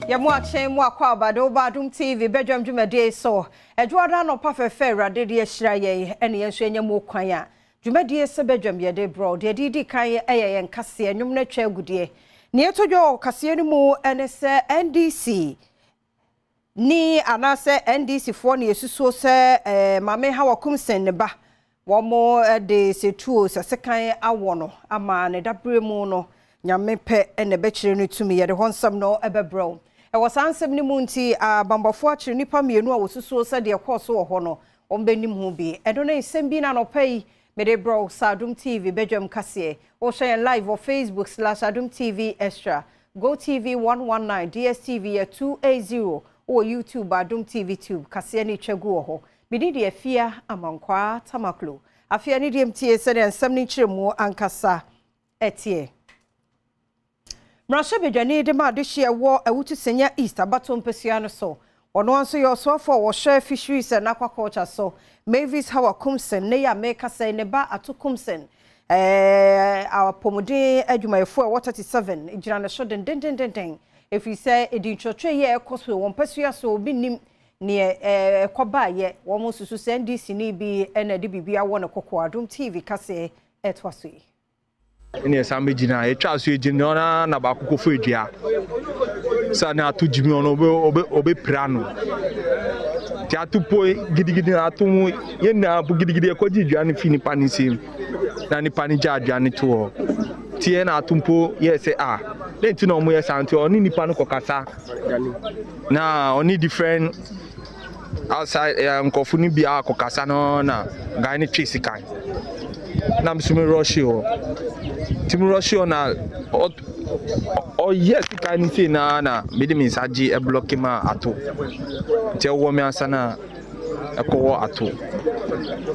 Ya mo achen mo akwa Badwam TV Badwam dwumade so edwoada no pafefe rade de ahyira ye ene yenso enye mo kwan a dwumade se Badwam ye de bro de didi kan eye nkase enwum na twa agudie ne etodwo kase ni mu ene se NDC ni anase NDC fo ne yesuso se mame hawa kumsen ne ba wo mo de setuo se sekan awo no ama ne dabre mu no nyame pe ene be kire no tumi ye de honsam no ebebro e wasansem ni munti bambafo akire nipa mienu a wosusuo se de koso wo ho no ombenim ho bi edo na nsem bi na no pai me de bro Adom TV Badwam kase o share live on Facebook/Adom TV Extra Go TV 119 DSTV 280 or YouTube Adom TV Tube kase ni twegu ho bidi de afia amankwa tamaklo afia ni DMT se de nsem ni kire mu ankasa etie Mrasha bedwane de ma de hye wo awutu senya East abato mpesua no so ono anso yo so for wo share fisheries and aquaculture so Mavis hawa kumsen ne ya meka say ne ba atokumsen our pomode adwumayefo a 37 ejira na shoden den if you say edi chotwe ye ekoso wo mpesua so obi nim ne koba ye wo mo susu se NDC ni bi na de bibia wo ne kokko Adom TV kase etwaso yi ene sambe jina etwa so ejina na ba kokofo edua sa na atu jimi ono obe prano ti atu po gidigidi atu ye na bu gidigidi ekoji edua ne fini panisim na ni panija adua ne to ti na atu po ye say then ti no mo ye santi oni nipa no kokasa na oni different outside nkofu ni bia kokasa no na guy ni twisikan na msume Russia Timu Russia na yes kan ni say na me de mensaje e block ma ato te wo me asana ekowo ato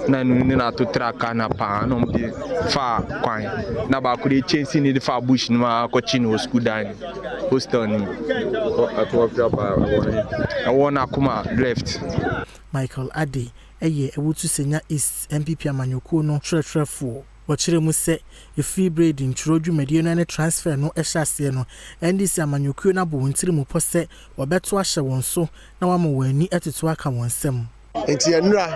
na nu na ato traka na pa no de fa kwan na ba ku de change ni de fa bush ni ma ko chino school dan hostel ni ato ba wona kuma left Michael Ade eye ewutu senya East MPP amanyoko no trefrefo wachire mu se free breeding chrodwu medie no ne transfer no ehyaase no NDC amanyoko na bo wontiri mu pose obeto ahye won so na wamo wani eteto aka won sem enti enura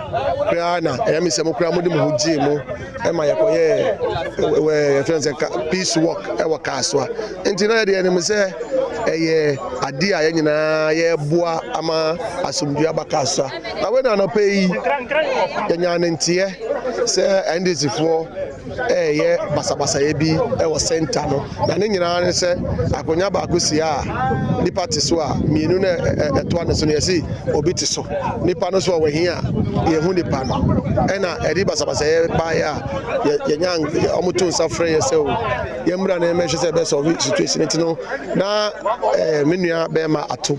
kra na eyami se mo kra mo de mo hoji mo e ma yakoye we friends peace walk e waka aswa enti na de enim se eye ade a nyina ye boa ama asomdua baka aswa na we na no pay yanya ntie se NDC fo ye basabasa ye bi e wo center no na ne nyina ne se akonya ba akosi a ni party so a mienu na eto ane so ne yesi obi ti so nipa no so we hia ye hu nipa no e na edi basabasa ye ba ya ye nyang omoto nsafre ye se o ye mra na me hwe se be solve situation ti no na menua be ma ato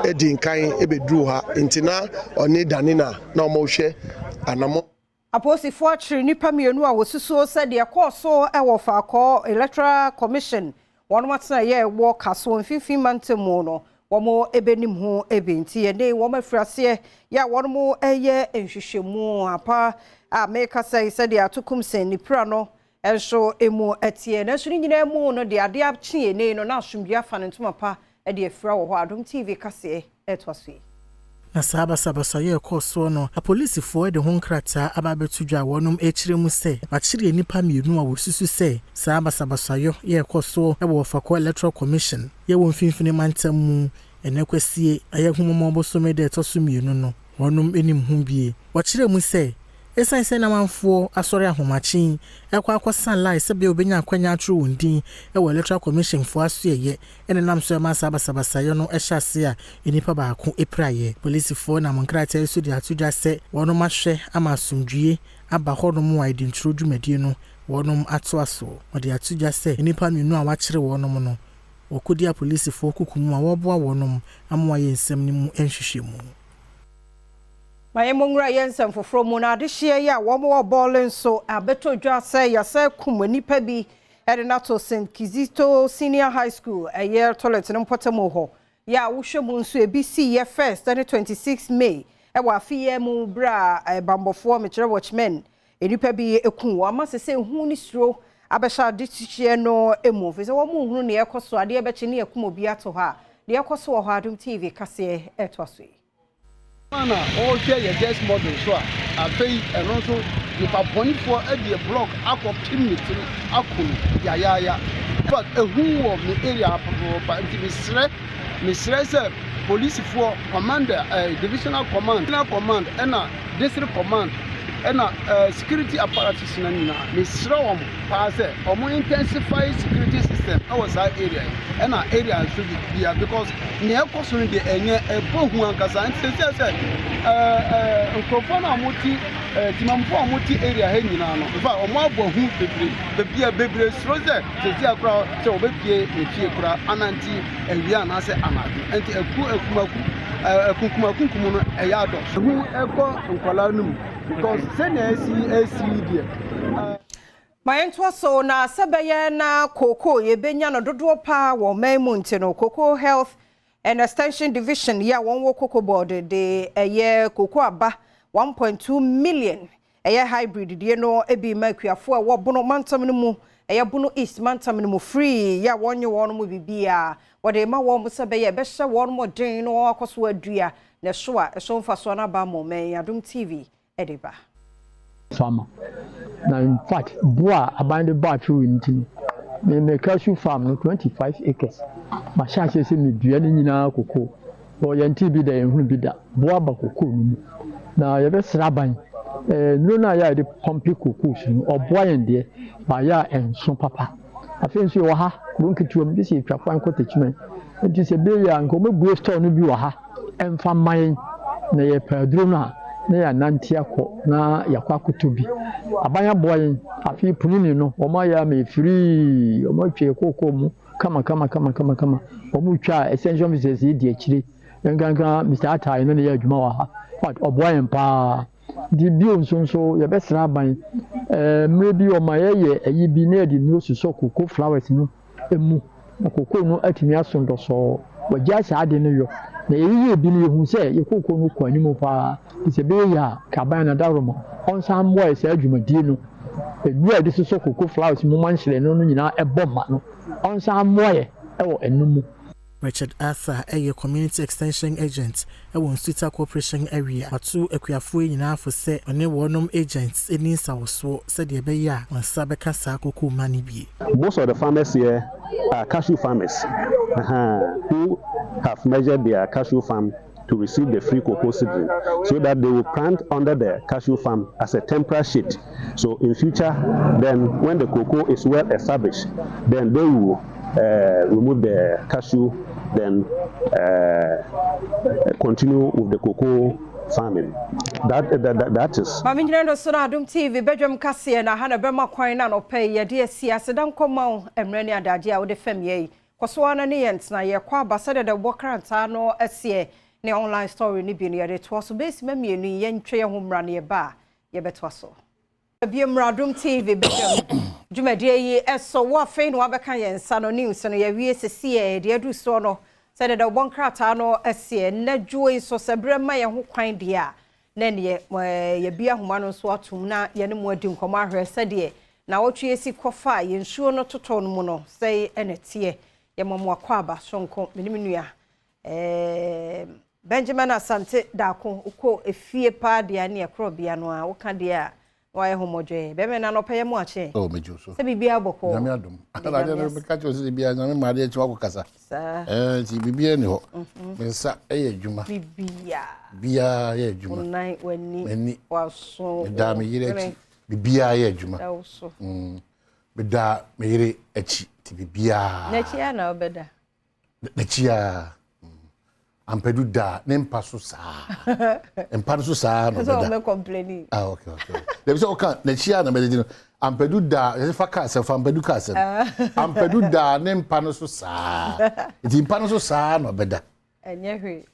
edi nkan e beduru ha ntina oni danina na omo hwe anamo Aposi fo akire nipa mienu a wosusuo se de ekoso e wo fa ko electoral commission wono matena ye wo kaso mfimfin mantemu no wo mo ebenim ho ebenti ye nei wo mafrase ya wono mo eye enhwehwemu apa a meka se de atokum sen ni pra no enso emu etie na so nyina emu no de ade achie nei no na asomdua fa ne ntoma pa e de afra wo ho Adom TV kase etwaso na sabasa ye koso no a police for de honkrata ababetudwa wonum echire mu se makire nipa mienu a wosusu se sabasa ye koso e wo fa ko electoral commission ye won finfini mantamu enekwasie ayahummo bosome de toso mienu no wonum enim hu bie wakire mu se esanse na manfo asori ahomachin ekwa akwasan lai se be obenya akwanya atru wondin e wo electoral commission fo aso ye ene nam so ma sabasa yo no ehyase a enipa ba ko epraye police fo na monkrata eso de atudwa se wono mahwe amasumdwie aba hodom wa idintro dwumade no wonom ato aso ode atudwa se enipa menu a wakire wonom no okodia police fo kukumu a woboa wonom amwa ye nsem ni mu enhwehwemu Mayemongra yensem foforo mu na de hye ya wo mo bowling so abeto dwa say yasa kum nipa bi ede na to St Kizito Senior High School a year toilet no potamo ho ya wo hwemu nso ebisi ye first 26 May e wa afie mu bra bambofo me kire watchmen enipa bi ekun wo amasese hu ni suro abesha de hye no emu fe se wo mu hunu ne ekoso ade ebeche ne ekum obi ato ha de ekoso wo Adom TV kase etwaso Mana all share your guest model so I pay and also if I point for a block akọ kimiti akọ ya but who of the area but Mr. Sir police for commander divisional command and district command and security apparatus na Mr. pass intensify security system our side area and area should be because near caution the a bohu ankasa and say microphone multi timamfo multi area he nyina no in fact omo abohu bebre sro say akra say obepie efie kura ananti ewia na say amadu enti kunkumakunkum no eya do hu eko nkwala num because say there Mayentwa so na sebeye na koko yebenya no dodo pa wo maimunti no Koko Health and Extension Division ya wonwo koko board de eye koko aba 1.2 million eye hybrid de no ebi makuafo a wo bono mantam no mu eye bono east mantam no mu free ya wonye won mu bibia wo de ma wo mu sebeye be hye won mo den no akoso adua na so a so mfa so na ba mo men Adom TV ediba farmer. Now, in fact, boa abandoned battery in team. Me cashew farm no 25 acres. My chance is me duani na cocoa. Or yanti be there and be that boa cocoa. Now, you best rabbi. No, na ya the pumpy cocoa or boy and dear by ya and son papa. I think you are don't get to a busy if you find cottage. It is a baby and come a blue stone to be a ha and from mine. Na perdona. Na ya nantiako na yakwa kutubi abanya boy afi punini no omo ya me free omo twe kokko mu kama omo twa essential business di akire nganga Mr. Atai no ya adwuma wa ha but oboy mpa di bio nso ya besra ban maybe o maye ayi bi na di no so kokko flowers no emu kokko no atimi asondo so wagya sa ade no yo na eyi bi no yehu se yekoko no kwani mu pa isebe ya kaban na daroma on sam boy se adwumadi no edu ade so koko flowers mu manhire no nyina eboma no on sam boy ewo enumu Richard Arthur, a community extension agent, a one Sweeter Corporation area, or two equiafui in half for say, on a one agents in South, said the Beya, on Sabeka Sako money be. Most of the farmers here are cashew farmers who have measured their cashew farm to receive the free cocoa seedling so that they will plant under the cashew farm as a temporary shade. So in future, then when the cocoa is well established, then they will remove the cashew, then continue with the cocoa farming. That is. Maminjendo sona Adom TV Badwam kase na ha na bema kwan na no pay ye de siase dan koma emrani adaje a wo de fam ye koso ana ne yent na ye kwa basade de bokrata no asie ne online story ni bi ne ye de to so base mamienu ye ntwe ye ho mra ne ye ba ye beto so biem Adom TV Badwam Jumedie yi eso wo afei no abeka ye nsa no news no ye wie sesie de adu so no said the one krata no asie na dwo so sebre ma ye ho kwan de a na ne ye bia homa no so atum na ye ne mo adi nkoma ahre sade na wotwe esi kofa ye nsuo no toto no mu no sei enetie ye momo akwa aba sonko menimnua Benjamin Asante dako uko efie pa de ane ekro bia no a woka de a why homoje be na no pay mu ache oh meju so se bibia boko nyame adom ala de be ka cho se bibia nyame ma de chi wakokasa ti bibia ni ho mensa eye adwuma bibia ye adwuma nai wani waso da me yire achi bibia ye adwuma da so be da me yire achi ti bibia na chi na obeda na chi a ampedu da ne mpa so saa mpa so saa no beda so me complaining okay there so kan na chia na mededi no ampedu da ye fa ka se fa ampedu ka se ampedu da ne mpa no so saa iti mpa no so saa no beda enye hwe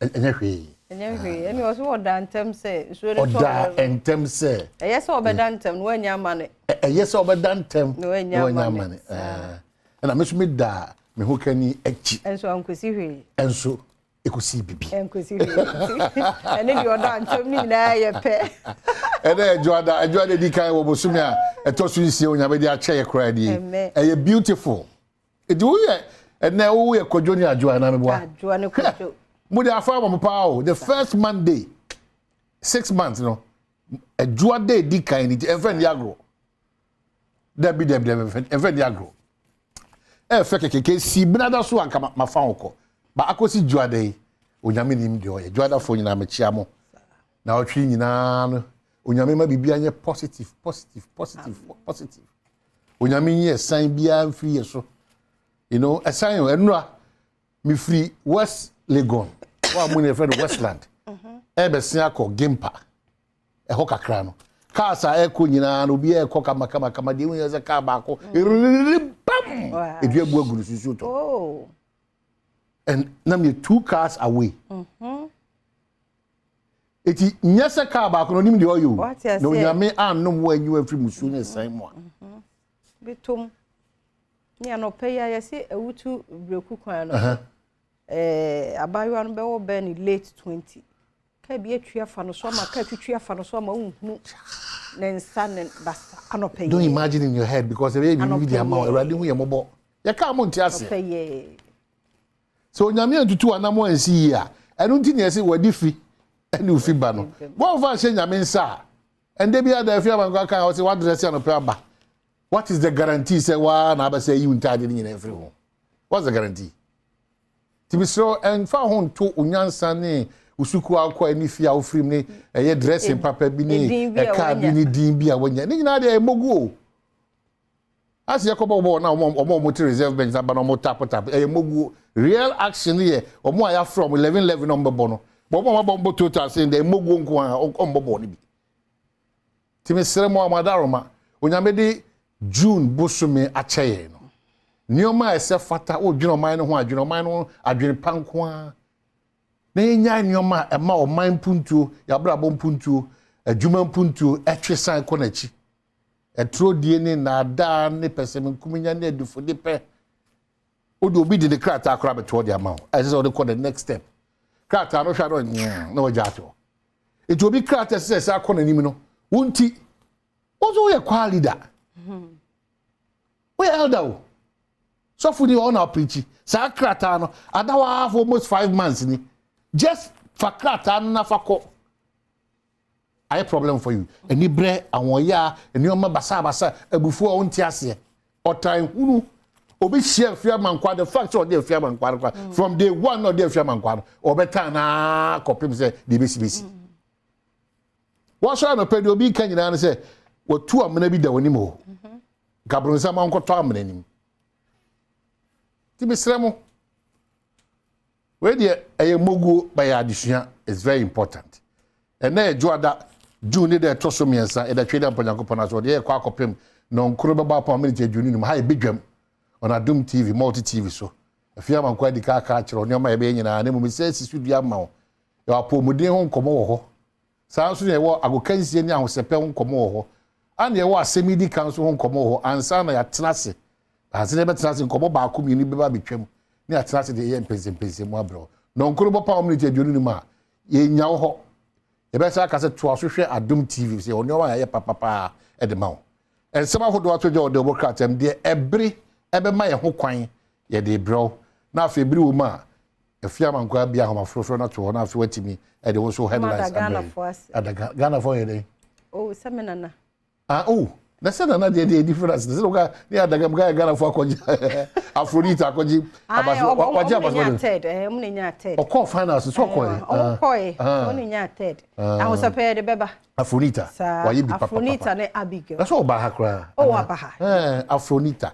eni wo so oda ntem se so re to oda ntem se eye se obeda ntem no anya mane eye se obeda ntem no anya mane na me so me da me ho kani achi enso ankosi hwe enso ekusi bibi enkosi ene di oda antom ni na ye pe ene joada di kan wo bosumi a eto so isi onya be di ache ye kra di e beautiful e di wo ye And now we are Kojoni Ajuana. Ajuana Kojo. Mudi Afama Mupao, the first Monday, 6 months, you know. A Jua day dika in it, and Yagro. Debbie, and Yagro. Feke si brother so anka mafanko ba akosi juade onyame nim de oye juada fo nyina mechiamo na otwi nyina no onyame ma bibia nye positive onyame nye sign bia mfiri yeso you know a sign enura me free West Legon wa mu ne friend Westland be sia ko Gimpa ho kakra no Kasa eko nyina no bi eko kama de won ka ba ko bam e dua buaguru susu to oh and na me 2 cars away eti nyese ka ba ko no nim de oyo no nyame annom wa anyu afri musu ne san mo betom ni anope ya yesi ewutu breku kwan no abayo no be wo be ni late 20 ka bi atwa fa no so ma ka twitwa fa no so ma unhu nensane basa anope. Don't imagine in your head because the way you read the amount already hu ye mobo ye ka mo ntiase so nyame antutu anamo ansi ya enu nti ne se wadi fi enu fi ba no wo fa she nyame nsa ende bi ada fi abanka kan o se what dress anope aba what is the guarantee say wa na ba say you ntade ni nyina free ho what's the guarantee tibisro en fa ho nto onyansa ne usuku akwa eni fi a ofrim ne eye dressing papa bi ne e ka bi ni din bi a wonya ni nyina de emogu as ye kobo na omo reserve bench na ba no mo tap emogu real action here omo aya from 11 number bono bobo mabo total saying the emogu nko a ombobo ni bi timisere mo amadaroma onyamede June bosume acheye no nioma ese fata odwino man no ho adwino man no adwene panko a na nya nioma ema o man puntuo ya brabo puntuo adwuma puntuo etwesan ko nachi etro die ni na da ne pesem kuminya na edufo de pe odo obi de krata akora beto de ama as so they call the next step krata no hwa no na wajato eto obi krata se akona nim no wonti ozo ye kwa leader we elder so for the honor preach sa krata no adawa for almost 5 months ni just for krata na fako I problem for you eni bre awon ya eni o ma basa abufu o nti ase otan hunu obi share fia mankwa the fact or dey fia mankwa from day one or dey fia mankwa obeta na kopim say the bc what so na pedi obi kan nyina na say watu amena bi da woni mo gabronsa ma nkoto amena nim ti bisremo we dey mogu by addition is very important and na ejuada June de toso miensa e da twede ampanyankopon aso de kwa akopem no nkuro beba pa minute June ni ha e bedwam on Adom TV multi TV so afia mankwa di ka kire ne ma e be nyina na mu se sisudua ma wo ya apomuden ho nkomo wo ho sanso ne wo agokansie ni ahosepe ho nkomo wo ho ana ye wo asemidi kanso ho nkomo wo ho ansa na ya tenase azene be tenase nkomo ba akomi ni beba betwam ni ya tenase de ye mpensempensem mu abro no nkuro beba pa minute June ni ma ye nya wo ho ebesa ka se to ahwehwe Adom TV se onye wa ya papa e de ma wo ensema hodo atoje o de obokratem de ebre ebe ma ye ho kwan ye de bro na afi ebri wo ma afia mankwa bia ho mafrofro na to na afi watimi e de wo so headlines adaga Ghana for ye de oh seminana oh na sana de difference de so ni adaga mga Ghana for akoji Afrodita akoji abaso waje abaso ted mu nya ted o call finance so ko mu nya ted aho so pe de beba Afrodita waye bi papa Afrodita ne Abigail that's all ba hakra abaha Afrodita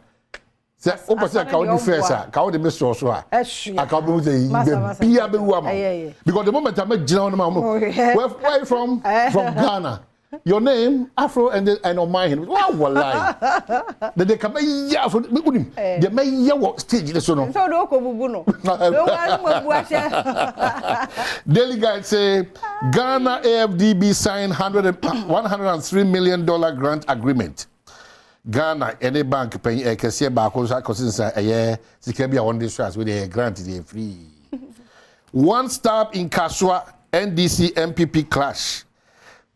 se o pese ka o di first ka o de me so a aka be say bia be wu ama because the moment I make jina on ma where from Ghana. Your name Afro and on my hand. Wow, wallahi. They come ya Afro. They may ya stage this no. So do ko bubu no. Daily Guide say Ghana AFDB signed $103 million grant agreement. Ghana any bank pay a kese ba ko since sikebia one day with a grant they free. One stop in Kaswa NDC MPP clash.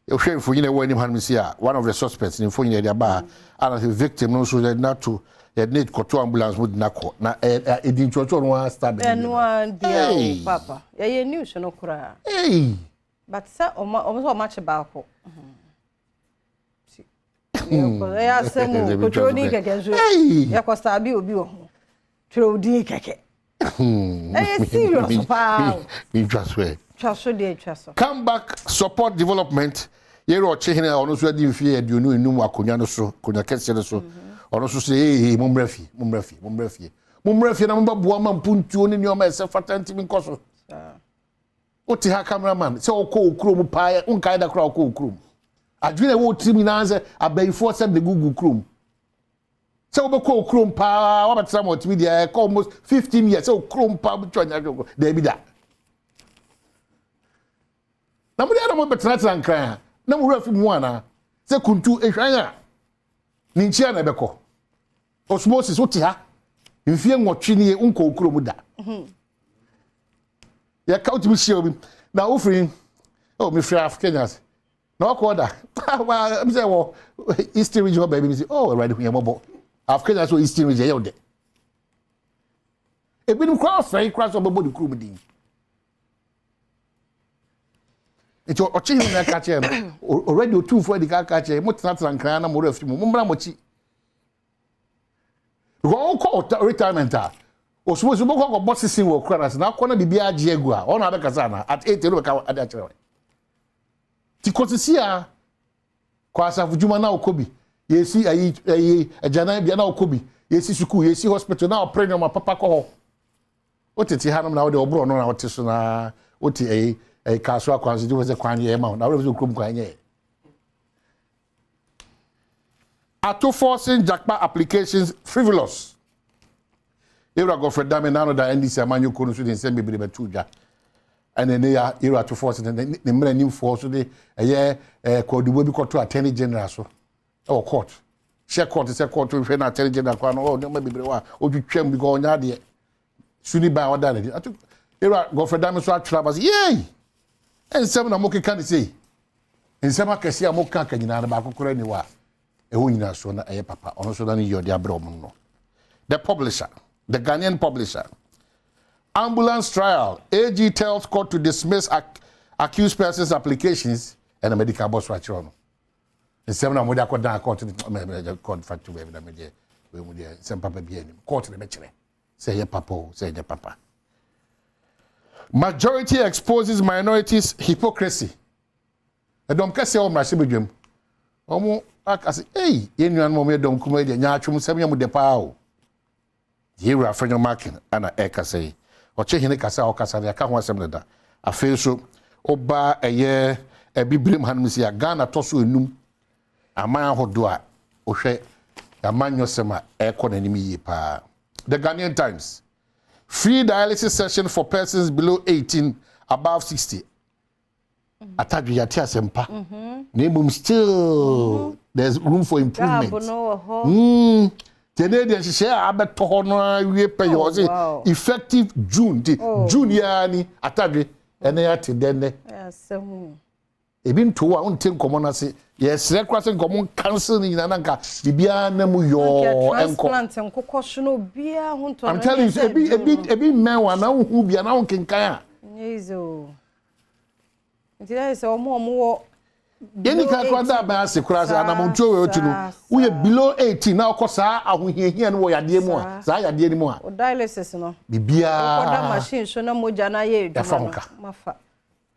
One of the suspects in Fonya Ba and the victim no so not to ya need koto ambulance mu na ko na edin chocho no stab dia papa ye news no kura but sa o match ba ko ya semu koto ni keke so ya ko stabi obi o tro di keke serious pa we just way come back support development yero ochehine ono so adi mfie aduonu enum akonya no so konya kese no so ono so say momrafi na mbabo ama mpuntuo ne nyoma ese fatanti mi nkoso oti ha cameraman se okọ okrom pa unkai da kra okọ okrom adwene wo timi na anse abayifo se de gugu krom se obekọ okrom pa wa betra mo timi dia almost 15 years se okrom pa butwanya jogo da bi da na mo dia mo betra trankran na mo rafi mu ana se kuntu ehwan a ni nchia na beko osmosis oti ha mfie nwotwe ni unko okro mu da ya ka utimi share obi na ofrin me free Africans na okoda wa mse wo Eastern region baby me say already hu yambo Africans so Eastern region ya ode ebinim kwa free cross obebo di kro mu din eto ochi ni na ka che no already otufo di ka che mo tran kran na mo rafi mo mbra mo chi go ko retirement o suppose mo ko boss sin wo kras na ko na bibia age egu a ona abekasa na at 8 no beka ade akere ti kotisia kwa asafu juma na okobi yesi ayi ajana bia na okobi yesi suku yesi hospital na opreno ma papa ko ho oteti hanum na wo de obro no na oteso na oti ayi kaso akwanso di wo se kwan ye ma na wo so krom kwan ye Auto forcing Jakpa applications frivolous. Era go for dame nano da NDC amanyo kono so den sembe bebe tuja. And then ya era auto forcing the mera nim force de eye kodubo bi koto attorney general so. Or court. Share court is a court to na attorney general kwa no no bebre wa odwetwam bi go nya de. Suni ba oda na. Era go for dame so atwa bas yey. Ensem na moke kan say. Ensem akese amoka kanyina na ba kokora ni wa. So na papa ono so na ni yodi abrom no the publisher the Ghanaian publisher ambulance trial AG tells court to dismiss accused persons applications and a medical boss right no the seven na mo dia kodan court fact we na me dia we mo dia sem papa bi ani court na me kire say ye papa majority exposes minorities hypocrisy Adom kase o mra se bedwam omo akase yenuan mo me dom kuma de nya atwum sem yam de pa o yeru afenyo marking ana ekase o chehine kasa o kasa ya ka ho asem da afi so oba eye ebibrim hanum si ya Ghana toso enum aman hodo a ohwe amanyo sema ekonomi yi pa the Ghanaian Times free dialysis session for persons below 18 above 60 atadwe yati asempa na still there's room for improvement Canadian share abeto ho no wie pay effective June ya ni atadwe ene ya te denne ebi nto wa on tem komo na se yes request komo cancel ni na nka bibia na mu yo enko nkokosho no bia ho nto I'm telling you ebi men wa na hu bia na on kenkan a yezo Ntira se omo Yeni ka kwada ba asekura sa na monto we otunu wo below 18 na okosa ahohiahia no wo yade mu a sa yade ni mu a dialysis no bibia oda machine so na moja na ye eduma mafa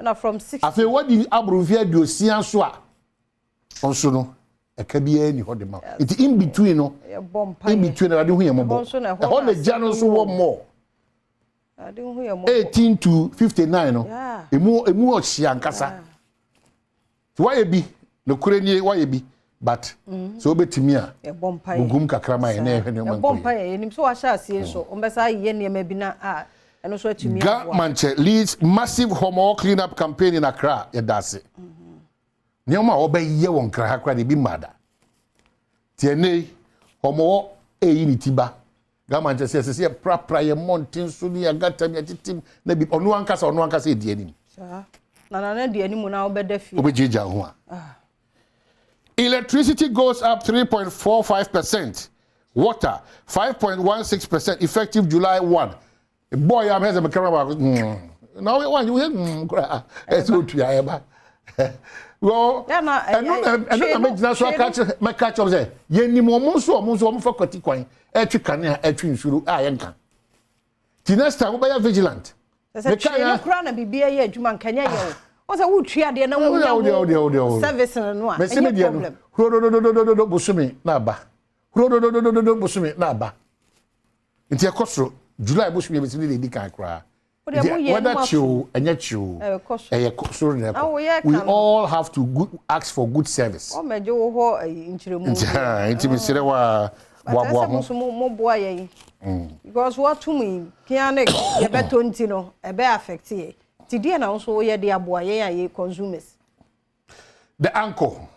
na from 6 afi wodi abruvia diosia so a onso no eka bia ni hode ma it in between no in between na de hu yembo e ho na ja no so wo mo 18 to 59 no emu o hia nkasa why be no kurenie why be but so betimi a bugum kakrama ye na ehwe ne man ko bompa ye nim so wa sha asie so ombesa ye ne ma bi na a eno so atimi a Manche leads massive homo cleanup campaign in Accra ye dase ne ma obaye won kra hakra de bi mada tiene homo eyi ni tiba Manche se pra ye mountain so ni agata mi atitim na bi onu ankasa edi anim na di anim na obeda fi obejija ho a electricity goes up 3.45% Water 5.16% effective July 1. Boy, I'm here. Now we want you. It's good to hear. Well, and make national catch up there. Yenny Monso for Cotiquine, Etricania, Etrin Suru, Ayanka. The next time we are vigilant. The crown and be a Juman Kenya. What's a wood tree at the end of service and one? Problem. Busumi, Naba. Busumi, Naba. It's a costo. July Bush me between the can cry. Whether you and yet you, we all have to ask for good service. Oh, my Joe, intimacy. Because what to me, Kianek, a better Tino, a bear affected. Today, also, ye dear boy, consumers. The uncle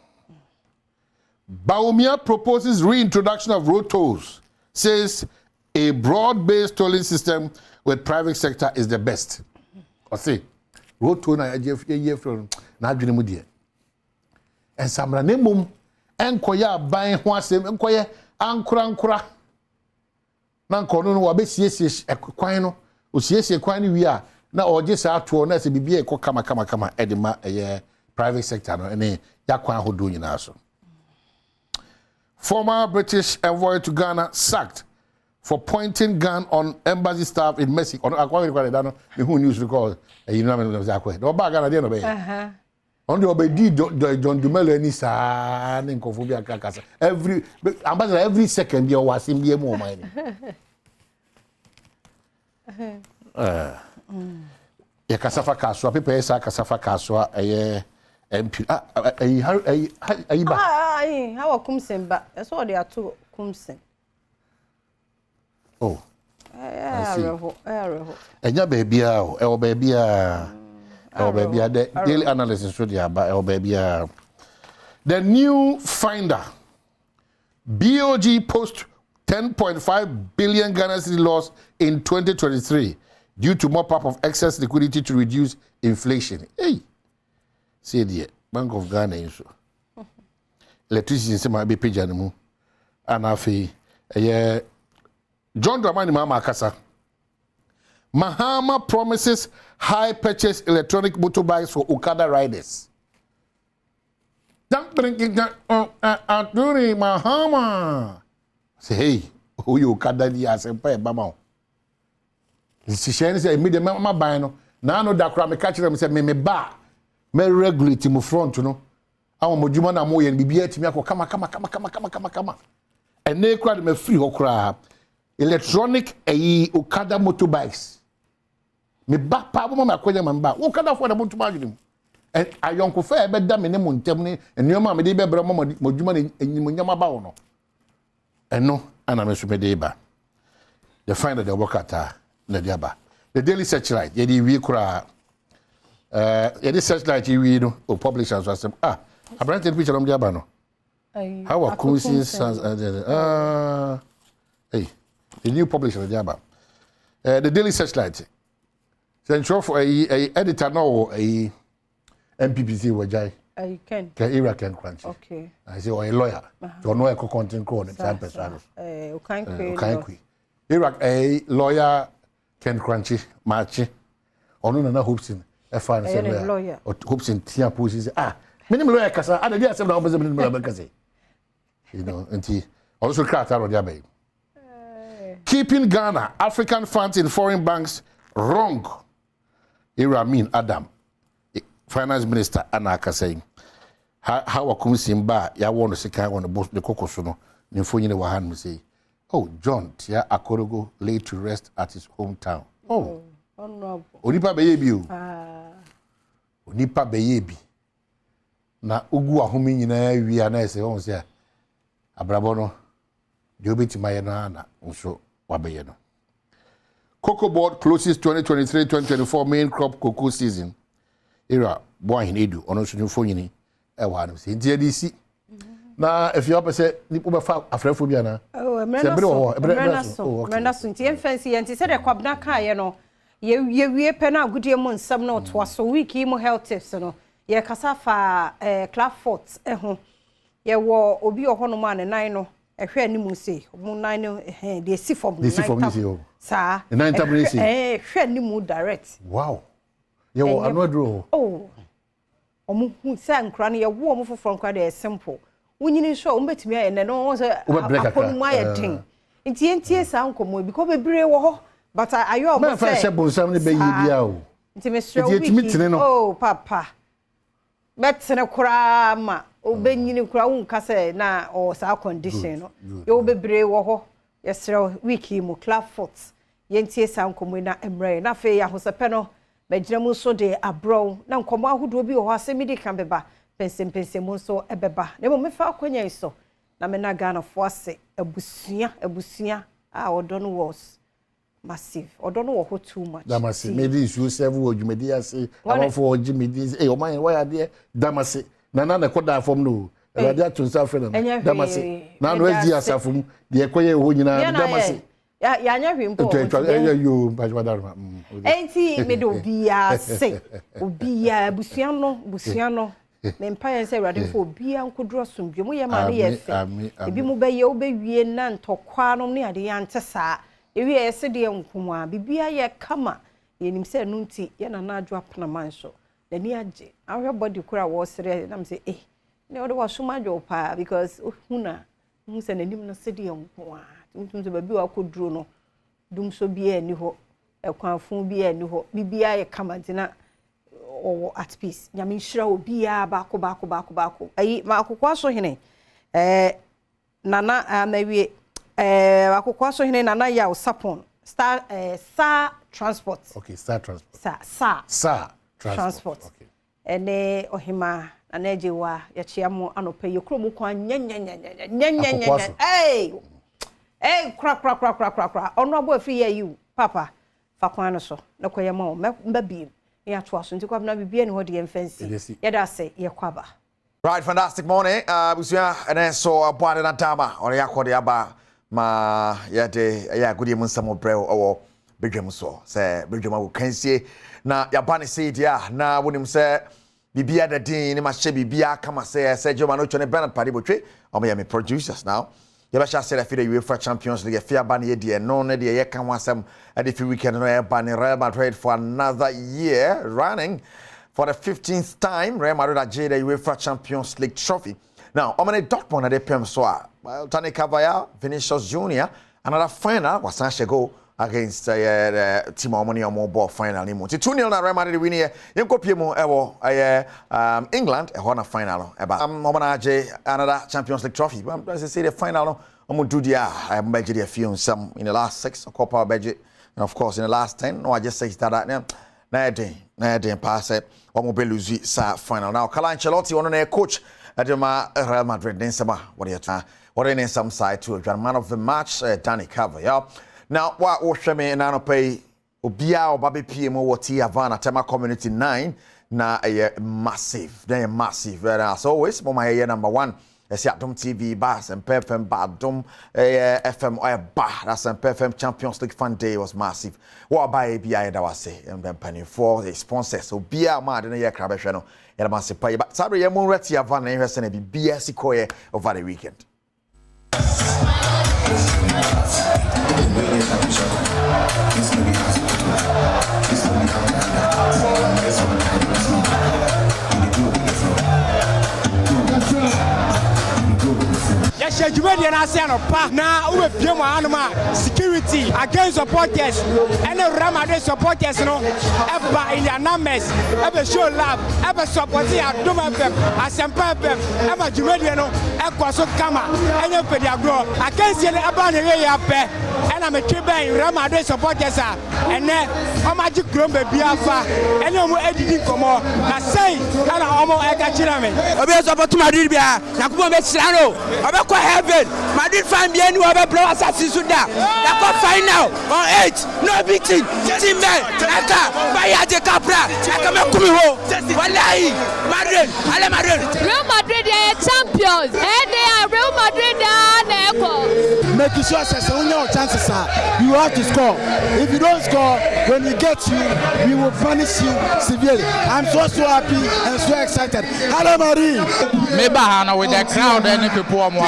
Badwam proposes reintroduction of road tolls, says a broad-based tolling system with private sector is the best. I say, road toll na ye from na adwene mu de. And samra nemum enkoya ban ho asem enkoye ankura na nkono no wabesiesie kwan no osiesie kwan no wi a na oje sa ato na se bibie ekọ kama edema eye private sector no ene yakwan hodo nyina so. Former British envoy to Ghana sacked for pointing gun on embassy staff in Mexico. Who news record? You know, no bag on the end on the obedi John Dumelo any san in Kofobia Kakasa. Every ambassador every second you was in the more money. Kasafa Kaswa, people say Kasafa Kaswa, a MP. How a kumsen, but that's all they are two kumsen. Oh, and your baby, our baby, the daily analysis should be about our baby. The new finder, BOG post 10.5 billion Ghana cedi loss in 2023 due to mop up of excess liquidity to reduce inflation. Hey, see the Bank of Ghana. Electricity is my baby Janimu, and I feel John Dramani Mama Kasa. Mahama promises high purchase electronic motorbikes for Okada riders. Don't drink it, Aturi Mahama. Say, hey, who you Okada di asempa bama. This sheni say me de mama buy no. Na no da kra me catch them say me ba. Me regulate mu front no. Awon modjuma na mo ye bibia timi akọ kama. Ene kra de me free ho kra. Electronic Okada motorbikes. Me back pa bo ma akonya mamba. Okada for the motorbike. And ayonko fa be da me ne montem ne enoma me de be bra modjuma ne enyimonyama ba wo no. Eno ana me so me de ba. The find the workata na dia ba. The daily searchlight ye di wi kura ye di searchlight ye wi no o publishers was a brand picture on dia ba no. How are cruises hey, the new publisher of Jaba. The Daily Searchlight. Central for a editor now a MPPC wajai. I can. Era can crunch. Okay. I say or a lawyer. To know a content code and time person. Okay. Era a lawyer can crunchy match. Or no hopes in a fine lawyer. Or hopes in Tia Pussy. Minimum lawyer casa. I did 7 hours in the you know, and he also cracked out of their baby. Keeping Ghana, African funds in foreign banks wrong. Adom, Finance Minister Anaka saying, how a kumsimba, ya want to say, I want to boast the cocosono, Nifuini Wahan say, oh, John, Tia Akorogo laid to rest at his hometown. Oh, Onipa Baby. Onipa Baby. Na ugu ahumi nyina wi ana ese won se abrabono de obeti maye no ana nso wabeye no. Cocoa board closes 2023-2024 main crop cocoa season. Era boy in edu ono so nyfo nyini e wa no se ntia di si. Na if you up say nipo be fa afrefo bia na. Oh, emrena so ntia fancy enti se de kwabna kaye no. Ye wie pe na agudie mu nsam na to aso week mu health tips no. Ye kasa fa Clapfort ho ye wo obi ohono ma ne nan no ehwe animu say omo nan no dey see from sa nine tablet ehwe animu direct wow ye wo anodro oh omo hu say nkra no ye wo omo foforo nkra dey simple wunyini so omo betimi aye ne no say akonu mu aye ten ntie sa nkomo because bebre wo ho but ayo omo say me fa se bonsam ne be yi bia o nti me sure we oh papa betene kura ma obenyini kura wonka say na o sa condition no ye bebre wo ho yesre wiki mu clapfoot yentie sa nkomo na emre na fe ya hosepe no bagina mu so de abro na nkomo ahodo bi ho asemi di kan beba pensem mu so ebeba na mo mefa akonya iso na me na Ghana fo ase abusua odo no was massive odo no wo too much damase medi isu seven odwumedi ase amafo ogimedi o man why ade damase na koda fom no ade atunsa fe na damase na no ezi asafum de ekoye ho nyina damase ya anya hwimpo yo bajwadarma enti me do bia se obia busua no me empire say rade fo obia nkodro somdwe mo ye ma ne ye fe ebi mu be ye obewie na ntokwa no ne ade ya ntesa ewi ese de nkoa bibia ye kama ye nim se no nti ye na adwo apna manso dani age ahwe body kura wo sere na me say ne odo wasoma dwo pa because huna hu se nanim no se de nkoa tum se babi wa kodro no dum so bia ni ho ekwanfo bia ni ho bibia ye kama dina or at peace nyame nhira obia baako ayi ma akokwa so hene nana amawie akokwa so hene nana ya sapon star transport okay star transport star transport okay ene ohima nana ejewa ya chiamo anope yekromu kwa nyanya kra ono abo afri ya you papa fa kwan no so na koye ma mbabi ya twaso nti kwa na bibia ni ho de mfansi yeda se ye kwaba. Right, fantastic morning. Busia and so abwade na tama on yakode aba ma yede ya gudi mu nsamo brɛ o bedwam so se bedwam wo kansie na yabane se dia na wonim se bibia da din ni ma hye bibia kama se Joma no chone Bernard Padi botwe o me producers now. Yabasha say the UEFA Champions League fear ban ye de no ne de ye kan wasem at the weekend no e ban Real Madrid for another year running for the 15th time. Real Madrid are the UEFA Champions League trophy. Now, Omane Dortmund at the PM Soa, Tani Cavaya, Vinicius Jr., another final was Sanchego against Team Omani or more final. 2-0 na Real Madrid win here. Yenko Piemo ewo England a honor final. Omanaje another Champions League trophy. As I say the final Omududia I budget a few some in the last 6 Copa budget and of course in the last 10. No, I just say that na day pass it Omobeluzi sa final. Now Carlo Ancelotti on a coach at Real Madrid Nensama what in some side to a man of the match Danny Cavaya. Now, what Oshame and Anope Obia or Baby PMO or T Havana Tema Community 9 na a massive. They are massive. As always, Mama number 1. Adom TV Bass and PFM Badwam FM or Bah. That's and PFM Champions League Fun Day was massive. What by ABI that was say and then penny for the sponsors. So Bia mad in a year crab channel. And I must pay but Sabri Yamunreti Havana and be BSC Koye over the weekend. Yes, you made an answer now. We have animal security against supporters and the Ramadan supporters. No, ever in their numbers, ever show love, ever support the Adom FM, as ever Jumediano, ever so kama, and you pay their grow. I can't see the abandoned up and I'm a tribune Ramadan supporters and then how much you grow baby alpha and no more editing for more. I say, and I'm almost a catching. A bit of Madrid, Nakumo Mexiano, about heaven. Madrid fan bien ou avec blow assassin souda. D'accord final on 8 no beating. Team man aka Baya de Capra. Aka me kumiho. Wallahi Madrid, ale Madrid. Real Madrid are champions. And they are Real Madrid and making sure that when your chances are, you have to score. If you don't score, when we get you, we will punish you severely. I'm so happy and so excited. Hello, Marie. Maybe I with the crowd and people are more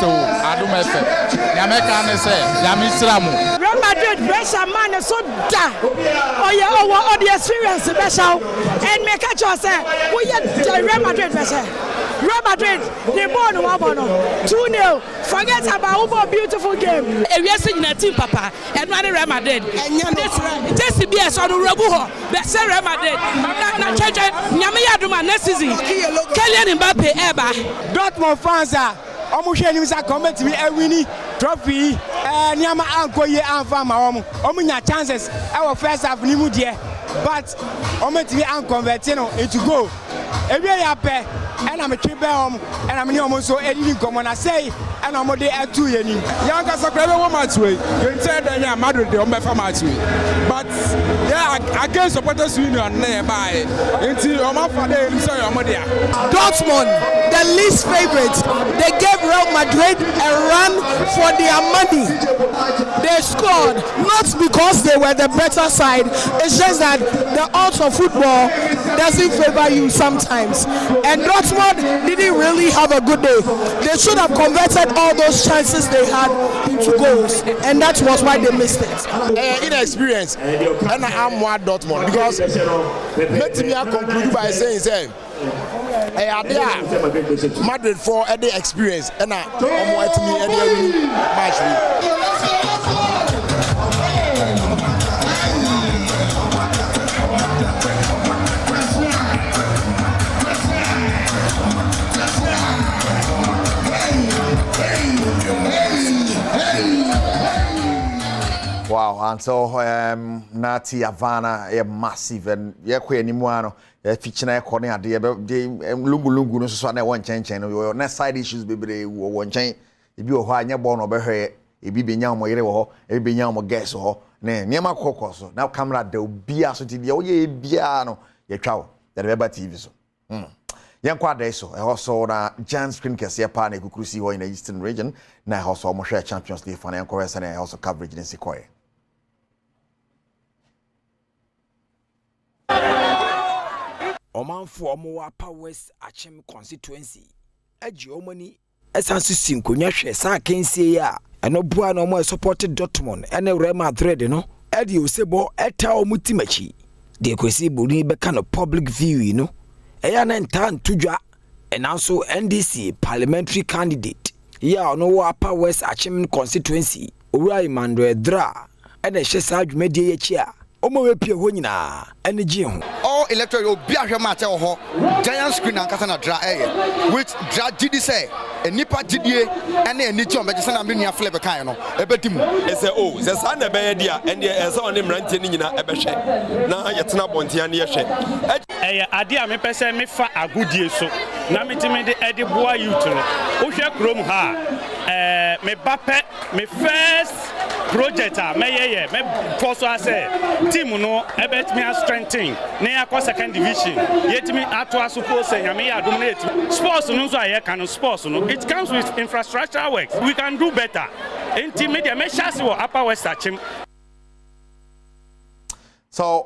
so Adom FM. Yameka say, Yamislamu. Real Madrid, pressure man, so da. Oh yeah, oh the experience, special. And make a choice. We are Real Madrid, pressure. Real Madrid, they won 2-0. Forget about a beautiful game. We are singing a team, Papa, and running Real Madrid. And just to be a sort of Rabuho, that's Real Madrid. Nyamia next season. Kylian Mbappe, Eba. Dortmund fans are almost any comment to be a winning trophy. Nyama Ankoye and Fama, Omunya chances. Our first half, Nimudia, but Omet to be unconverted into go. Every year, and I'm a keeper and I'm near so anything come on I say and I'm there at 2 years. Young as a clever match way. You said that you're Madrid on my match way. But yeah, against supporters union nearby. Until my father himself, Dortmund, the least favorite. They gave Real Madrid a run for their money. They scored not because they were the better side. It's just that the odds of football doesn't favor you sometimes. And Dortmund didn't really have a good day. They should have converted all those chances they had into goals, and that was why they missed it. Inexperience, and I'm one Dortmund because let me conclude by saying, Madrid for any experience, and I'm watching me any match. Wow, and so Nati Havana is massive and yeah, quite anymore. Featuring a corner, the lungu no so na one change your next side issues be one change. If you are near born over here, if you be young, more yellow, if be young, more guess or near my cocoso. Now camera there will be a sort of ye piano, ye cow, that ever TV so. Young quad so I also Jan Screen Cassia Pane who see in the Eastern region. Now also almost share Champions League for and I also coverage in Sequoia. Omanfo omo Upper West Achem constituency agi omani esanso sinkonya hwe sa kensie ya eno bua no mo supported Dortmund ene Real Madrid no edi osebo eta omutimachi de kwesi boni beka no public view no eya na nta ntudwa enanso NDC parliamentary candidate ya no Upper West Achem constituency owura Emmanuel Dra ene hwe sa adwumadi echi a omo wepie ho nyina ene gi ho all electoral obi ahwe mate ho giant screen ankasa na dra which dra gidi say enipa gidie ene eni gi ombe se na me nua flip kan no ebetimu ese o se sa na be dia ene ese one mrante ni nyina ebehwe na yetena bontia ne yehwe ade a me pese me fa agodie so na metime de ede boa youth no wo hwe krom ha me bape me first project a me yeye me force say team no ebet me strengthen na akọ second division yetimi ato asopo say nyame ya dominate sports no so aye kan sports no it comes with infrastructure work we can do better enti media me chance wo Upper West Achem. So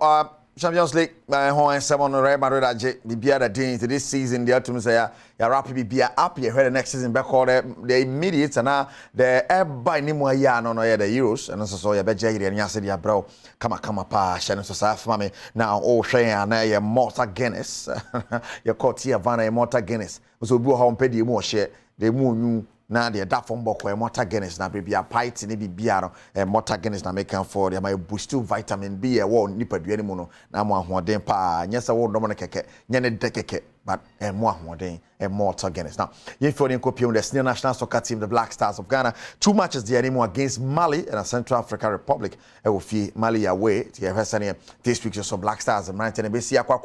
Champions League hon 7 Real Madrid age bibia da din to this season the autumn say ya rap bibia up here the next season back all the immediate and the by ni mo ya no the Euros and so ya be jere nya se dia bro kama pa hye so sa fa me now oh hwe na ya Malta Guinness ya Cotia Havana Malta Guinness so bi ho mpedi mu hye de mu nyu na the da from boko Malta Guinness na bibia pint ni bibia no Malta Guinness na make for the my boost vitamin B e wo nipadua ni mu no na mo ahoden pa nyesa wo domo ne keke nya ne de keke but mo ahoden Malta Guinness. Now, you feel in Kopion, the senior national soccer team, the Black Stars of Ghana, 2 matches there anymore against Mali and Central African Republic. I will fee Mali away to have this week so Black Stars and 19 BC Aqua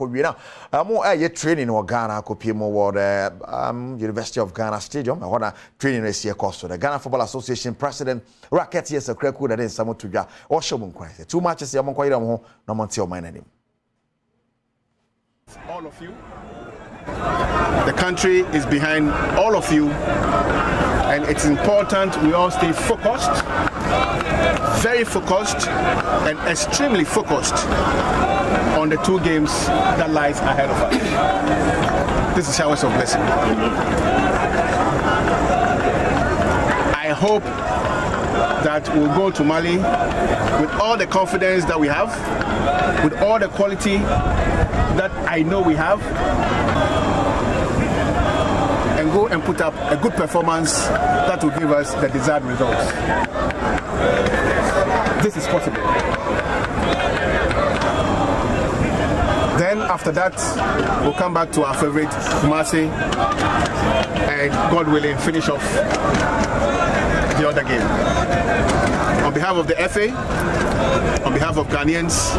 now. More a training in Ghana, Kopion, the University of Ghana Stadium. I want to training this year cost. The Ghana Football Association President Racket yes a Kreku that is some to or Shobun Christ. 2 matches here, Monquay, no Montio, my name. All of you. The country is behind all of you, and it's important we all stay focused, very focused, and extremely focused on the 2 games that lies ahead of us. This is showers of blessing. I hope that we'll go to Mali with all the confidence that we have, with all the quality that I know we have, and go and put up a good performance that will give us the desired results. This is possible. Then after that, we'll come back to our favorite, Kumasi, and God willing, finish off the other game. On behalf of the FA, on behalf of Ghanaians,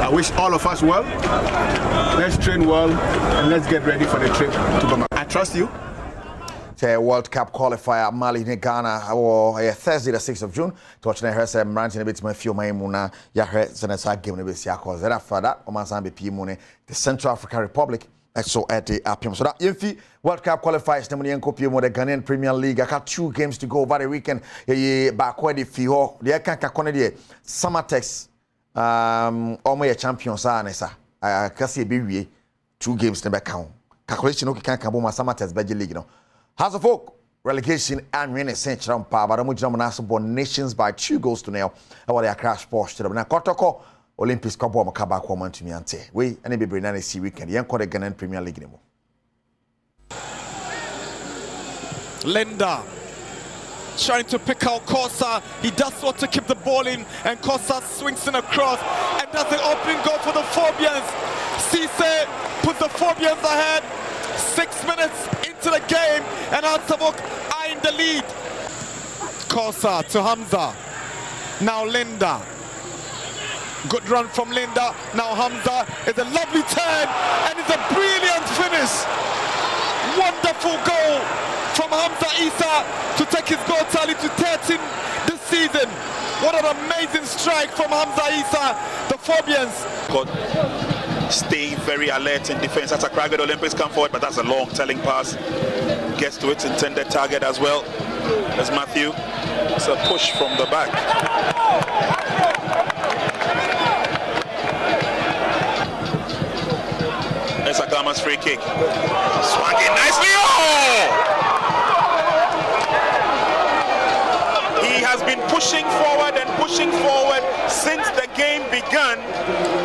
I wish all of us well. Let's train well and let's get ready for the trip to Bamako. I trust you. World Cup qualifier Mali in Ghana or Thursday the 6th of June to watch the Herse Ranting a bit my few Maimuna Yahre Senasa game with Siako. Then after that, Omasambi Pimune, the Central African Republic. So at the Appium. So that Yemfi World Cup qualifiers, Nemonian Copium, the Ghanaian Premier League. I got 2 games to go over the weekend. Backward if you the Akanka Summertex Omo champions are Nessa. I can see a 2 games to back count. Calculation okay can't come Summertex Belgian League. No. House of Folk relegation and winning Central Power. But I'm going nations by 2 goals to nil. I want to crash Porsche to them. Now, Kotoko. Olympics Cup or Makaba Common to me ante. We any be bring see weekend. Young call the Ghanaian Premier League anymore. Linda trying to pick out Kosa. He does want to keep the ball in, and Kosa swings in across and does the opening goal for the Phobians. Cisse puts the Phobians ahead. 6 minutes into the game, and Ansabok are in the lead. Kosa to Hamza. Now Linda. Good run from Linda. Now Hamza is a lovely turn and it's a brilliant finish. Wonderful goal from Hamza Issa to take his goal tally to 13 this season. What an amazing strike from Hamza Issa. The Phobians. Stay very alert in defense. That's a Kraget Olympics come forward, but that's a long telling pass. Gets to its intended target as well. As Matthew. It's a push from the back. It's Agama's free kick. Swung in nicely. Oh! He has been pushing forward since the game began,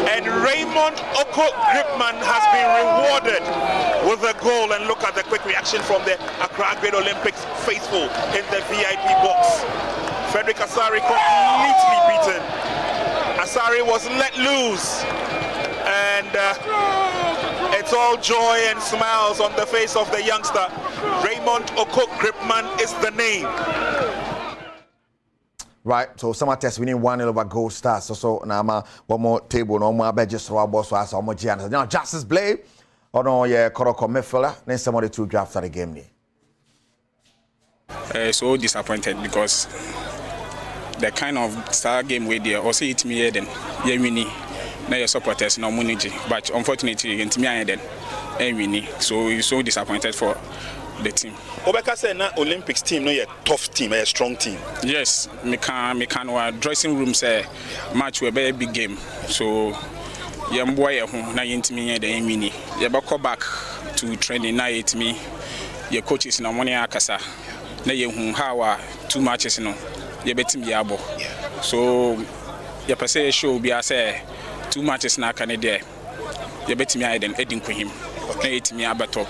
and Raymond Oko Gripman has been rewarded with a goal. And look at the quick reaction from the Accra Great Olympics faithful in the VIP box. Frederick Asari completely beaten. Asari was let loose, and it's all joy and smiles on the face of the youngster. Raymond Oko Gripman is the name. Right, so some test winning 1-0 over Gold Stars. So now one more table, no more badges for our boss. So I'm Gianna. Now Justice Blade, or no, yeah, Koroko Mefela. Then some of the 2 drafts at the game. So disappointed because the kind of star game we did also hit me then. Yeah, we need. Now your supporters no money, but unfortunately against me and then we need. So you're so disappointed for the team. Obeka say na Olympics team no a tough team, a strong team. Yes, me can our dressing room say match will be a big game. So yam boy na yintimi the wini. You go back to training na yitimi. Your coaches na money akasa. Na ye hu how 2 matches no. You betim yabo. So you per se show be say 2 matches na Canada. You betimi I then edin him. Na yitimi abatop.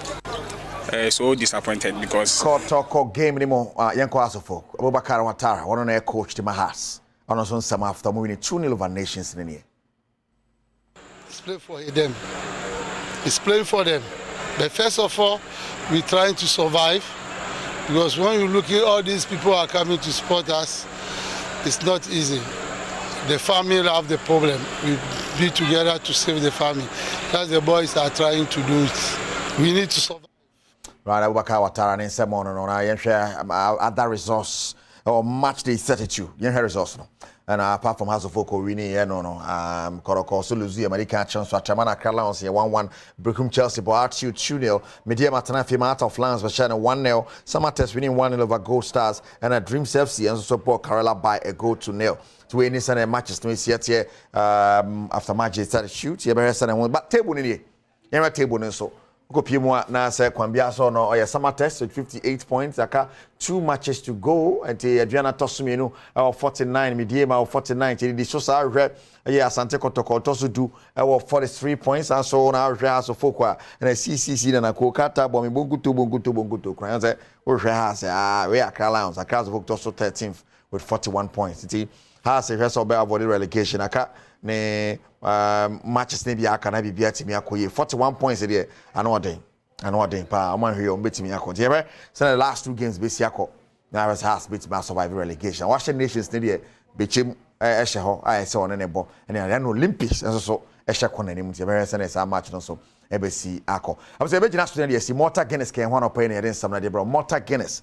So disappointed because talk game anymore. Yanko Asofo, Abubakar Watara, one on their coach to Mahas. On us on some after moving 2-0 over nations in the year. It's playing for them. It's playing for them. But first of all, we're trying to survive because when you look at all these people are coming to support us, it's not easy. The family have the problem. We be together to save the family. That's the boys are trying to do it. We need to survive. Right, Abubakar Watara and Simon on our other resource or match day 32. You hear resource no. and apart from House of Folk winning Koroko so lose American chance so Atramana Crowns here 1-1 Brooklyn Chelsea but Artio 2-0 Media Matana Fima out of Lance but China 1-0 Samates winning 1-0 over Gold Stars and Dreams FC and support Kerala by a goal to nil to any Sunday matches to see here after match started shoot here better Sunday but table in here table so go Pimwa na say Kwambia so no or Samates with 58 points aka 2 matches to go and Adriana Tosumenu 49 Mediema 49 the Sosa red Asante Kotoko Tosu do 43 points and so now House of Folk and CCC na Kokata Bomi Bungutu Kran say we has we are Crowns across Folk Tosu 13th with 41 points it has a rest of avoid relegation aka ne matches ne bia kana bibia timi akoye 41 points there anodin pa aman hwe o betimi akọ there say the last 2 games be siakọ na has betimi survive relegation Washington Nations ne there bechem ehye ho ai say one ne bo and the Olympics so ehye kọ na nim there say na match no so ebesi akọ abse be gina student yes Mortar Guinness can one up in here some na dey bro Mortar Guinness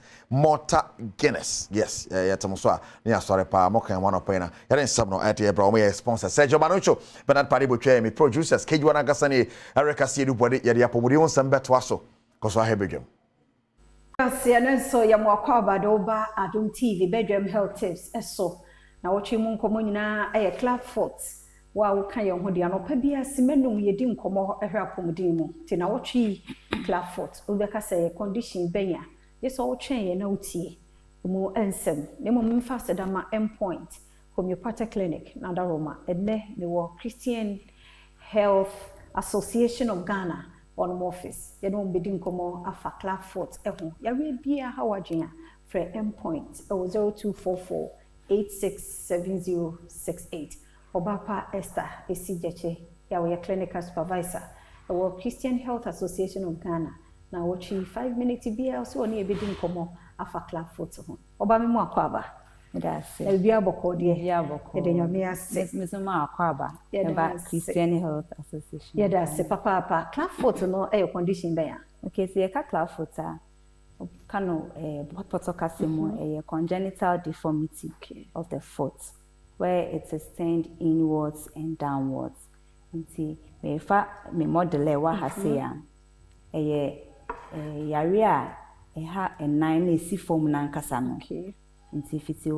yes yatamuso a na sorry pa mo kan one up in here some no at here bro my sponsor Sergio Manucho Bernard Paribo twa me producers Keju na gasa ne Erica Siedu body ye dey apomudi won some beto aso koso ahebedwam Asiana so ya mwakwa Badwam Adom TV Badwam Health Tips eso na wochi mu nkomo nyina aye Club Fort wa wo kan ye ho de anopa bia simenum ye di nkomo ehwe apomudin mu ti na wochi Club Fort obeka say condition benya yeso wo twen ye na utie mu ensem ne mo mfa sedama endpoint homeopathic clinic na daroma enne me wo Christian Health Association of Ghana on office ye no mbedi nkomo afa Club Fort eho ya we bia hawadwea for endpoint 0244 867068 Obapa Esther Esijeche ya we clinical supervisor our Christian Health Association of Ghana na watchi 5 minutes bia so oni ebedi nkomo afa Club Fort ho oba me mu akwaba medase na bia boko de ya boko e de nyame ase mesema akwaba eba Christian Health Association ya dase papa Club Fort no e condition be ya okay so ye ka Club Fort kano potokasemo congenital deformity of the foot where it is turned inwards and downwards nti me fa me model wa hase ya yare a ha enan na esi form na nkasa no nti fiti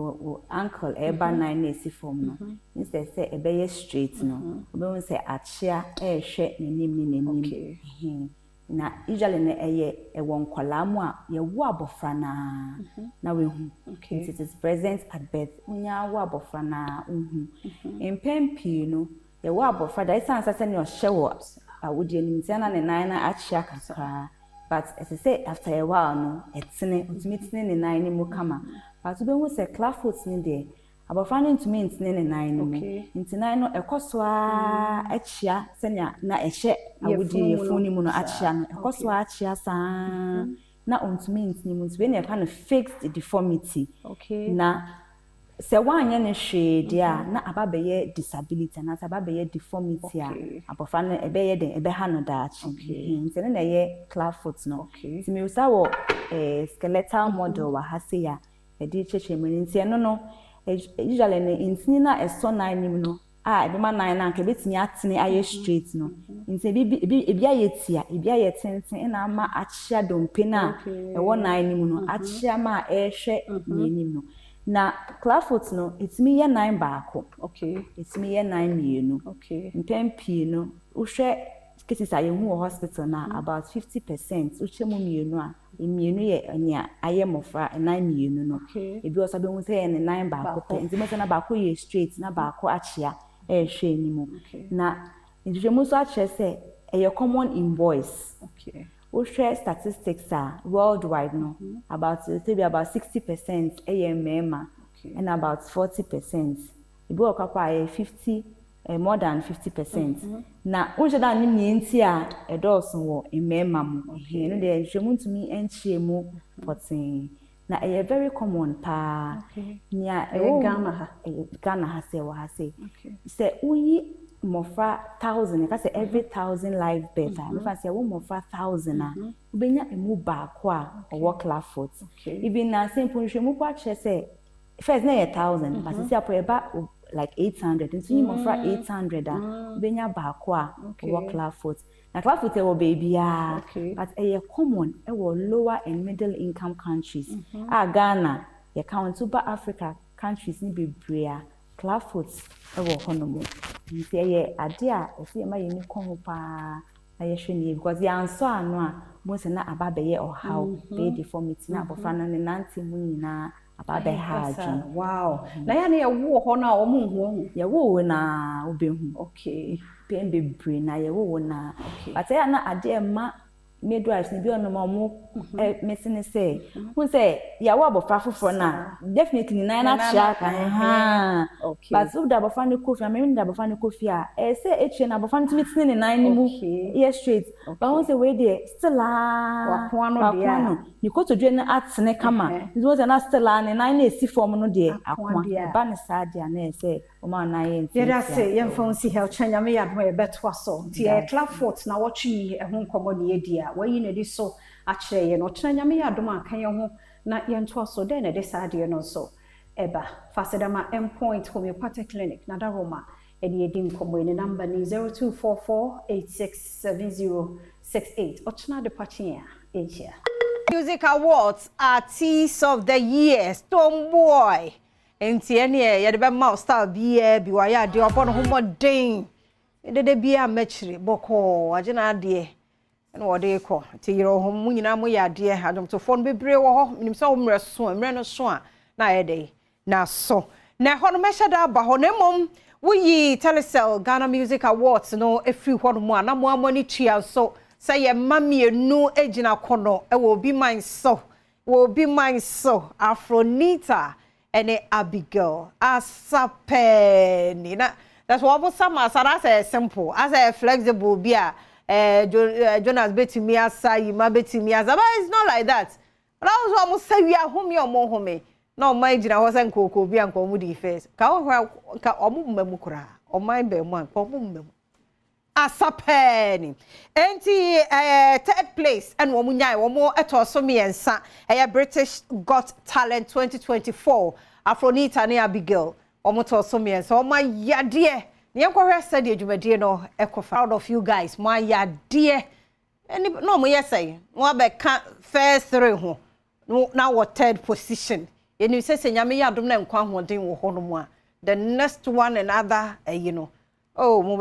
ankle eba nan na esi form no instead say ebe straight no obe say achia ehwe nenim na usually na won kwalamu a ye wo abofra na we hu it is present at birth unya wo abofra na hu empempi no ye wo abofra da isan sase ne o hyewo awodi anim tiana ne nan na achia kakra but as I say after a while no etene ultimately ne nan ni mu kama but we hu say Club Fort ni de abofra no ntumi ntene ne nan no nti nan no ekoso a achia senya na ehye awudi yefuni mu no achia no ekoso a achia saa na ntumi ntene mu nti na kind of fixed deformity na se wanye ne hwe dia na ababeye disability na ababeye deformity a abofra no ebeye den ebe ha no daachi nti na ye Club Fort no nti me usa wo skeletal model wa hase ya edi cheche mu nti no usually ne intini na eso nine nim no ebe ma nine na nke betimi atene aye straight no nti ebi ayetia ebi ayetenten na ama achia dompe na ewo nine nim no achia ma ehwe nim no na Club Fort no itimi ye nine baako itimi ye nine mienu mpempi no uhwe cases aye hu hospital na about 50% uchemu mienu a mienu ye anya aye mofra nine mienu no ebi osabe hu say ne nine baako nti mo say na baako ye straight na baako achia ehwe nimu na njemu so achia say e common in boys we share statistics worldwide no about 60% AMM and about 40%. Ibu okakwa 50 more than 50%. Na unje da ni mienti a edos wo emema mu. No de nhwemu ntumi enchie mu potin. Na very common pa. Nia Ghana ha say wa ha say. Say uyi mofra 1000 ka say every 1000 live birth me fa say wo mofra 1000 a ubenya emu ba ko a wo Club Fort even na simple nhwemu kwa che say first na 1,000 but see apo eba like 800 nso you mo fra 800 benya ba ko a wo Clubfoot na Clubfoot e wo baby but e common e wo lower and middle income countries Ghana ye count super Africa countries ni bebre a Clubfoot e wo honomo nti ye ade a e se ma ye ni kon pa aye hwene because ya anso ano a mo se na aba be ye ohaw be deformity na abofra no ne nante mu nyina aba be haji wow na ya na ye wo ho na o mu hu ye wo na obehu okay be bebre na ye wo na but ya na ade ma midwives ni bi ono ma mo mesene say who say ya wo abofra foforo na definitely na na chia kan okay but so da abofra ne kofi am da abofra ne kofi a say etwe na abofra ntimi tene ne nan ni mu yes straight but who say we dey still wakwa no dia ni ko to dwe na atene kama ni won say na still ne nan na esi form no de akwa ba ne sa dia na say o ma na ye nti ya say ye mfa nsi health chanya me ya do e beto so ti e Clubfoot na watchi e ho nkomo ne dia wayi na di so akire ye no chanya me ya do ma kan ye ho na ye nto so den na de sa de no so eba fasedama endpoint homeopathic clinic na da Roma edi edi nkomo ne number ni 0244867068 ochna de pachi ya eja Music Awards Artist of the Year Stonebwoy enti ene ye de be ma star bi wa ya de obo no homodin de bia machiri boko agena de ene wo de ko ti yiro ho mu nyina mo ya de adom to fon bebre wo ho minim se wo mre no so a na ye de na so na ho no mesha da ba ho na mom wuyi Telecel Ghana Music Awards no efri ho no mu ana mo amoni tua so say ye mamienu ejina kono e wo bi man so Afronita ene Abigail asapeni na that's what was some as simple as a flexible bia Jonas betimi asa yima betimi asa but it's not like that but I was almost say we are home your mo home no my ejina ho say nkoko bia nko mu di first ka omu mmemu kura o mind be mu nko mu mmemu asapeni enti third place and wo munyai wo mo etoso miensa British Got Talent 2024 Afronita ne Abigail wo mo toso miensa wo ma yade ne enkohwe study adwumadie no proud of you guys ma yade eni no mo yesay wo be ka first three ho na what third position eni se nyame yadom na nkwa hoden wo ho no mu a the next one another oh mo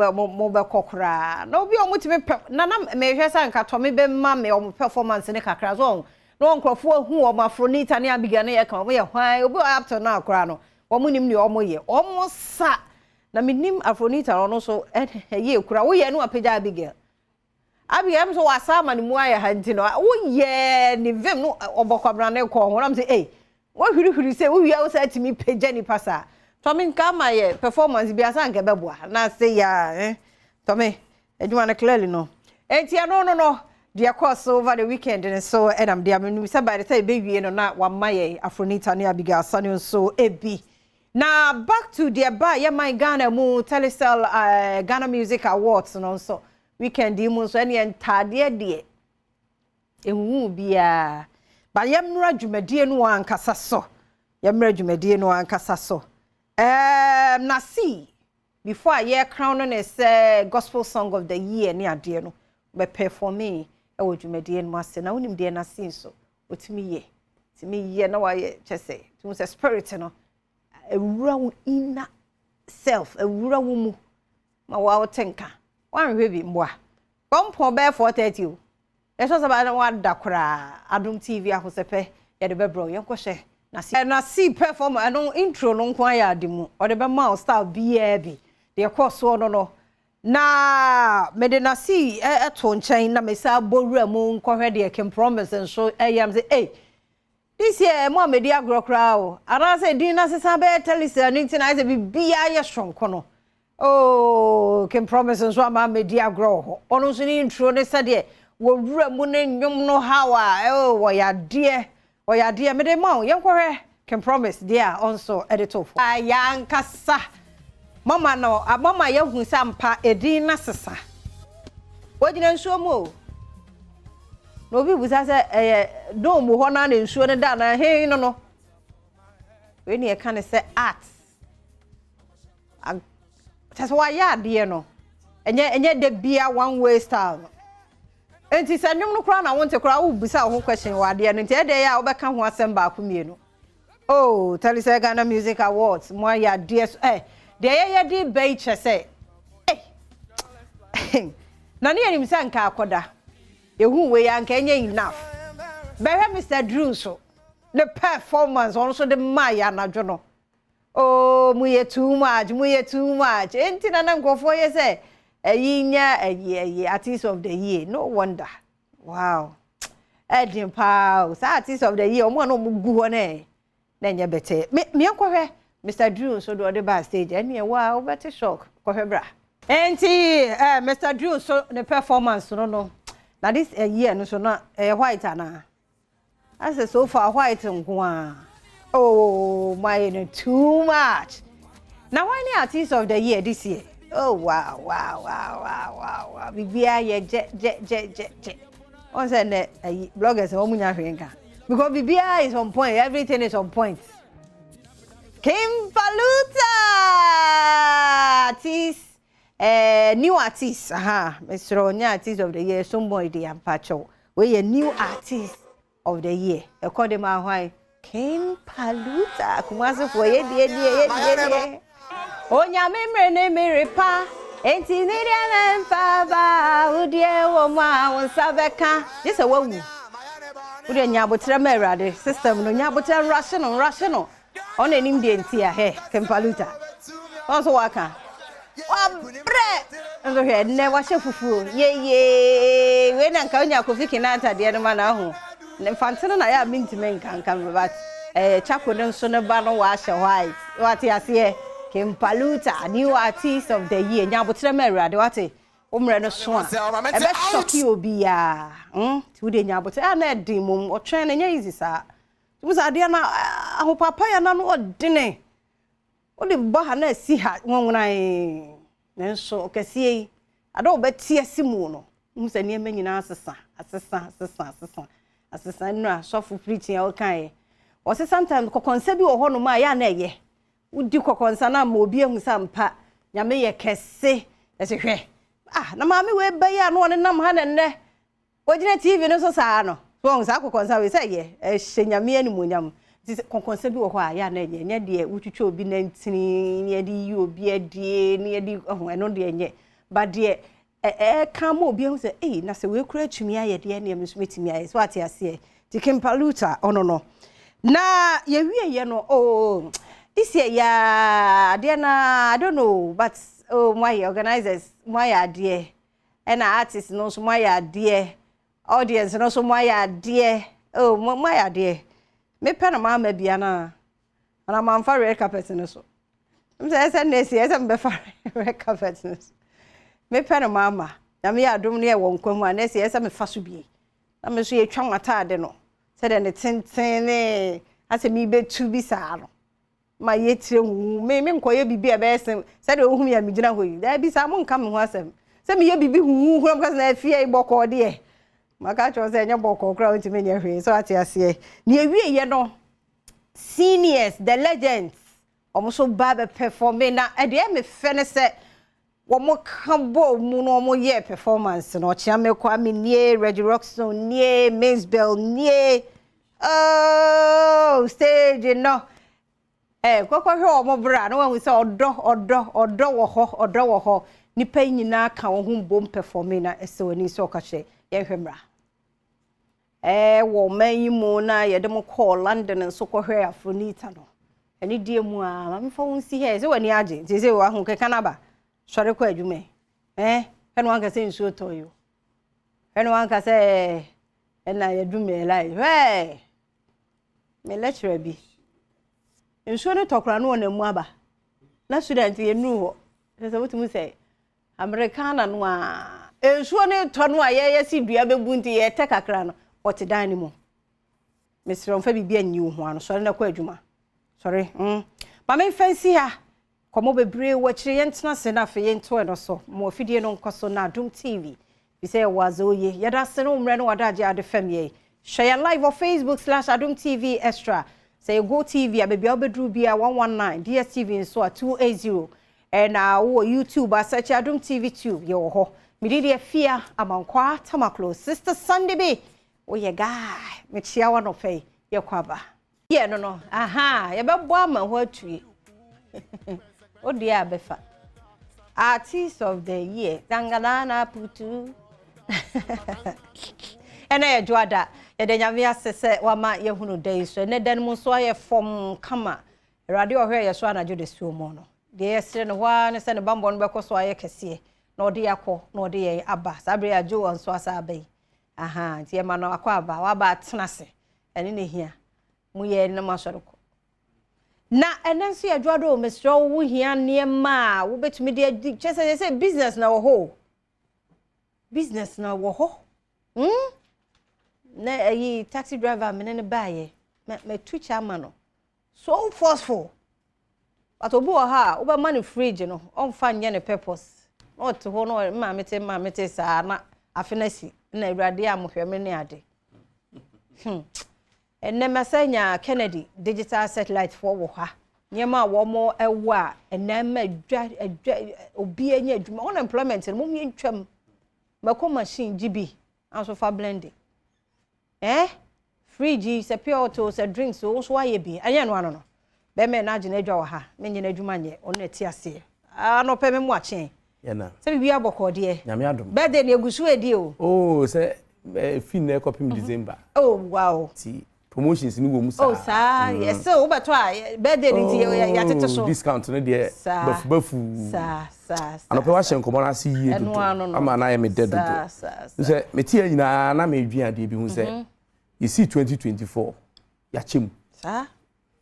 be kokra no bi o mutime na me hwe sa nka to me be ma me o performance ne kakra so no nkrofo hu o Afronita ne Abigail ne ye kan mo ye hwan obi up to now kra no o munim ne o mo ye o mo sa na minim Afronita no so ye kura wo ye no apagya Abigail so wasa ma ne mu aye hanti no wo ye ne vem no obokwabra ne ko ho na say wo hwiri say wo wi a wo sa timi pagya ni pasa Tommy kama ye performance bi asa nke beboa na say ya Tommy eduma na clearly no enti no dia course over the weekend and so am dia me say by the time be no na wa maye Afronita ne Abigail sane so ebi na back to the ba ye my Ghana mu Telecel Ghana Music Awards no so weekend mu so ene entade de ehu bia ba ye mra dwumadie no ankasa so na see before I crown on as gospel song of the year ni ade no be performing e wo dwumadie no ase na wonim de na see so otimi ye na wa ye chese to say spirit no ewura wo inner self ewura wo mu ma wa tenka wan hwe bi mboa pompo be 430 o e so saba na wa dakora Adom TV ahosepe ye de be bro ye nkwohye na see perform no intro no nkwa ya adimu o de be ma style bi de course no na me de na see to nchen na me sa bowura mu nkwohwe de Kim Promise nso yam say this year mo me dia grokra o ara say din na sesa be Telecel ninti na say bibia ye shonko no oh Kim Promise nso ama me dia gro ho ono so ni intro ne sa de wo wura mu ne nwom no hawa wo ya de me de ma yenkwohwe Kim Promise dia also editor for ayankasa mama no mama yehu sampa edin na sesa wogina nsuo mu no bi busa se do mu ho na nsuo ne da na he no when you kind of say art. That's why ya dear no. And yet the beer one way style. And it's a new crown. I want to crowd beside whole question why dear and tell they are back and send back from you. Oh, tell us Ghana Music Awards. My ya dear they did bait say. Hey. Nani any sanka akoda. You who we are enough. But Mr. Drew so the performance also the Maya na jono. Oh, muye too much. Ain't na go for you say. A year, artist of the year. No wonder. Wow. Edin Pals, artist of the year. One no go on eh. Then you better. Me uncle Mr. Drew so do the backstage. And me wow, better shock. Ko bra. Auntie, Mr. Drew so the performance no. Now this a year no so not white ana. I say so far white nko. Oh, my too much. Now why any artist of the year this year? Oh wow. Bibia ye jet. On say bloggers omunya hwenka. Because Bibia is on point, everything is on point. Kim Paluta artist new artist, Mr. Onya artist of the year, somebody the ampacho. We a new artist of the year. According to why Kim Paluta, Kumasa for ye. Onya me pa. Enti Nidian Faba, Udia Woma, Sabeka. This a woman. Udia Nyabutra Merade, system, no Nyabutra rational. On an Indian tea, hey, Kim Paluta. Also, Waka. And the head never shall fool. Yea, when Ankonia Kofikinata, the other man at home. Then Fantan, I have been to men can come about a chaplain son of Bano Washer White. What you see, Kim Paluta, new artist of the year. Now, but remember, what a umreno swan. I bet shock you be a today now, but I need demon or training easy, sir. It was a dear now, I hope Papa and none what dinner. Only Bahana see her when I then so okay see. I don't bet see a Simono. Who's a near me in assassin. No, soft preaching all kind. Or say sometimes concept or honor my ye. Would you concern more being some pat? Yamay kesse as a way. Ah, no mammy will buy one and numb hand and there. What did I TV no sano? Long as I could concern with say ye, a shenyami and munyam. This concept or why ya near dear, which you should be named near the you be a dear near the I know dear yet. But dear, come be on say, eh, Nasa will create me at the end of meeting me is what I say. Taking Paluta, oh no. Na ye no, oh, this year, ya, dear, I don't know, but oh, my organizers, my idea, and artists knows my idea, audience knows my idea, oh, my idea. Me Panama me biana, and I'm on for red carpet in so. I'm saying, yes, I'm before red carpet. Me Panama, na me adom near won't come one, yes, I'm a fasubi. I'm see a chamata deno. Said and it's in as a me bed to be sad. My yet me inquire be a best said whom you are me dinner. There be someone coming was him. Send me a baby who has fear bock or dear. My catch was a bock or crowd to me here, so I say. Near we, you know, seniors, the legends, almost so bad performing now. At the end, me finish set one more combo, more year performance, no Chame Kwame near Reggie Roxon, near Mains Bell, near oh, stage, you know. Go more brand, no one we saw or ni penny na ka home boom performing na so ni so kache ye hwemra wo man mu na ye dem call London and so ko hwe afronita no eni die mu a ma me fa won si he se wani age ti se wa hu ke kanaba sore ko adwume eno an ka se nsuo to yo eno an ka se na ye dwume lai me lecturer bi nsuo ne tokra no na mu aba na student ye nu ho se what mu say Americana no a ensuo ne to no a ye si dua bebu nti ye te kakra no ote dan ni mu Mr. Onfa bibia anyi ho ano sori na kwa adwuma sori ma me fancy ha komo bebre wo kire ye ntena se na fe ye nto no so mo afidie no nkoso na Adom TV bi say wazo ye yada se no mre no wada age ade fam ye share live on Facebook /Adom TV Extra say Go TV baby obedru bia 119 DSTV so 280 and YouTube search Adom TV 2 ye wo ho mididi afia amankwa tamaklo sister Sunday be wo ye guy me chia wa no pay ye kwaba ye no aha ye bebo ama ho atue o dia befa artist of the year dangalana putu ena ye joada ye de nyame asese wama ye hunu dai so ne dan mu so ye fom kama radio ohwe ye so anajo de suo mo no de yesre no wa ne se ne bambo no bekoso aye kese na ode yakọ na ode ye aba sabre ajo won so asa abai aha tie ma no akọ aba wa ba tenase ene ne hia mu ye ne masoroko na enenso ye dwado mesro wo hia ne ma wo betumi de chese say business na wo ho na ayi taxi driver me ne baaye me twitch ama no so forceful but obu ha wo be man fridge no on fa nye ne purpose not ho no ma mete sa na afenasi na awurade amohwe me ne ade enne mesanya Kennedy digital satellite for wo ha nyema wo mo ewo a enne ma adwa obi anya adwuma unemployment no mo ntwam mako machine GB anso fa blending fridge se pure auto se drinks so aye bi anya no ano no be me na agina adwa wo ha me nyina adwuma nye ono eti ase ano pe me mu achen yana se bibia bokode e nyame adom birthday ne egusu edi o se fin na copy December wow ti promotions ni wo mu sa yes so beto a birthday ni ti ya tete so discount no de bafu sa ano pe wa hye nkomo na se yie do ama na ye me dedo se me ti nyina na me dua de bi hu se you see 2024 ya chem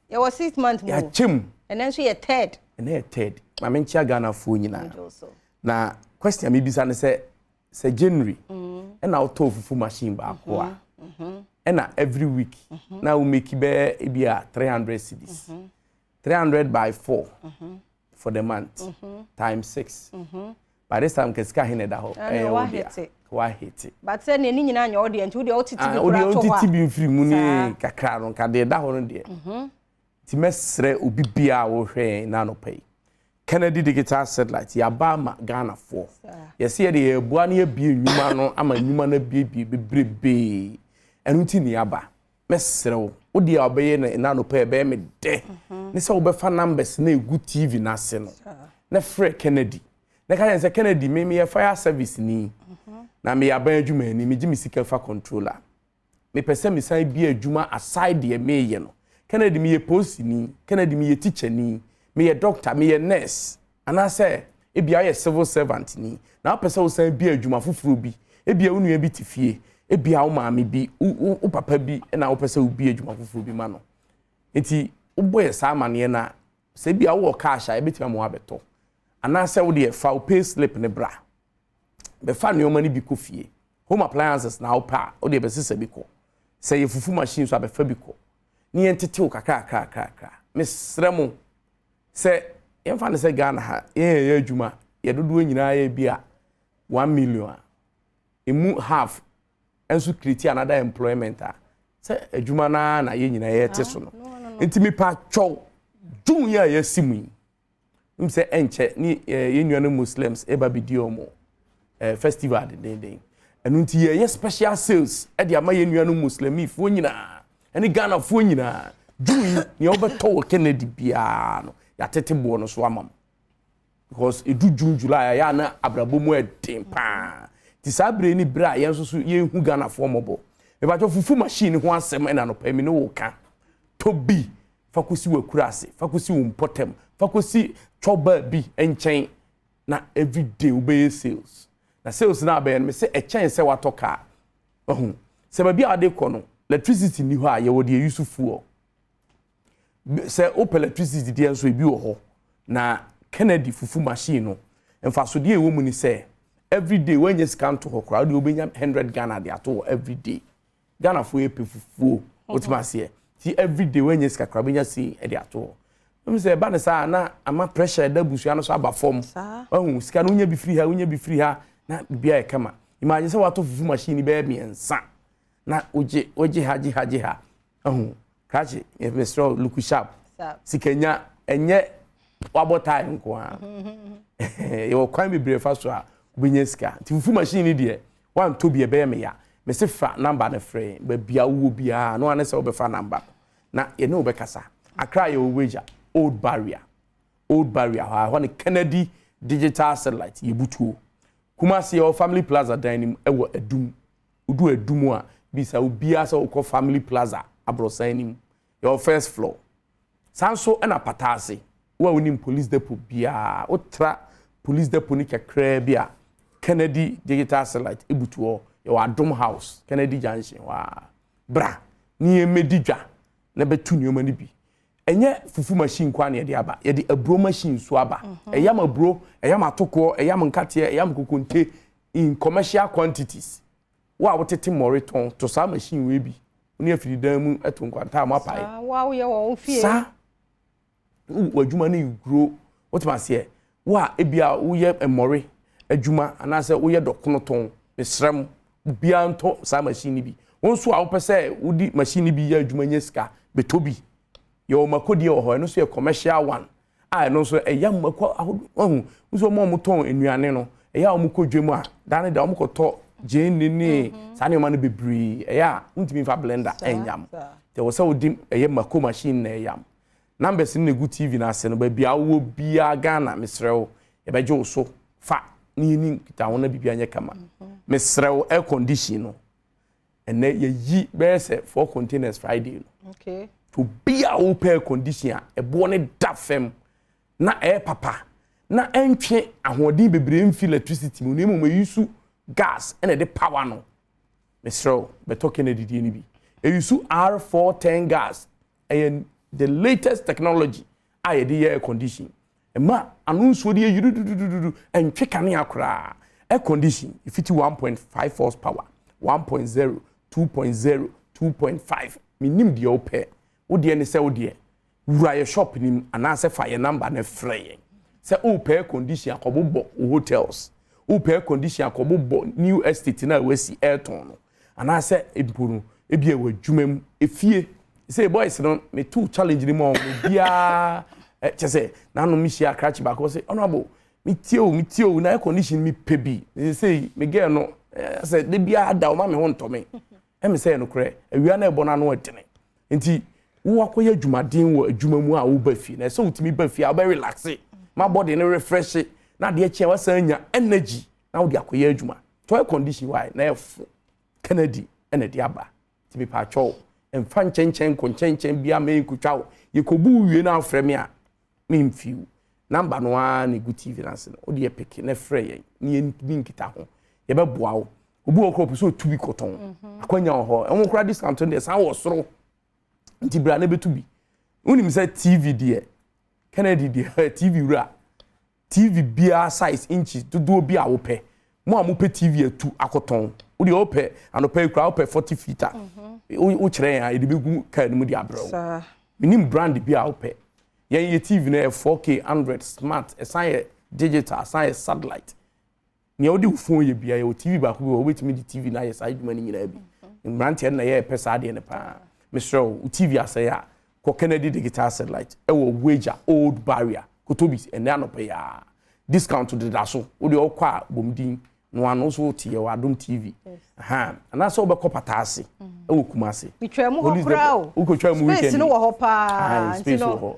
ya was 6 month mo ya chem and then so ye third ma me nchia Ghana fo nyina na question me bisa ne se January and na auto fufu machine ba ko a and every week now we make be ebia 300 cedis 300 by 4 for the month times 6 by this time keska hineda ho wa hit but say ne nyina anya ode nti ode otiti bi kura to ode otiti bi mfiri mu ni kakra no kade da ho no de ti mesre obi bia wo hwe na no pay Kennedy digital satellite ya ba ma Ghana for yes ye de ebua na ebie nwuma no ama nwuma na bie bebrebe enu ti ni aba mesre wo odi a obeye na no pay be me de ni se wo be fa numbers na egu TV na se no na free Kennedy na ka yense Kennedy me fire service ni na me ya ban adwuma ni me gimi sika fa controller me pese me sai bi adwuma aside de me ye no Kennedy me ye post ni Kennedy me ye teacher ni me ye doctor me ye nurse ana say e bia ye civil servant ni na pese wo sai bi adwuma fufuro bi e bia wo nua bi tifie e bia wo maame bi wo papa bi na wo pese wo bi adwuma fufuro bi ma no enti wo boye sa amane na se bia wo cash a e betima mo abeto ana say wo de fa wo pay slip ne bra be fa ne omani bi ko fie home appliances na wo pa wo de be sese bi ko say fufu machine so abefa bi ko ni entete wo kakra mesremo say yemfa ne say Ghana ha ye adwuma ye dodo nyina ye bia 1 million emu half enso create another employment say adwuma na ye nyina ye te so no ntimi pa twa dun ya ye simu say enche ni ye nuano Muslims eba bi di omo festival den enu nti ye special sales e dia ma ye nuano Muslim ifo nyina eni Ghana fo nyina dun ni obeto Kennedy bia no ya tete bo no so amam because edu June July ya na abrabomu edin pa ti sabre ni bra ye so ye hu Ghana fo mobo e ba to fufu machine ho asem na no pa mi no wo ka to bi fakosi wakurase fakosi wompotem fakosi choba bi enchen na everyday obey sales na sales na be me say echen se watoka ohun se ba bi ade ko no electricity ni ho a ye wo de yusufu se op electricity de enso ebi wo ho na Kennedy fufu machine no emfa so de ewo mu ni say everyday when you scan to ho crowd you obenya 100 Ghana de ato everyday Ghana fo e pe fufu otimase ti everyday when you scan crowd benya si e de ato me say ba ne sa na ama pressure da busua no so aba form ohun sika no nya bi free ha na bia e kama imagine say wato fufu machine be miensa na oje ha ohun Krachi, if Mr. Luku Sharp, Sikenya, enye wabo time kwa. You quite be brave first to Binyeska. Tifu machine idea. One to be a bear me ya. Mr. Fra number na frame, but be a woo be a no one else over fan number. Na you know Bekasa. I cry your wager, old barrier. Old barrier. I want a Kennedy digital satellite, Yibutu. Kumasi your family plaza dining ewo edum. Udu edumwa. Bisa ubia so call family plaza abrosanim. Your first floor. Sanso ena patase. Wa unim police depot bia. Otra police depot ni kakra bia. Kennedy digital satellite ebutuo. Your Adom house. Kennedy Junction. Wa bra. Ni emedidwa. Na betu nyoma ni bi. Enye fufu machine kwa na ye aba. Ye di abro machine so aba. Eyam abro, eyam atoko, eyam nkate, eyam kokonte in commercial quantities. Wa wotete moriton to sa machine we bi. Oni afiri dan mu eto nkwanta amapai. Wa wo ye wo fie. Sa wadwuma na grow. What ma say? Wa ebia wo ye emori adwuma anase wo ye dokono ton. Mesrem bia nto sa machine bi. Wonso a wo pese wo di machine bi ye adwuma nyeska betobi. Yo makodi ho no so commercial one no so eyam mako ahu so mo ton enuane no eya o kodwemu a dane da o koto jenini sane o ma no bebri eya ntimi fa blender enyam te wo se odi eyam mako machine na eyam numbers ni gu TV na ase no ba bia wo bia Ghana mesrew e beje wo so fa ni kita wona bibia nya kama mesrew air condition no ene ye yi be se 4 containers Friday no okay to be a open condition e bo ne da fem na papa na entwe ahodi bebre mfi electricity mu nemu yusu gas and the power no Mr. Beto Kennedy ni bi e yusu R410 gas and the latest technology I the air condition e ma anunso de yududududu entwe kane akra air condition if it 1.5 horsepower 1.0 2.0 2.5 minim de open Odi ene se odi wura ye shop nim anase fa ye number na frey se o pay condition akobo hotels o pay condition akobo new estate na wesi airton no anase eburu ebie wadwumam efie se boys no me two challenge ni mo bia chese na no mi share crash back say honorable me tio na air condition mi pebi say me girl no say de bia da o ma me ho ntome e me say no kre awia na ebo na no etene nti wo akoya dwumaden wo adwumamu a wo ba fi na so utimi ba fi a ba relax my body no refresh na de eche wasanya energy na wo de akoya adwuma to air condition why na efo Kennedy ene de aba tibi pa cho emfa nchen konchenchen bia me nkutwa ye kobu wie na afreme a me mfiu number no a ne gu TV na se wo de pick na frey ye ni nkita ho ye be boa wo obu okro so tubi koton akwanya ho enwo kra discount de san wo soro nti bra na betubi unim say TV de Kennedy de TV ra TV bia size inches do bia wo pe mo amupe TV atu akoton wo de ope anope kra ope 40 feet wo kire ya e de begu ka no de abro minim brand bia ope ye TV na 4K 100 smart esan digital esan satellite ni odi phone ye bia ye TV ba ko wo betimi di TV na ye side mani nyina bi brand na ye pesa de ne pa Mr. TV asaya ko Kennedy digital satellite ewo wager old barrier kotobis ene anope ya discount to the daso wo de okwa bomdin no ano so tie wa Adom TV ana so be kopatase ewo kumase bitwemu ho krao ukotwemu weekend space no wo ho pa ntino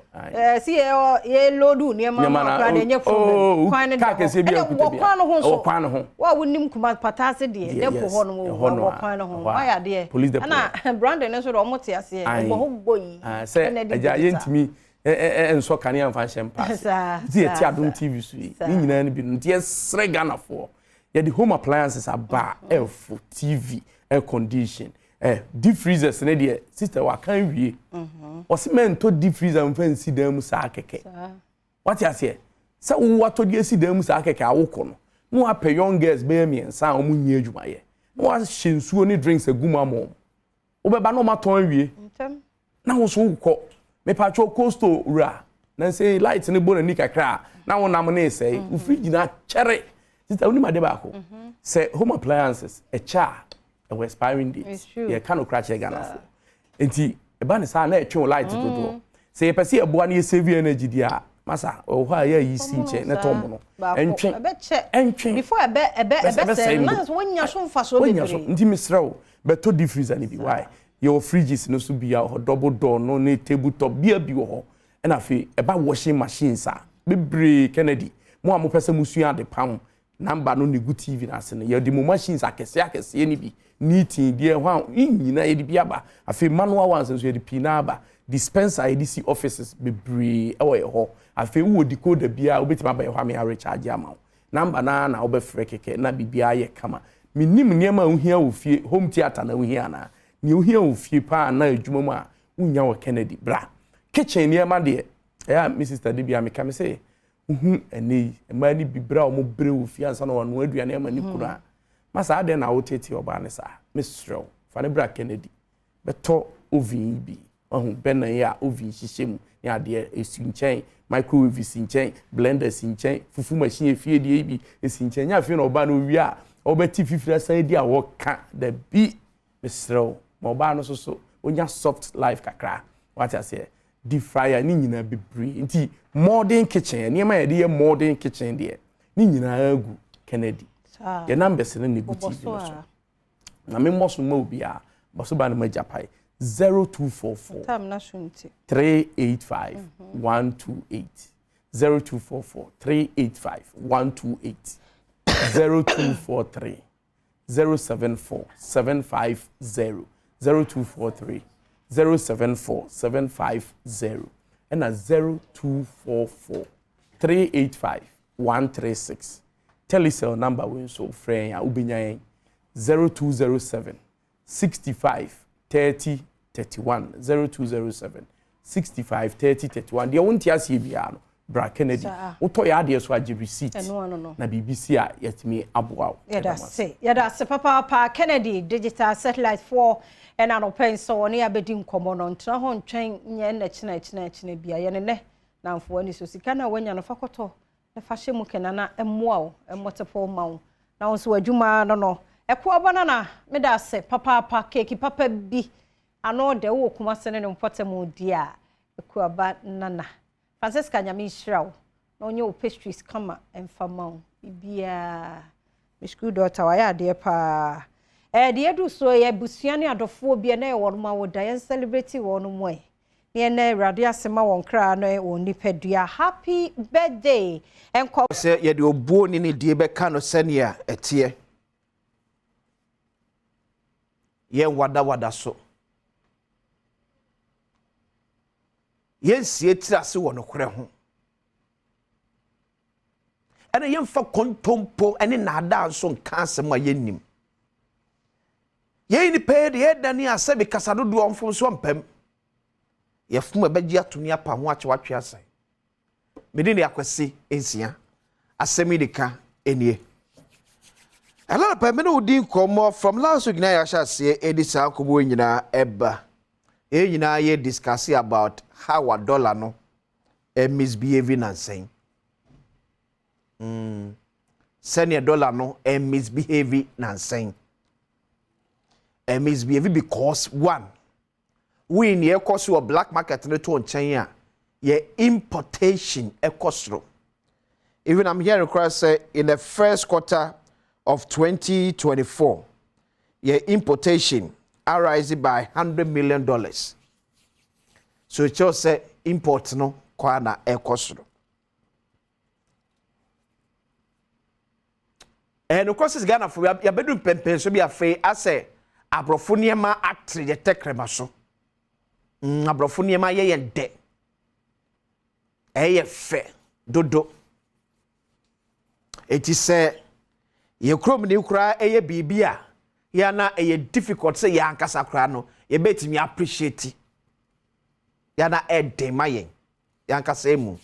si ye loadu ne ma kra na enye problem kwan ne ka kese bi akuta bi wo kwan ho wa wonim kuma patase de depo ho no wo kwan ho aya de ana brand ne so do mo te ase wo ho boyi se aja yentimi enso kane amfa hyempa ti eti Adom TV so ni nyina ne bi no ti esre Ghana for yeah, the home appliances are bar, for TV, air condition, deep freezers, and the sister, what can we? Or cement to deep freezer and fancy them sakeke. What you say? So, what to you see them sakeke? I walk on. No, I pay young girls, bear me and sound moon year you my. No, I shinsu only drinks a guma mom. Oba no matter we. Now, so call me patcho costo ra. Then say lights in the bone and nick a cra. Now, one amone say, you free dinner cherry. Sister only my debako. Say home appliances, a cha, a expiring date. Yeah, cannot crash a Ghana. Enti eba ne sa na etwe light dodo se ye pese eboa na ye save energy dia masa o ha ya yi si nche na tom no entwe before ebe say na wonya so mfa so bebre ndi misrawo beto deep freezer ni bi why your fridges no so bia double door no ne table top bia bi wo ho na fe eba washing machines a bebre Kennedy mo am pese musua de pam number no ne good TV na se ne ye de mo machines akese ni bi neating de ho nyina ye de bi aba afi manual ones so ye de pina aba dispenser EDC offices bebre ewo ye ho afi wo decoder bia obetima ba ye ho me recharge amount number na obefre keke na bibia ye kama minim niema ohia ofie home theater na ohia na ni ohia ofie pa na adwuma mu a unya wo Kennedy bra kitchen niema de ya Mrs. Tadibia me kam say ene ma ni bibra o mo bre ofie ansa na wonu aduane ma ni kura masa ade na wo tete oba ne sa Mr. fa ne bra Kennedy beto oven bi bena ya oven hihiem ya de esinchen microwave sinchen blender sinchen fufu machine efie de bi esinchen ya fe na oba no wi a obeti fifira san di a wo ka da bi Mr. ma oba no so onya soft life kakra what I say deep fryer ni nyina bebre nti modern kitchen ni ma ya de modern kitchen de ni nyina agu Kennedy ya numbers na ne guti bi so na me moso ma obi a boso ba na majapai 0244 385 128 0244 385 128 0243 074 750 0243 074 750 and 0244 385 136 telecell number we so friend ya ubenya 0207 65 30 31 0207 65 30 31 dia wonti asie bia no bra Kennedy uto ya de so age receipt na BBC a yetimi aboa yada se papa Kennedy digital satellite 4 and an open so on ya bedi nkomo no ntra ho ntwen nye na china bia ye ne na mfo ani so sika na wanya no fakoto na fashe mu kenana emmoa o multiple mawo na wonso adwuma no eko abana na meda se papa keki papa bi ano de wo kuma sene ne mpotemu dia eko aba nana Francisca nyame hirawo na onye o pastries kama emfama bibia me school daughter wa ya de pa de edu so ye busuane adofo bi na e woruma wo da yen celebrate wo no mo e ne na radio asema won kra no won nipadua happy birthday enko se ye de obuo ni ne die be ka no senia etie ye wada so yen sie tirase wo no kore ho ene yen fa kontompo ene na ada so nka asema yenim ye ni pede ye dani asabi kasadodo onfo so mpam ye fuma beji atuni apa ho ache watwe asai mede ne akwese ensia asemi deka enie ala pa me no din komo from last week na ya sha se edisa akobo nyina eba nyina ye discuss about how a dollar no misbehaving and saying send a dollar no misbehaving and saying misbehaving because one we in the cost of black market no to China ye importation ekosro even I'm hearing across say in the first quarter of 2024 ye importation are rising by $100 million. So it just say import no kwa na ekosro. And of course, Ghana for ya bedroom pempen so be afraid I say abrofoniema atri de tekrema so. Abrofoniema ye de. Eye fe dodo. Eti say ye krom ni kura eye bibia ya na eye difficult say ya ankasa kura no ye betimi appreciate ya na ede mayen ya ankasa emu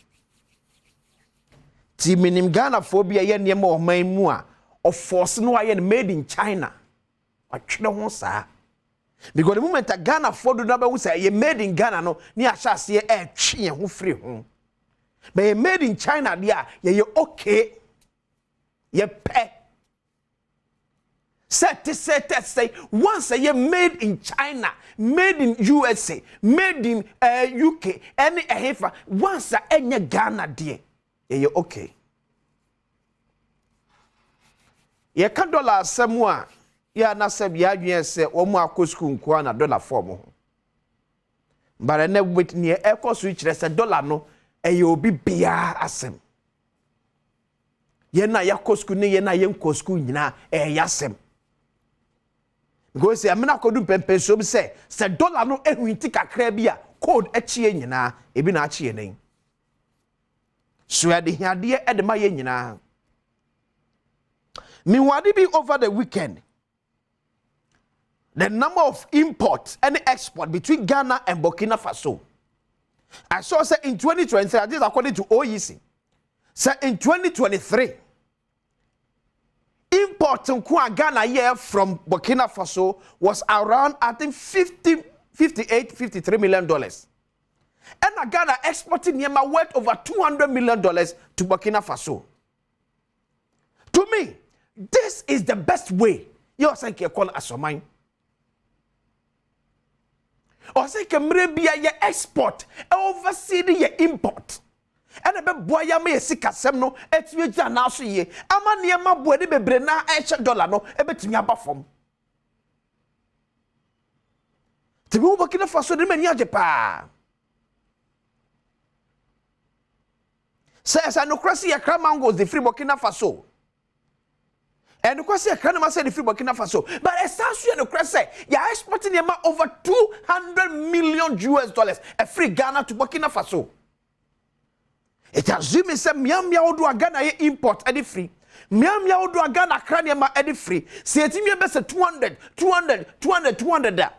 ti minim Ghana phobia ye niema o man mu a of force no aye made in China atwene ho saa because the moment a Ghana fodo na ba wu say ye made in Ghana no ni ahase ye twe ye ho free ho but ye made in China dia ye okay ye pe say once a year made in China, made in USA, made in UK, any a once a any Ghana dear. You okay. Ye can dollar somewhere. Ya na se bia adwen se omo akosku nko na dollar form. But na wait near ekosu kire se dollar no eye obi bia asem. Ye na yakosku ne ye na ye nkosku nyina yasem. Because amena kodu pempe so se dollar no ehunti kakra bia code echie nyina ebi na achie nen. So ya de hiade e de ma ye nyina. Meanwhile, be over the weekend, the number of imports and export between Ghana and Burkina Faso. I saw say in 2023, this is according to OEC. Say in 2023, imports in Ghana here from Burkina Faso was around, I think, $53 million. And Ghana exporting Yema worth over $200 million to Burkina Faso. To me, this is the best way. You say you call as your mind. Or say you maybe your export, oversee your import. And a boy ya me sika sem no etwe gya na so ye. Ama niema boy de bebre na $1 no ebetimi aba fom. Tibi wo Burkina Faso de mani age pa. Say no crasi ya kra mangoes the free Burkina Faso. And because you can't say the free Burkina Faso, but essentially the crest say you are exporting over $200 million a free Ghana to Burkina Faso. It assumes say Miamia odu Ghana import any free. Miamia odu Ghana kraniema any free. Say it me be 200 there.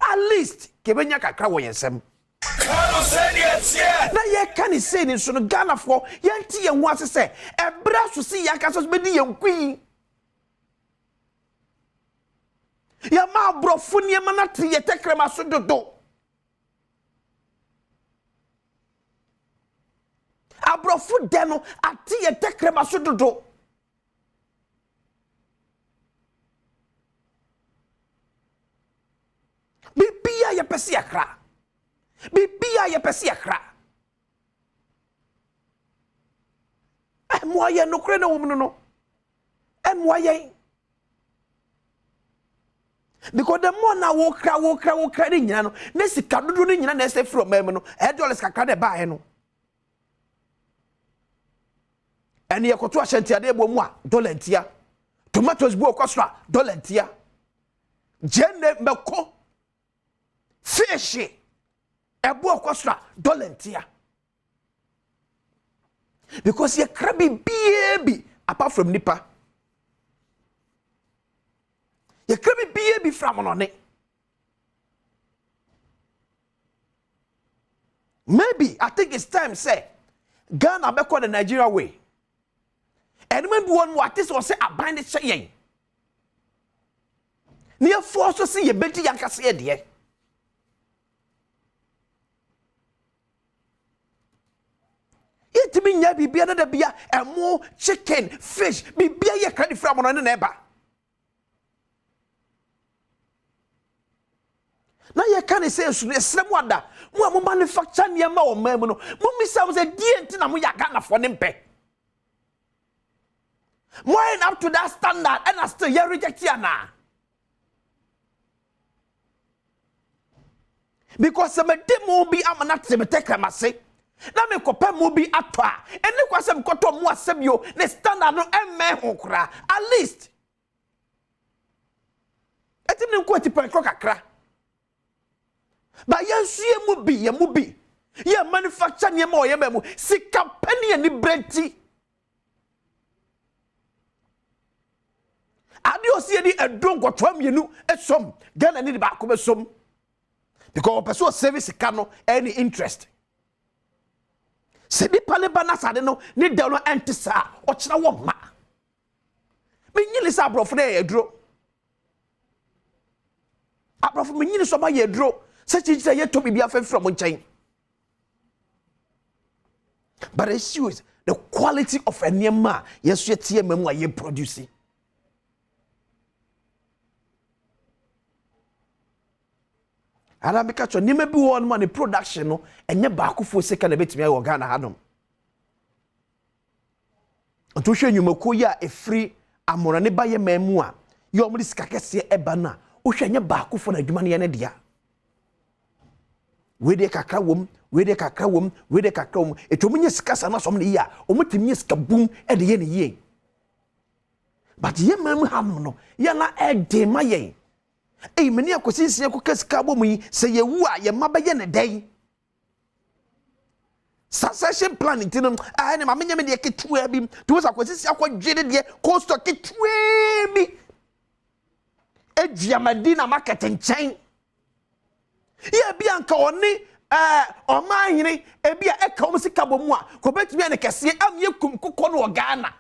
At least kebenya kakra wo yensem. Na ye can say in so Ghana for yenti ye ho ase say ebra so si yakaso be di yenkwi. Ya ma brofo ne ma na te ye tekrema so dodo. Abrofo de no ate ye tekrema so dodo. Bibia ye pese akra. Bibia ye pese akra. Moye no kre na wo no. Moye. Because the more na wo kra ni nyina no, na sika dodo ni nyina na ese from mem no, $1 kakra de ba he no. Ene ye koto ahyantiade ebo mu a $1 ntia. Tomatoes bu okosra $1 ntia. Jenne meko. Fish ebu okosra $1 ntia. Because ye krabi baby apart from nipa. Ye krabi baby from on. Maybe I think it's time say Ghana be call the Nigeria way. And when one what this was say aban it say. Near force to see ye beti yanka say de. Itimi nya bibia na da bia emo chicken fish bibia ye kradi from on na eba. Na ye kan say so esrem wada mo manufacture niam o mam no mo misa say die enti na mo ya Ghana for ne mpe. More up to that standard and I still you reject ya na. Because some demo be amanat se me take am say. Na me kopa mo bi atwa. Ene kwa se me koto mo asem yo ne standard no emme ho kra. At least. Etim ne ko tipa kakra. Ba yansuye mu bi. Ye manufacture ne mo ye memu. Sika penny ni brenti. Adios ye di edon kwatwa mienu esom Ghana ni ba ko besom because person service kano any interest se di pale bana sade no ni de no entisa o kira wo ma me nyili sa brofo na yedro abrofo me nyili so ma yedro se chichira ye to bibia fa from nchen but the issue is the quality of a niema yeso tie memu a ye produce. Ana meka cho nima bi won ma ne production no enye baakofo sika na betimi ayo Ghana hanom. Onto hwe nyumako ya efri amona ne baye mamu a ye omri sika kese eba na wo hwe enye baakofo na adwuma ne dia. Wede kakra wom, wede kakra wom, wede kakra wom. Etomunye sika sana som ne ya, omutimye sika bum e de ye ne ye. But ye mamu hanom no, ye na e de maye. Many a question ko kasika bo mu say ye wu a ye mabaye ne den succession planning tinum a ne mamenye me de ketua bi to was akwasisi akwadwede de cost ketua bi ejiamadi na market nchen ye bia nka oni omahene e bia eka om sika bo mu a ko betumi ne kese am ye kum kokko no Ghana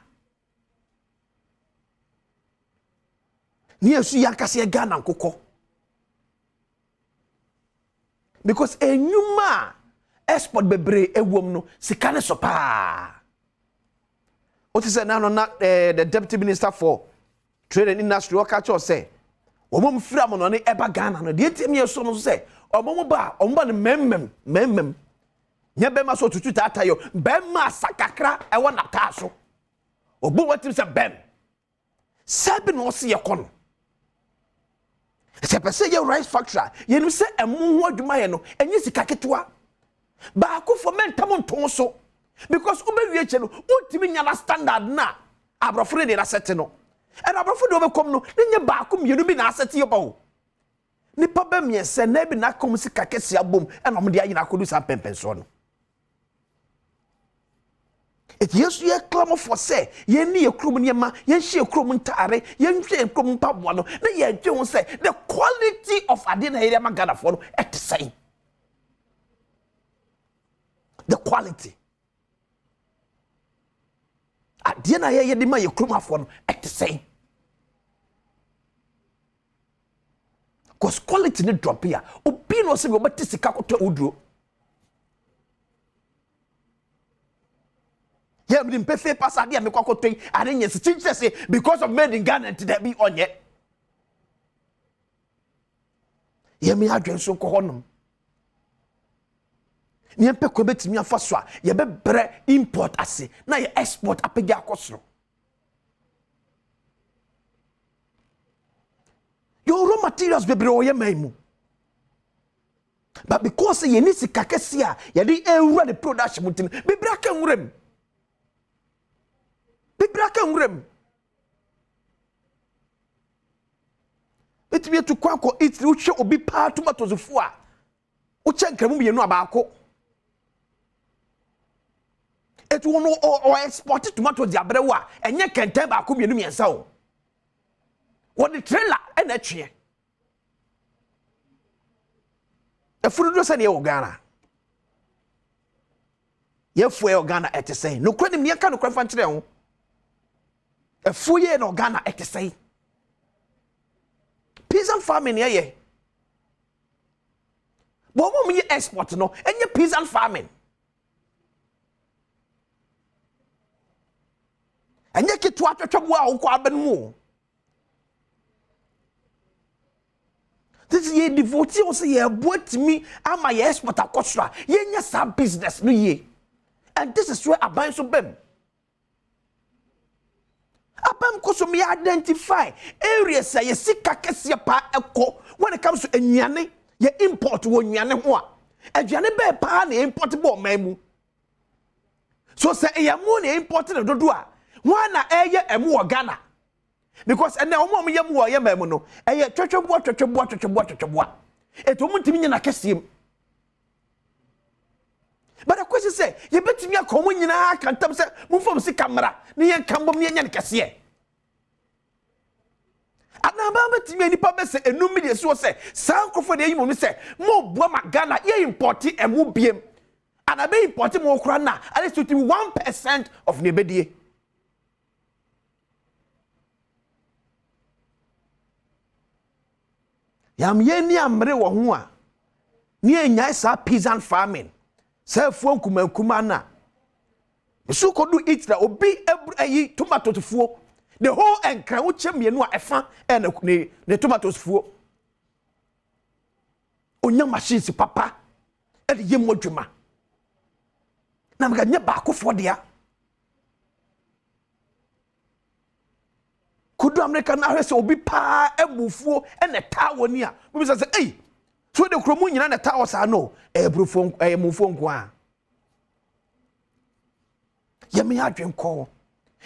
ni esu yankase Ghana nkokọ because enyuma export bebre ewom no sika ne sopa what is now not the deputy minister for trade and industry waka cho say omom fira mo no ne eba Ghana no de temi eso no say omom ba ne memmem nya be ma so tutu tata yo be ma sakakra e wona ta so obo watim say bem sabe no se ye kono se pese ye rice factory ye no se emu ho adwuma ye no enye sika ketewa ba ko for mentam nton so because obewie che no untimi nya na standard na abrofo de na set no and abrofo de obekom no nye ba ko mienu bi na set ye ba o ni pa ba miense na bi na kom sika kese abom and om de ayi na kodu sa pempenso no it yes ye claim for say ye ni ye krom niema ye hye krom ntare ye hye krom mpaboa no na ye dwe say the quality of ade na area Ghana for no et say the quality ade na ye de ma ye krom afo no et say cause quality ni drop here obi no say obeti sika koto oduro yeah, me imperfect pass idea me kwakotoi ade nye say because of made in Ghana to that be onye. Yeah, me adwen so ko honom. Ni empe ko betimi afa so a ye be bre import ase na ye export apega akosoro. Your raw materials be bre oye maimu. But because ye ni sika kese a ye di ewura the production mutin be bre aka nwurem. Bibraka nwurem etibie to kwako itri uhwe obi pa tomatoes fu a uche nkramu mienu abaako etu wono o export tomatoes di abrewo a enye kenten baako mienu miensa o wo the trailer e na twe efurudo se ne e Ghana ye fu e Ghana etese no kwani me ka no kwafa nkyere ho efuye no Ghana etesei peasant farming ye bo mo me export no enye peasant farming enye kitu atwetwebo a wo aben mu this ye devotee o say ye boatimi ama ye export akosra ye nya sa business no ye and this is where aban so bem Abam koso me identify areas say sika kese pa eko when it comes to enyane ye import wo nyane ho a aduane be pa na import bo mamu so say e yamu na import na dodo a ho na eye emu wo Ghana because ene omo yamu wo ye mamu no eye twetwebo eto mutimi nyina kese but the question say you betimi akomo nyina kan tam say mu fom si camera ne ye kan bom ne nya ne kese ana ba betimi ani pa be say enum me de so say sankofo de yimo mi say mo boa ma Ghana ye import emu biem ana be import mo kura na at least 1% of ne bedie yam ye ni amre wo ho a ne enya sa peasant farming Self-one kuma na. So could do it that obi every tomato to fuo. The whole and crown chimney no efa and the tomatoes fuo. onya machines papa e de yem adwuma na mega nya ba akofo dia kudu America na hwese obi pa ebufuo e ne ta woni a mo bi say so de kromu nyina ne ta osa no ebrufo mufo nko a yemi adwen ko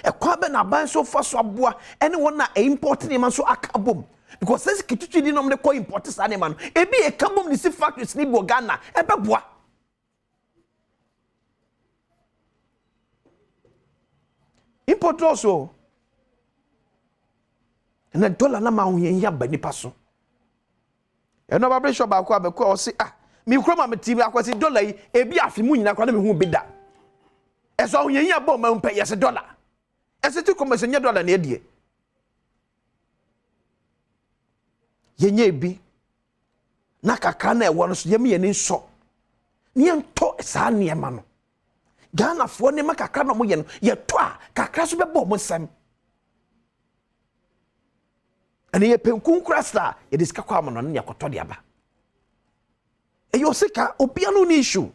ekwa be na ban so fa so aboa ene wona import ne man so akabom because since kitutu di nom de ko import sa ne man ebi e kabom ni si factories ni bo Ghana e be boa import also na dollar na ma ho ya ba nipa so eno ba bishop ba ko abeko o se mi kroma me tv akwasi dollar yi ebi afi mu nyina kwa na me hu bida eso ho ya ba ma mpa yes dollar ese ti komese nya dollar na edie yenye ebi na kakra na ewo no so yemi ye ni nso ni ento sa ne ma no Ghana fo ne ma kakra no mo ye no ye to a kakra so be bo mo sem ane ye penkun krasta ye diska kwa mo no ne yakoto de aba eyo sika obia no ni issue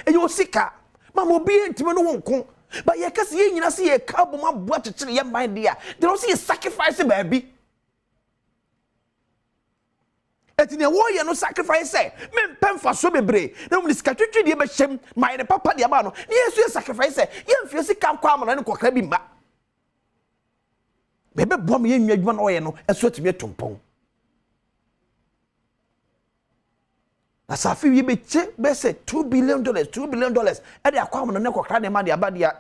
eyo sika mama obia ntime no wonko ba ye kase ye nyina se ye ka bo ma boa chechire ye man dia they don't see sacrifice baby etine wo ye no sacrifice say me pemfa so bebre na mu diska twetwe de be hyem my papa de aba no ne yesu ye sacrifice say ye mfie sika kwa mo no ne kokra bi ma bebe bom ye nwadwuma no ye no eso timi tompon asafi ye be che be say $2 billion e de akwa mo no ne kokra ne ma de aba dia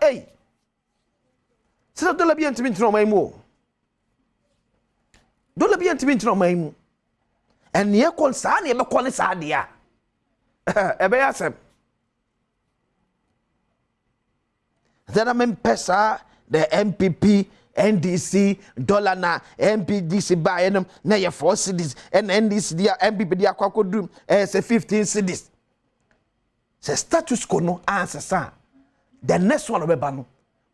sira dollar bi antimi ntino mai mu dollar bi antimi ntino mai mu en ye kon sa ne be kon sa dia e be yasem then am pesa the MPP NDC dollar na MPDC buy enum na ye 4 cedis and NDC dia MPP dia kwakodum say 15 cedis say status quo no answer sa the next one be ba no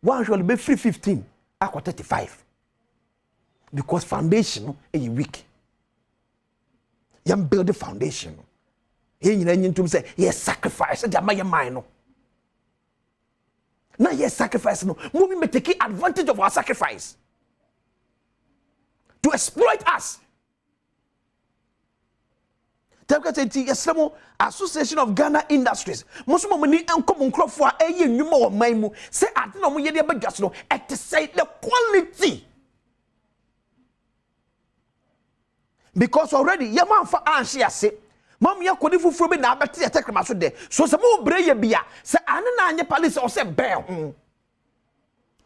one will be free 15 akwa 35 because foundation no e weak yam build the foundation no ye nyina nyintum say ye sacrifice the my mind no na yes sacrifice no we may take advantage of our sacrifice to exploit us. Association of Ghana Industries most money enkom nkrofo a eye nwuma wo man mu say ade no mo ye de badwas no et say the quality because already ye man fa anhye ase mam ya kodi fufuro be na abete tekrema so de so se mo bre ye bia se ane na anye police o se ben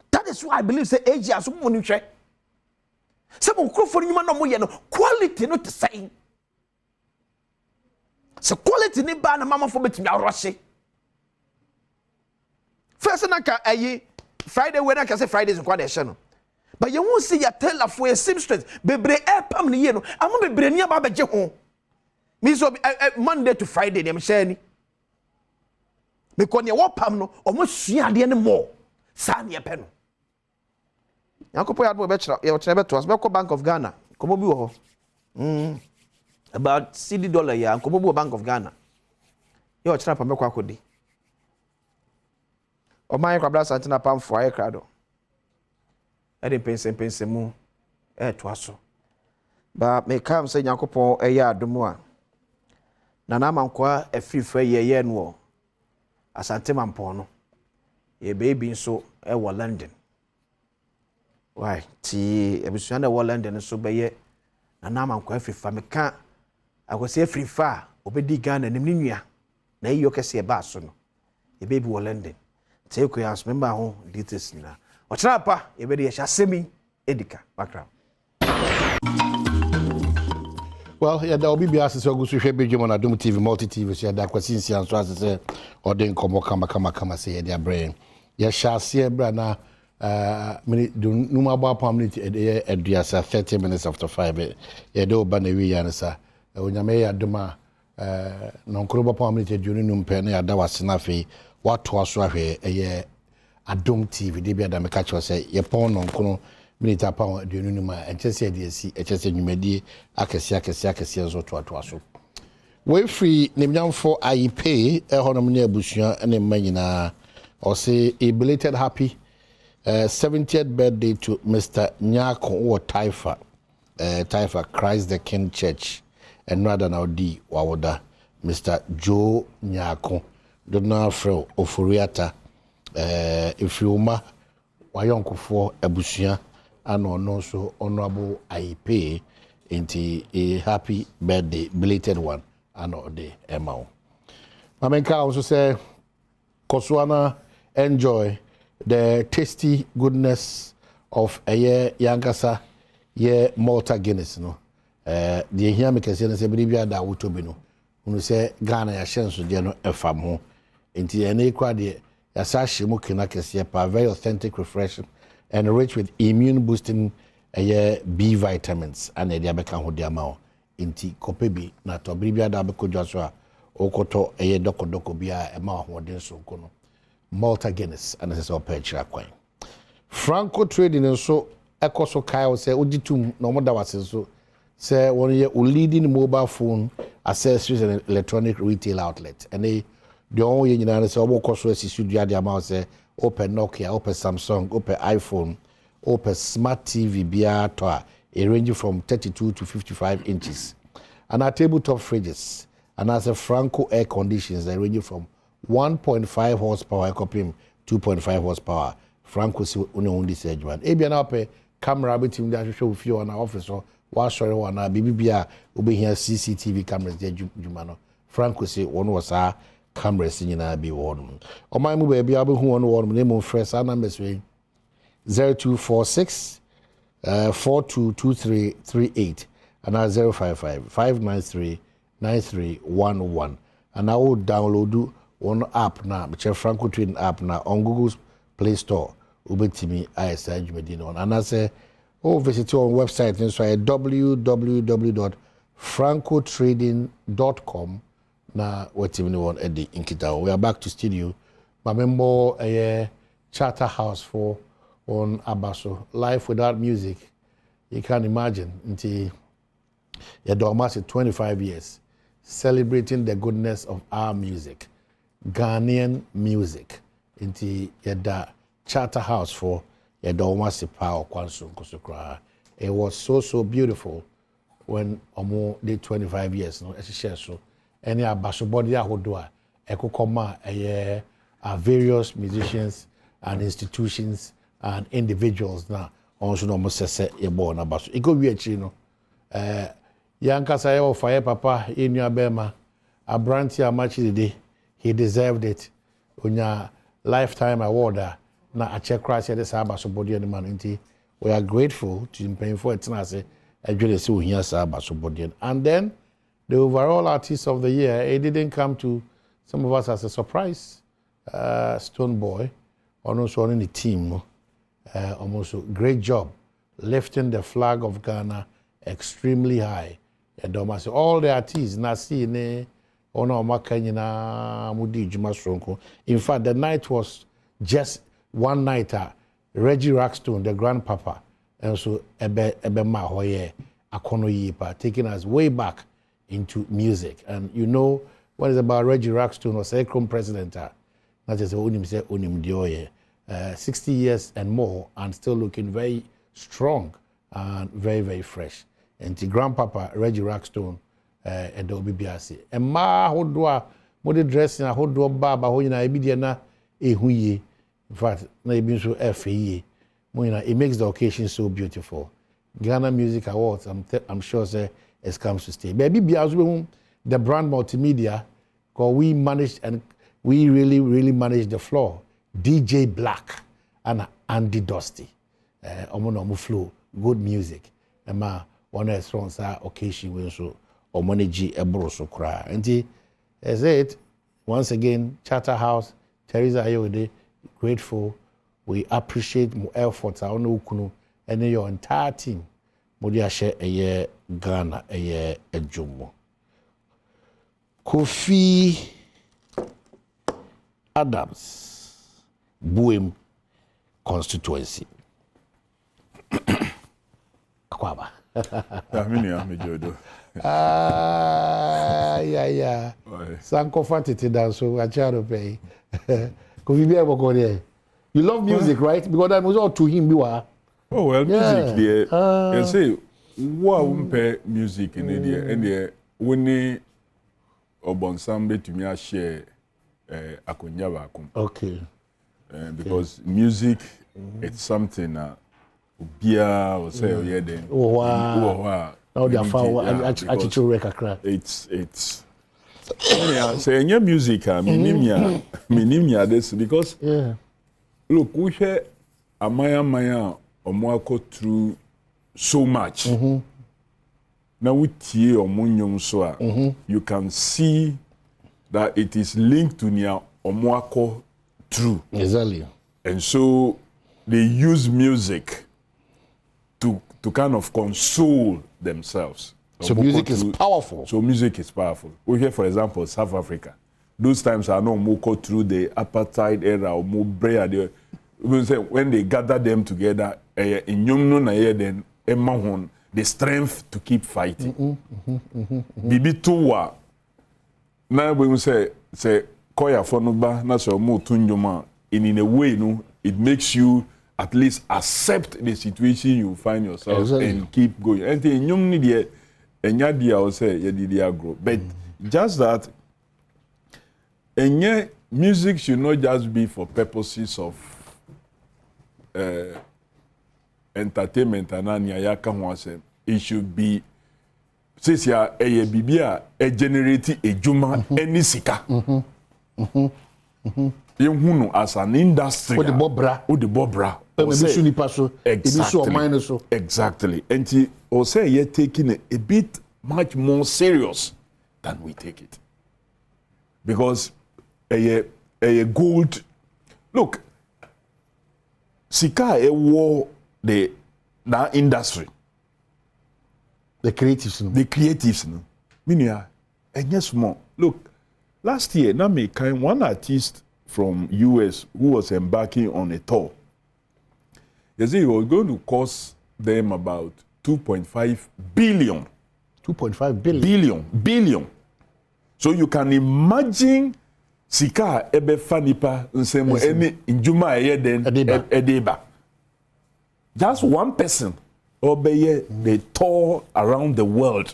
that is why I believe say Asia so mo ni hwe se mo krofo nyuma no mo ye no quality no te say se quality ni ba na mama fo betimi aroshe first na ka ayi Friday we na ka say Fridays kwa de hye no but you won't see ya tell of for seamstress bebre pam ni ye no amo bebre ni aba beje ho me so Monday to Friday dem share ni because ne wopam no omo sua de ne mo sa ne pe no yakopo ya do be kira ye kira beto as be ko Bank of Ghana komo bi wo ho about $CD ya komo bi Bank of Ghana ye kira pam be kwa kodi o man kwa brasa antina pam fo aye krado e de pense mu to aso ba me kam se yakopo e ya adomu a na na mankwa afifa ye no asante mampo no ye baby nso e wo London why ti ebusua na wo London so beye na mankwa afifa meka akwose afifa obedi Ghana nim ni nua na yiyo kese ba so no ye baby wo London take you as member ho details na o trapa ye be de hyasemi edika background. Well, yeah, there will be a so good to Badwam on Adom TV, multi TV, so that question and so as say, or then come say their brain. Yeah, shall see a brana, minute do no more minute at the 30 minutes after 5. Yeah, do banner answer. When you may adoma, non crop minute during penny at that was enough. What was a year Adom TV, they be at the catch say, your pawn on Kono, minute pound aduonu no ma enchese de asi echese nwumadi akese nso to aso we free nemnyamfo ayipe ehonom ne abusua ne manyina or say a belated happy 70th birthday to Mr. Nyako or Taifa Christ the King Church and rather now D Wawoda Mr. Joe Nyako Donald Fro Ofuriata if you ma wayonko for abusia and also honorable IPA into a happy birthday belated one and all day Emma. Mamenka also say Koswana enjoy the tasty goodness of a year Yankasa ye Malta Guinness no the here me kese say bibia da wotobi no unu say Ghana ya shenso de no efam ho enti ene kwa de ya sashi mu kina kese pa very authentic refreshing and rich with immune boosting B vitamins and e dia beka ho de ama enti kopebi na to bibia da bekodwa so a okoto doko bia ema ho de so kono Malta Guinness and this is all page kwan Franco trading so ekoso kai say oditum no mo da wase so say one year leading mobile phone accessories and electronic retail outlet and they only nyina say obokoso asisu dua de ama say open Nokia open Samsung open iPhone open smart TV bia to a range from 32 to 55 inches and our tabletop fridges and as a Franco air conditions they range from 1.5 horsepower copim 2.5 horsepower Franco si only say one ebia na pe camera betim da hwehwe ofie on office so wa sori wa na bibia obehia CCTV cameras de djuma no Franco si one was a cameras nyina bi won o man mu ba bia obehu won won na mo fresh na numbers we 0246 422338 and 055 593 9311 and I will download one app now, which is Franco Trading app now on Google's Play Store. Ubetimi ISI Jumedino. And I say, visit our website and so www.francotrading.com. Now, what's even one at the Inkita. We are back to studio. My member a charter house for on Abaso. Life without music. You can't imagine until you're doing 25 years celebrating the goodness of our music. Ghanaian music into yada charter house for yada omasi power kwanso kusukra. It was so beautiful when omo did 25 years no share so any abaso body ahodua ekokoma various musicians and institutions and individuals na also no mo sese e born abaso e go wi achi no yankasa ye ofaye papa enu abema abranti amachi de he deserved it. Unya lifetime award na a check crash at the Saba Sobody and Manity. We are grateful to him paying for it. And then the overall artist of the year, it didn't come to some of us as a surprise. Stone Boy, almost on the team, almost a great job lifting the flag of Ghana extremely high. All the artists, Nasi, in fact, the night was just one night. Reggie Rackstone, the grandpapa, and so Ebema Hoye Akono Yipa, taking us way back into music. And you know what is about Reggie Rackstone was Ekron president. Not just Unim Dioye, 60 years and more, and still looking very strong and very fresh. And the grandpapa Reggie Rackstone. And obibiase e ma hodwa mode dressing hodwa baba ho nyina ebi de na ehuye in fact na ebi so efeye mo nyina it makes the occasion so beautiful. Ghana Music Awards I'm sure say it comes to stay baby bia so the brand multimedia because we managed and we really managed the floor. DJ Black and Andy Dusty omo flow good music e ma one is from sa occasion we so or manage a broso cry. And as it once again, Charterhouse, Teresa Ayode, grateful. We appreciate more efforts. I know Kuno and your entire team. Modia share a year Ghana, a year a Jumbo. Kofi Adams, Buim constituency. kwaba. Aminia me jodo. Yeah. Sanko fatiti danso acharo pay. Ko bibi e boko there. You love music, right? Because that was all to him biwa. Oh well, music there. You say wa umpe music in there and there when obonsam betumi a share akonya ba akom. Okay. Because music it's something obia or say yeah then. Wow. Now they are found attitude kakra. It's say any music minimia this because look we hear amaya omwako through so much. Now we tie omunyum so you can see that it is linked to nia omwako through. Exactly. And so they use music to kind of console themselves. So music is powerful. So music is powerful. We hear, for example, South Africa. Those times are not more through the apartheid era or more bread. When they gather them together, in then the strength to keep fighting. Bibi tuwa. Now when we say koya fonuba na so mo tunjoma in a way no it makes you at least accept the situation you find yourself and keep going. And the young need enya dia o say ye did grow. But just that music should not just be for purposes of entertainment and yaka ho asem. It should be since ya bibia generate ejuma any sika. You as an industry. With the bobra. Exactly. And he also you're taking it a bit much more serious than we take it. Because a gold look sika war the industry. The creatives. Meaning and yes more. Look, last year one artist from US who was embarking on a tour. You see, it was going to cost them about 2.5 billion. 2.5 billion? Billion. So you can imagine sika ebe fanipa nsemo any injuma then edeba. Just one person obeye they tour around the world.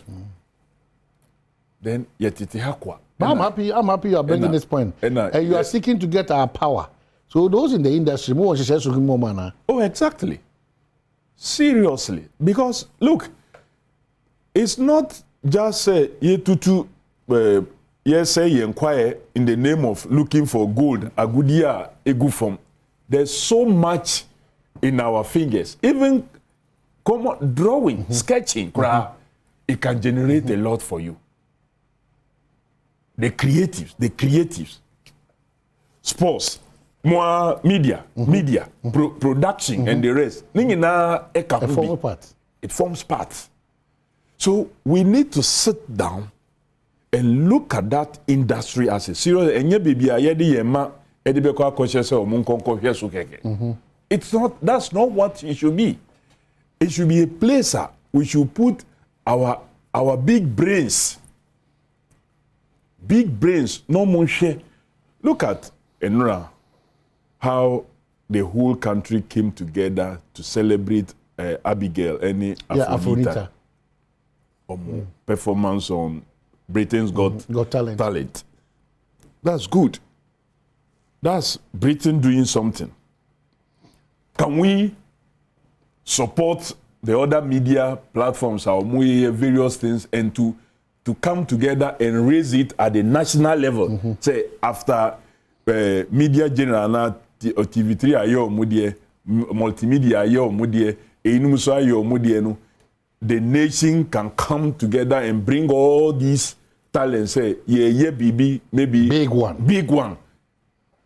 Then yetiti hakwa. I'm happy you are bringing this point. And you are seeking to get our power. So those in the industry, more mana. Oh, exactly. Seriously. Because, look, it's not just say, say inquire in the name of looking for gold, a good year, a good form. There's so much in our fingers. Even drawing, sketching, it can generate a lot for you. The creatives, sports, more media, production, and the rest. It forms part. So we need to sit down and look at that industry as a serious. It's not. That's not what it should be. It should be a place we should put our big brains. Big brains, no more share. Look at Enra, how the whole country came together to celebrate Abigail, Afronita. Performance on Britain's Got Talent. That's good. That's Britain doing something. Can we support the other media platforms, our various things, and to come together and raise it at the national level? Say after media general na TV3 ayo mudie, multimedia ayo mudie, enumuso ayo mudie no, the nation can come together and bring all these talents. Say BB maybe big one,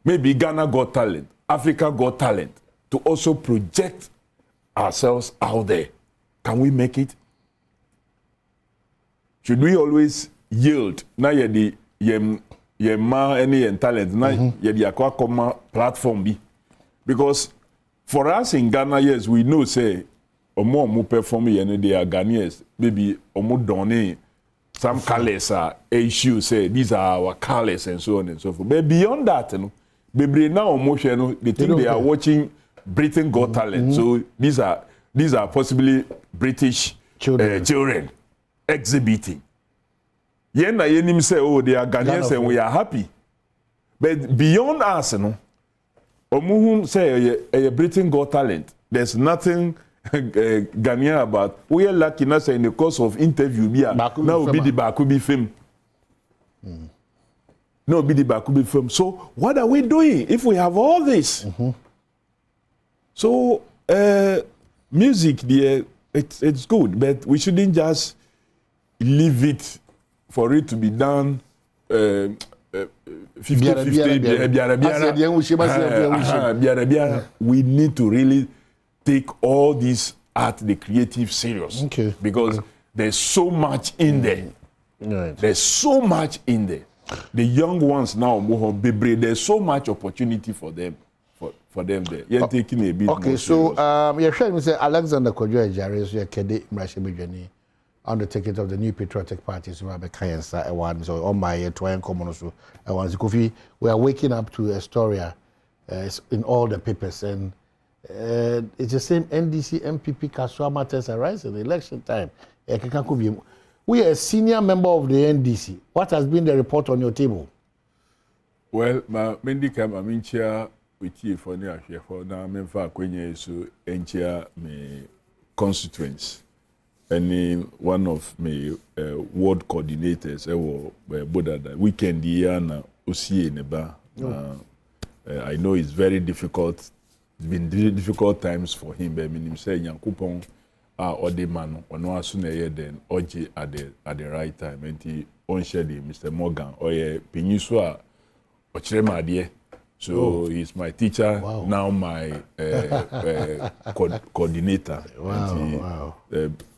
maybe Ghana Got Talent, Africa Got Talent, to also project ourselves out there. Can we make it? Should we always yield? Na ye ma any talent na ye di akwa platform bi. Because for us in Ghana, yes, we know say omo perform ye no they are Ghanaians maybe omo donate some colors are issue say these are our colors and so on and so forth. But beyond that, you know, baby now emotion, they think they are watching Britain Got Talent. So these are possibly British children exhibiting. Yen na yenim say oh they are Ghanaians and we are happy. But beyond us, you know, omuhum say a Britain Got Talent. There's nothing Ghanaian about. We are lucky now say in the course of interview now be the Bakubi film. No be the Bakubi film. So what are we doing if we have all this? So music there it's good, but we shouldn't just leave it for it to be done 50-50. We need to really take all this art, the creative serious. Because there's so much in there. There's so much in there. The young ones now, there's so much opportunity for them. For them there. You're taking a bit more so you're trying to say Alexander Kojo Ejare so Kede Mrashebejani on the ticket of the new patriotic party so Kayensa Ewan so on my Twain common so Ewan Kofi. We are waking up to a story in all the papers and it's the same NDC MPP Kaswa matters arise in the election time. We are a senior member of the NDC. What has been the report on your table? Well, my Mendicam Amincha with you for now memfa kwenye so enchia me constituents and one of my ward coordinators Bodada weekend year na osie neba. I know it's very difficult. It's been difficult times for him, but him say Nyankopon Odemano ono asu na ye den oje at the right time enti on share Mr. Morgan oye pinyiso a ochirema ade. So he's my teacher, now my coordinator. Wow.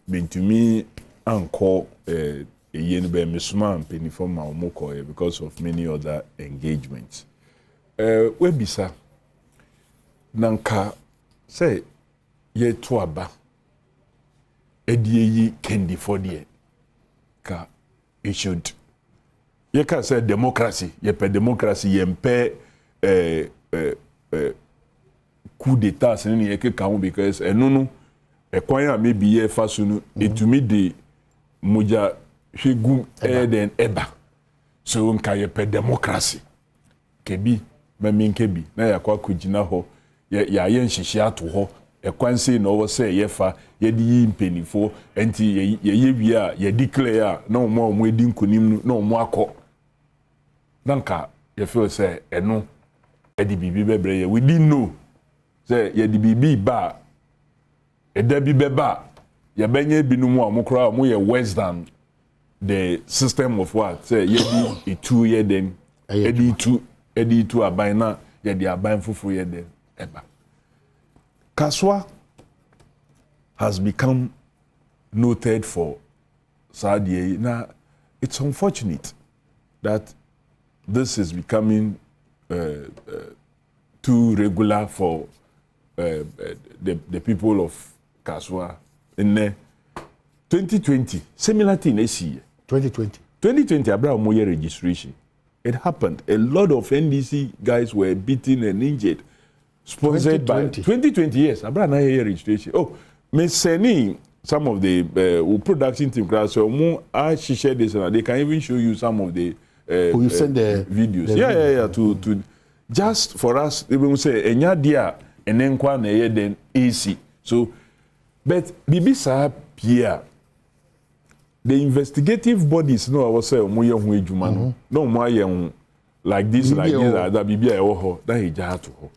Been to me uncle a yenbe misman penifom moko because of many other engagements. We bisa nanka say ye tuaba ediye kendi for the ka it should ye can say democracy ye pe democracy ye mpe coup d'état c'est ni que quand because non ekwan maybe ye fasunu etumi de moja hwegu den eba so nka ye pe democracy kebi mamin kebi na yakwa kugina ho ya ye nhihia ato ho ekwan sei na wo say ye fa ye di mpenifo enti ye wi a ye declare na omo edi nkonim na omo akọ nanka ye feel say eno edi bibi bebre we didn't know say ye di bibi ba eda bi beba ye benye binumu amukra mo ye worse than the system of what say ye di etu ye den edi tu aban na ye di aban fufu ye den eba Kaswa has become noted for Saudi. Now it's unfortunate that this is becoming too regular for the people of Kaswa. In 2020, similar thing this year. 2020, Abraham Moye registration. It happened. A lot of NDC guys were beaten and injured. Sponsored 2020. By 2020, yes. Abraham Moye registration. Oh, me sending some of the production team class. So she shared this, and they can even show you some of the. You send the videos. Yeah. To just for us, even say enya dia enenkwa na ye den AC. So, but bibisa Pierre, the investigative bodies no I was say omoye ho adwuma no mo aye like this that bibia e ho that he ja to ho.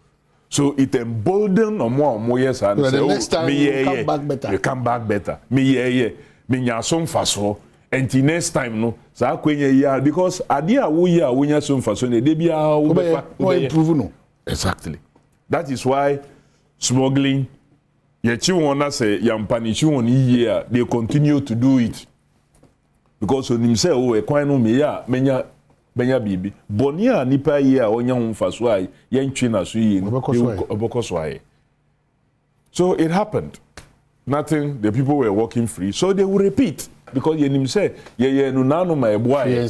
So it embolden omo yes and say next time you come back better. Me nya so mfaso. And the next time, no, so because idea we are when you're so fashion, they be improve no. Exactly. That is why smuggling, you wanna say punish you on year, they continue to do it. Because when him say, oh, a quite no me ya, benya bibi. Bonia nipa year on young faswai, young china sui, Obokoswai. So it happened. nothing, the people were walking free, so they will repeat because you say no nano my boy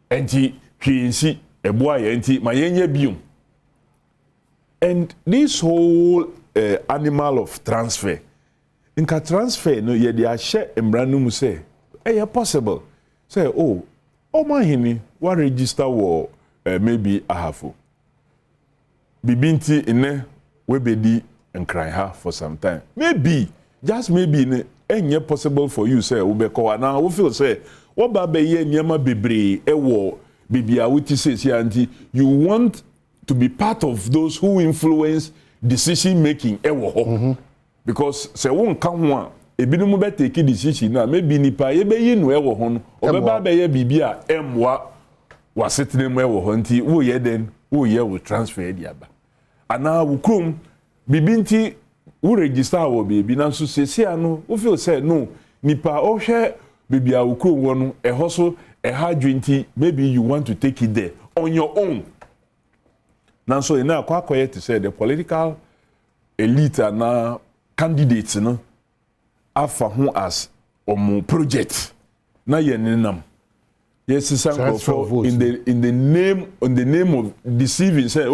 enti hwensi e boy enti ma yenye biom. And this whole animal of transfer, inka transfer no ye dey share embranu mu say possible say my hini what register wo maybe ahafo bibinti ine we bedi nkran ha for some time, maybe just maybe enye possible for you say we be ko na we feel say what ba be ye nyama bebre ewo bibia wuti say anti you want to be part of those who influence decision making ewo ho because say won kan ho a ebinom be take decision na maybe nipa ye be yi no ewo ho no obeba be ye bibia emwa wasetene mu ewo ho nti wo ye den wo ye wo transfer diaba ana wo krom bibinti wo register wo bibi na so sesi ano wo feel say no nipa o hwe bibia wo krom wo no eho so ha dwenti maybe you want to take it there on your own. Now so ina akwakoye to say the political elite and candidates no afa ho as omo project na yenenam. Yes, for in the name of deceiving say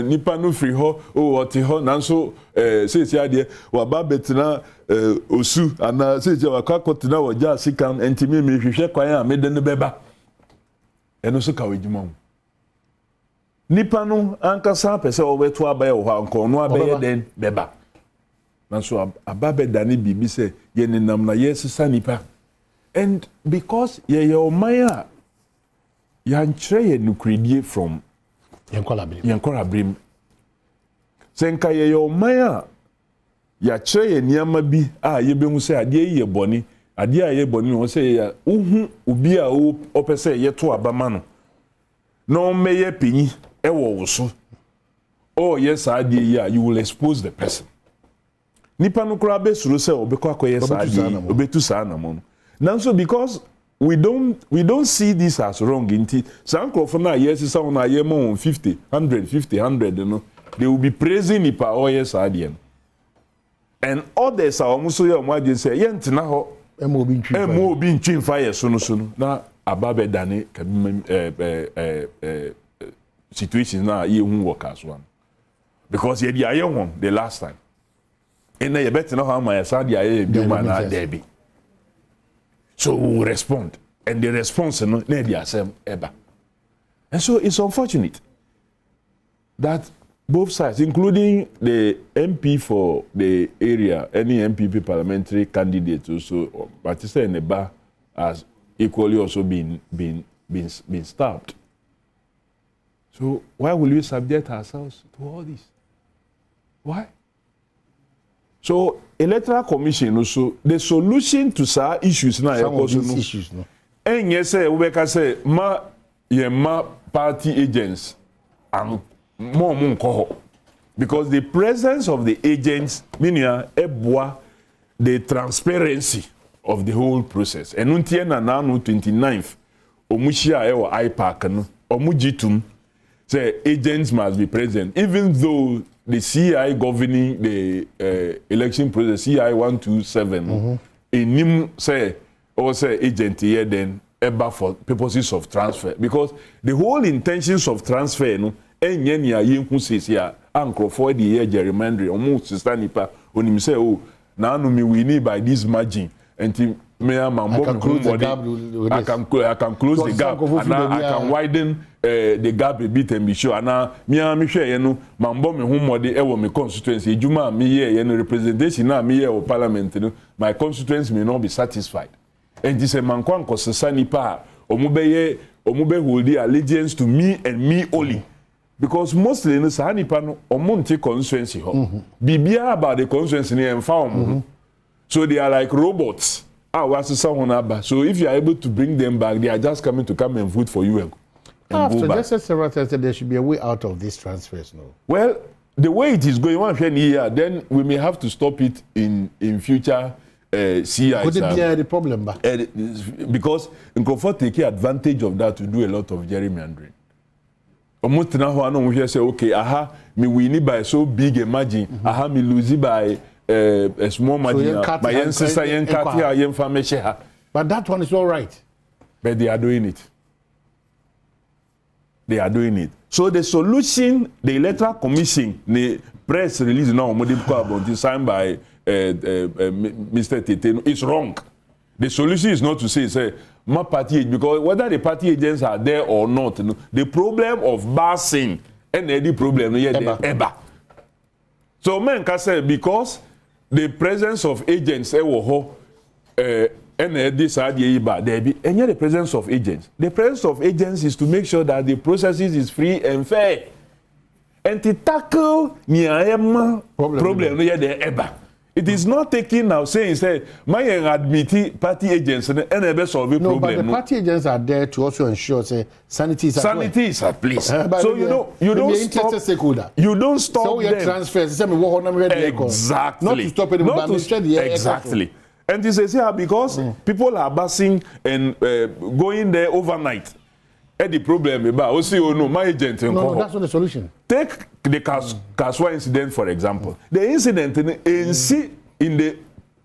nipa no free ho oti ho nanso say ade wa ba betina osu ana say wa kwakotina wa ja sikan entimi me hwehwe kwan a me de ne beba eno so ka wejuma nipa no ankasa pese obeto abaye wo anko no abaye den beba nanso ababe dani bibi say yenenam na yesisa nipa. And because ye omaya yanchre nukredie from yankora brim senka ye omaya ya chre niama bi a ye behu se ade ye boni ade a ye boni no se ya uhu obi a opese ye to abama no no meye pinyi ewo woso yes ade ya you will expose the person nipa no kura be suru se obekọ akoye sa ade obetu sa na mo. Now, so because we don't see this as wrong, some crofona yes some na yemo 50, 100, you know, they will be praising Nipa or yes adian. And others are almost so young say yent na ho emo bin chin fire sunu na ababe dani situation na ye hu work as one. Because ye dia young the last time. And na ye better know how my sadia ye do man na debi. So we will respond, and the response no ever. And so it's unfortunate that both sides, including the MP for the area, any MPP parliamentary candidate also, Batista and Eba, has equally also been stabbed. So why will we subject ourselves to all this? Why? So electoral commission also the solution to some issues now issues no. And yes say we can say ma party agents and more nko because the presence of the agents meaning the transparency of the whole process. And until na 29th omushia ewo IPAC no omujitum say agents must be present even though the CI governing the election process, CI 127, in him say agent here then ever for purposes of transfer because the whole intentions of transfer no enye ya yenku sesia ankro for the year gerrymandering almost sister nipa onim say na anu me we need by this margin and me I can close the gap and I can widen the gap a bit and be sure and me share you know mambo me hu mode e wo me constituency ejuma me here you representation na me here o parliament you know my constituents may not be satisfied and this man kwan kosesa nipa omube hold the allegiance to me and me only because mostly no sa nipa no omonte constituency ho bibia about the constituency ni emfa so they are like robots. So if you are able to bring them back, they are just coming to come and vote for you and after go back. Just several times there should be a way out of these transfers now. Well, the way it is going on here, then we may have to stop it in future CIs. Could it be the problem? Because Nkrofo take advantage of that to do a lot of gerrymandering. Almost now I know we say, okay, me win by so big a margin, me lose by a small margin. My ancestor yen cut here yen family. But that one is all right. But they are doing it. They are doing it. So the solution, the Electoral Commission, the press release now, signed by Mr. Tete, is wrong. The solution is not to say my party, because whether the party agents are there or not, the problem of basing and the problem ever. So men can say because the presence of agents and this idea and yet the presence of agents. The presence of agents is to make sure that the processes is free and fair. And to tackle the problem ever. It is not taking now saying my admit party agents and ever solve the problem. But the party agents are there to also ensure sanity is at place. So you don't stop so them. Transfers. Exactly. Not to stop anybody. Exactly. And this is here because people are busing and going there overnight. And the problem about my agent. No, that's not the solution. Take the Kaswa incident, for example. The incident in the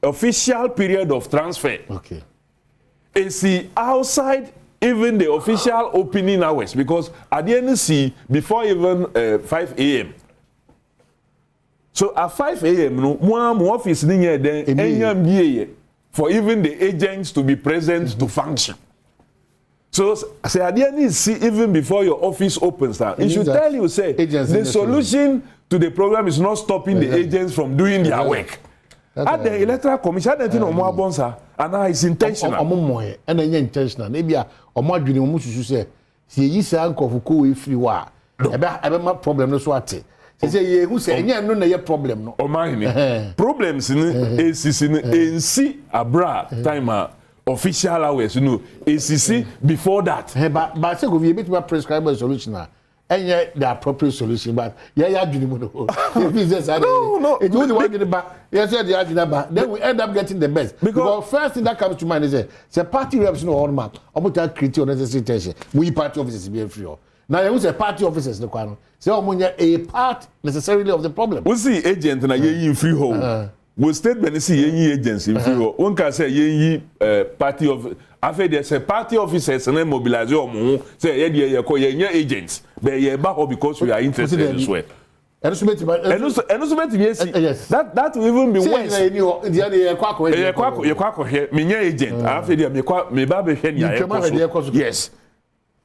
official period of transfer. Okay. Is outside even the official opening hours, because at the NC before even 5 a.m. So at 5 a.m., one office for even the agents to be present to function. So at the end, even before your office opens, it should tell you, the solution to the problem is not stopping the agents from doing their work. At the Electoral Commission, I think and it's intentional. And intentional. Maybe a say, see, you say, Uncle Fuku, if you are. My problem is what it. Say, who say, no problem. No, mine. Problems in see abra time official hours, ACC before that. But I think we a bit more prescribed a solution now. And yet the appropriate solution, but no. It only one get back. Yes, then we end up getting the best. Because first thing that comes to mind is the party reps no on map. I'm going to create unnecessary tension. We party officers be free. Now there was a party officers the kwano. So a part necessarily of the problem. We see agent na ye free home. We state benefit ye agency free home. One can say ye party of after there's a party officers and mobilize your say ye agents. But ye back because we are interested in swear. Yes. That will even be worse. Yes.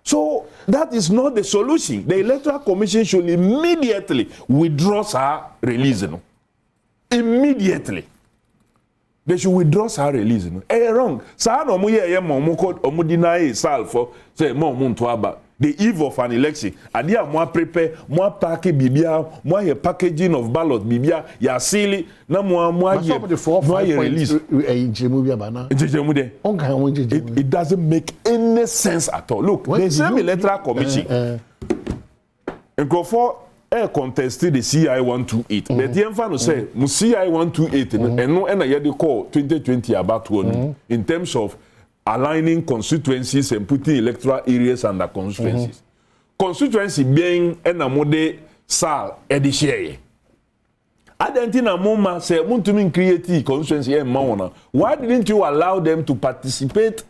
So that is not the solution. The Electoral Commission should immediately withdraw her release. Immediately. They should withdraw her release. Wrong. The eve of an election. Adia moi prepare, moi packer bibia, moi ye packaging of ballot bibia, ya silly, na moi ye release. It doesn't make any sense at all. Look, the same Electoral Commission. And go for air contested the CI 128. But the enfant say, CI 128 and no and I call 2020 about one in terms of aligning constituencies and putting electoral areas under constituencies. Constituency being a mode sal edishare. Adentina Moma said, want to create constituency and Mauna. Why didn't you allow them to participate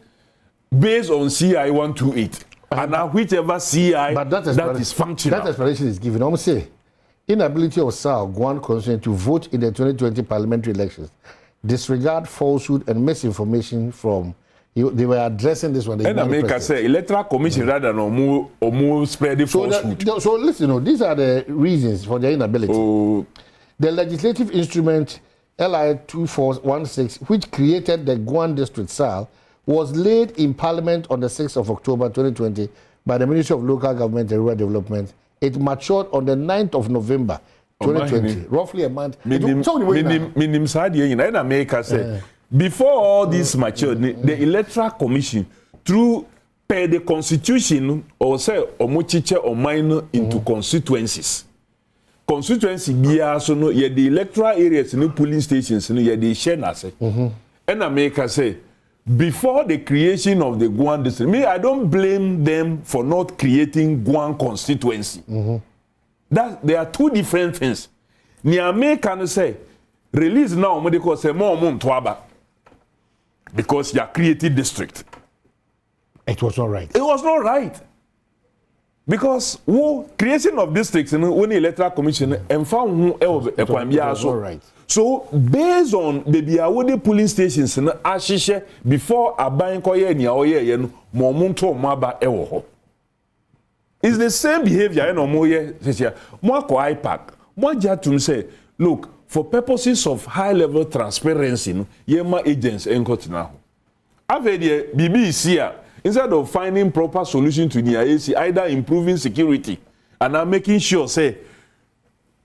based on CI 128? And now whichever CI that is functional. That explanation is given. I'm say inability of SAL Guan constituency to vote in the 2020 parliamentary elections, disregard falsehood and misinformation from. They were addressing this one. And America say Electoral Commission rather than more spread the falsehood. So listen, these are the reasons for their inability. The legislative instrument LI 2416, which created the Guan District SAL, was laid in Parliament on the 6th of October 2020 by the Ministry of Local Government and Rural Development. It matured on the 9th of November 2020, roughly a month. America say. Before all this matured, the Electoral Commission, through per the Constitution, or say, or mochiche or minor into constituencies. Constituency be so no, ye the electoral areas, no polling stations, no, ye the share nase. And America say, before the creation of the Guan district, I don't blame them for not creating Guan constituency. That there are two different things. Niamey can say, release now mo dey call say more to aba because you are created district. It was not right. It was not right. Because creation of districts in when electoral commission and found right. So based on the polling stations in Ashishe before Abayin Koye ni Oye no Momunto Maba Ewo. It's the same behavior no moye mo ko IPAC. Mo jatum say look for purposes of high level transparency no yema agents enkotina ho. Avede BBC instead of finding proper solution to the IAC, either improving security and now making sure say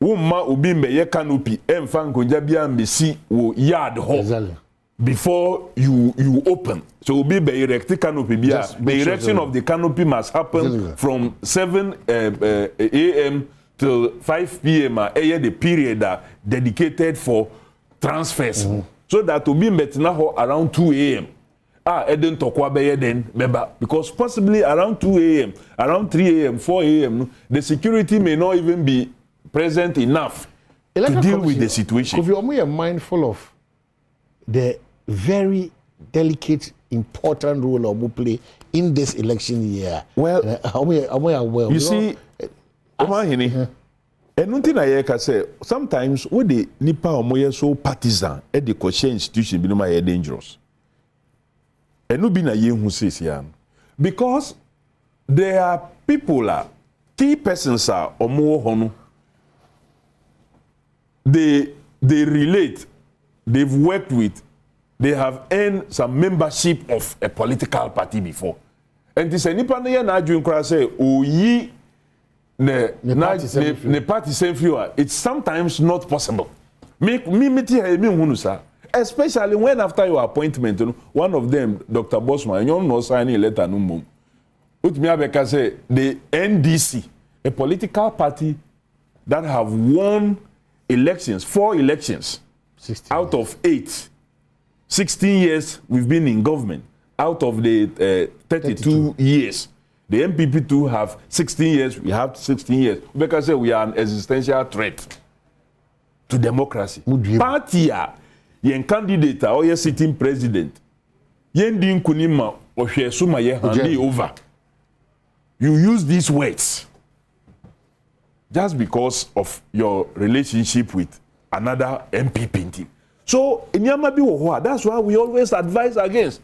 Wuma ubi mbeye canopy emfa nkonja bia mbesi wo yard ho before you open. So ubi be erect canopy bia the erection of the canopy must happen from 7 a.m. till 5 p.m. The period dedicated for transfers. So that ubi mbetina ho around 2 a.m. Eden tokwa beye then member because possibly around 2 a.m., around 3 a.m., 4 a.m. the security may not even be present enough to deal with the situation. If you're mindful of the very delicate, important role of play in this election year. Well, you see, and one thing I can say, sometimes when the Nipa omoye so partisan, and the question institution be no dangerous. And no be na ye who says here. Because there are people, key persons are or more hono. They relate, they've worked with, they have earned some membership of a political party before. And this any panel na adwin kra say oyi ne party same fewer. It's sometimes not possible. Me hunu sir. Especially when after your appointment, one of them, Dr. Bosman, you know, signing a letter no more. Utmiabeka say the NDC, a political party that have won elections, 4 elections out of 8. 16 years we've been in government. Out of the 32 years, the MPP too have 16 years. We have 16 years. Because say we are an existential threat to democracy. Party yen candidate or your sitting president yen din kunima or share suma ye hand over. You use these words just because of your relationship with another MPP team. So in Yamabi Wohwa, that's why we always advise against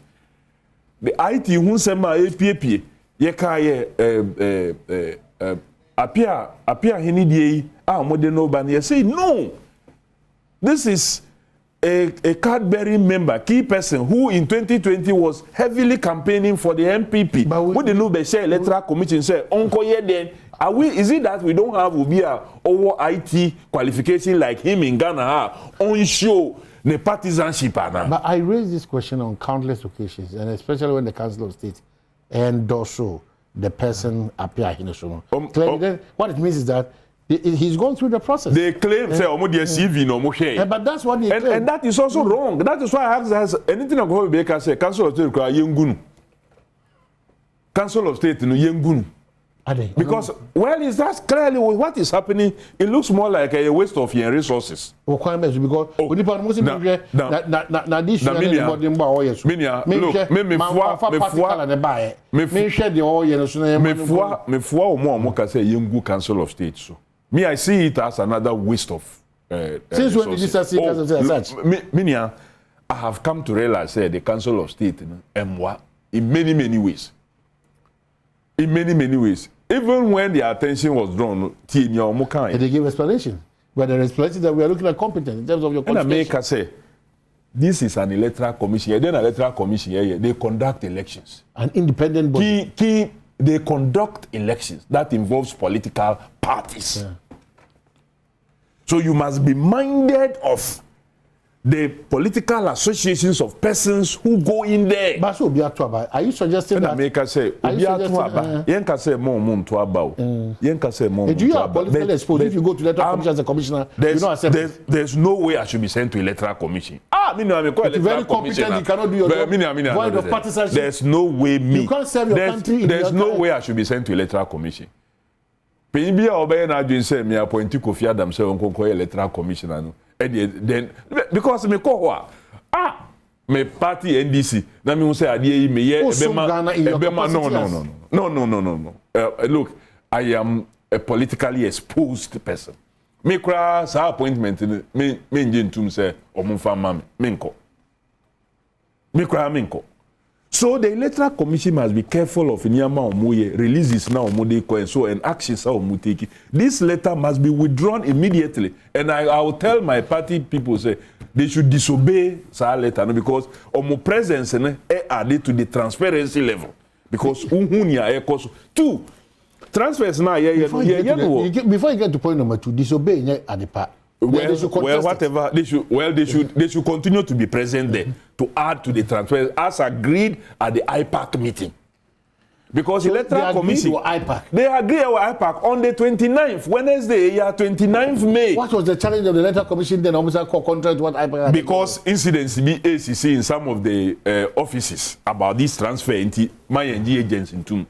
the IT hunsema APP ye kaye appear hinidie modern ban say no. This is a card-bearing member, key person who in 2020 was heavily campaigning for the MPP. But we didn't know the share electoral commission say, Uncle then is it that we don't have Ubia over IT qualification like him in Ghana on show the partisanship? But I raised this question on countless occasions, and especially when the Council of State and also the person appear in the what it means is that he's going through the process. They claim say CV no share. But that's what they claim. And that is also wrong. That is why I ask anything I'm going to say Council of State yengunu. Council of State no yengunu. Because well, is that clearly what is happening? It looks more like a waste of your resources. Because this Council of State. So me, I see it as another waste of. Since when did you say Council of State? I have come to realize the Council of State in many ways. In many ways. Even when the attention was drawn, they gave explanation. But the explanation that we are looking at competence in terms of your qualification. And America say, this is an electoral commission. Then an electoral commission, they conduct elections. An independent body. They conduct elections. That involves political parties. Yeah. So you must be minded of the political associations of persons who go in there. But so are you suggesting that? America say, Yenka say more to about. Yenka say more. Do you have political exposure if you go to the electoral commission as a commissioner? There's no way I should be sent to electoral commission. I'm very competent. You cannot do your job. Void of partisanship. There's no way me. You can't serve your country. There's no way I should be sent to electoral commission. Penibia obey na doing say me appoint Kofi Adam say on electoral commissioner. then because me ko me party NDC na me say ade me ye no. Look, I am a politically exposed person. Me cry sa appointment me ngentum say omfa ma me nko. Me cry me nko. So the electoral commission must be careful of Nyama Omoye releases now Omodeko and so and actions are Omuteki. This letter must be withdrawn immediately. And I will tell my party people say they should disobey that letter because Omo presence added to the transparency level. Because two transfers now before you get to point number 2, disobey at the part. Well, whatever they should continue to be present there to add to the transfer as agreed at the IPAC meeting. Because so electoral commission they agree with IPAC on the 29th Wednesday, 29th May. What was the challenge of the electoral commission then? Almost contrary to what IPAC. Because incidents be ACC in some of the offices about this transfer into my NG agents in Tum.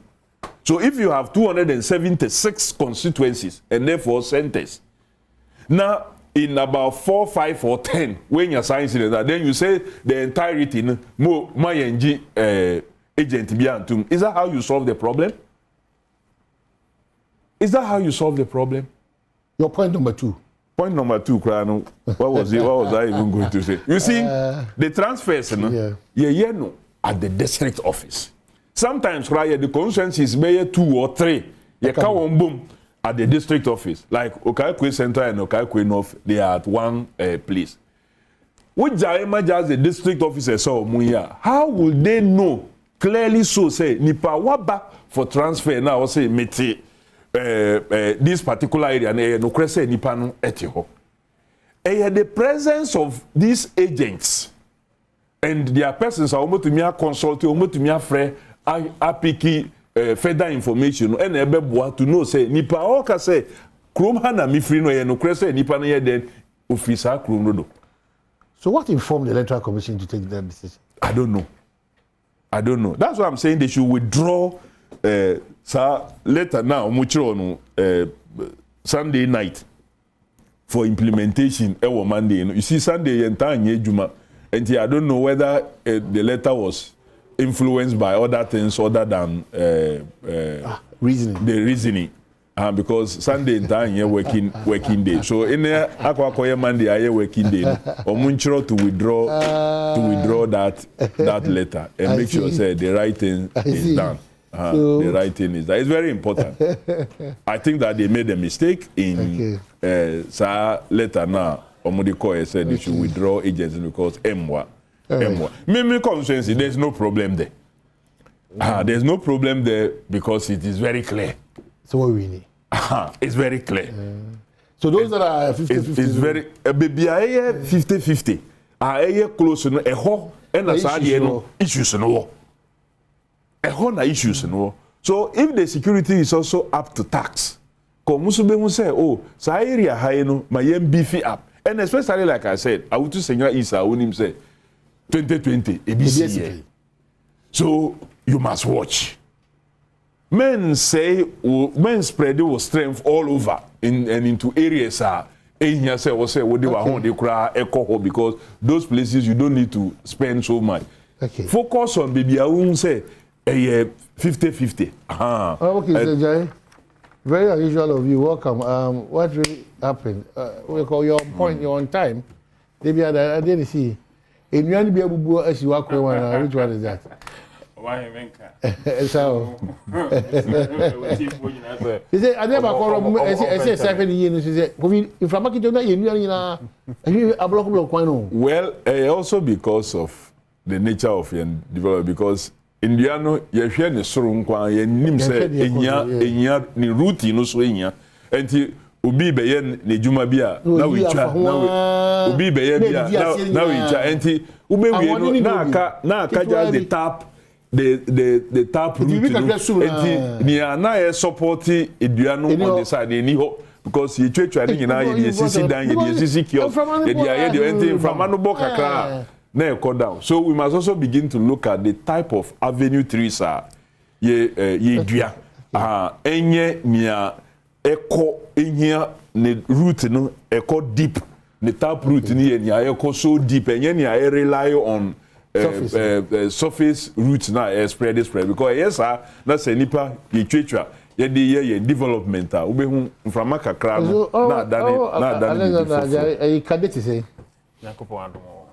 So if you have 276 constituencies and therefore centers, now in about 4, 5, or 10, when you're signing that, then you say the entirety my NG agent Biantum. Is that how you solve the problem? Is that how you solve the problem? Your point number 2. Point number 2, Krano. What was it? What was I even going to say? You see, the transfers no, at the district office. Sometimes the consensus may 2 or 3. You can't boom. At the district office, like Okaikwe Central and Okaikwe North, they are at one place. Which Jaima just the district officer saw Muya, how will they know clearly so say Nipa Waba for transfer now say meti this particular area and no crese Nipa no etiho. The presence of these agents and their persons are almost to me consulting, almost to me friend apiki further information and ebeboa to know say nipa oka say krom ha na mi free no ye no krese nipa no ye den officer krom no do. So what informed the electoral commission to take that decision? I don't know. That's why I'm saying they should withdraw letter now muchiro no Sunday night for implementation ewo Monday. You see Sunday entire juma and I don't know whether the letter was influenced by other things other than reasoning. The reasoning, because Sunday in time here working day. So in there, Aquacoya Monday I working day. Or Munchro to withdraw that letter and make sure say the right thing is done. The right thing is done. It's very important. I think that they made a mistake in letter now. Omodiko said they should withdraw agency because Mwa. Me constituency, there's no problem there. There's no problem there because it is very clear. So what we need? It's very clear. So those that are 50-50. It's very baby 50-50. Close no and issues no. Issues no. So if the security is also up to tax, Komusube say, oh, so area high no, my beefy up. And especially like I said, I would to say Isa when him say 2020 ABC. So you must watch. Men say men spread their strength all over and into areas because those places you don't need to spend so much. Okay. Focus on baby I won't say 50-50. Okay, Jai. Very unusual of you. Welcome. What really happened? We call your point. You're on time. Maybe I didn't see. In you only be able to as you walk around. Which one is that? Why so. He said, I never call him. I say 7 years. He said, if I'm not going well, also because of the nature of your development, because Indiano, you hear the song, you name say, enya ni routine no so enya. Enti obi be ye ne juma bia na we twa na obi be ye bia na we twa enti ube we no na aka just the tap the tap route enti ni na e support Indiano on the side ni ho because you twa ni na ye sisi dan ye sisi kiosk ye dia ye enti from anobo kakra na down. So we must also begin to look at the type of avenue trees ye dua enye nia eko enye ne route no eko deep the tap root ni ye ni aye so deep and ni aye rely on surface root na spread because yes na say nipa ye twetwa ye dey ye development a we hu mframa kakra no na dane I cadet say Yakopo Adomo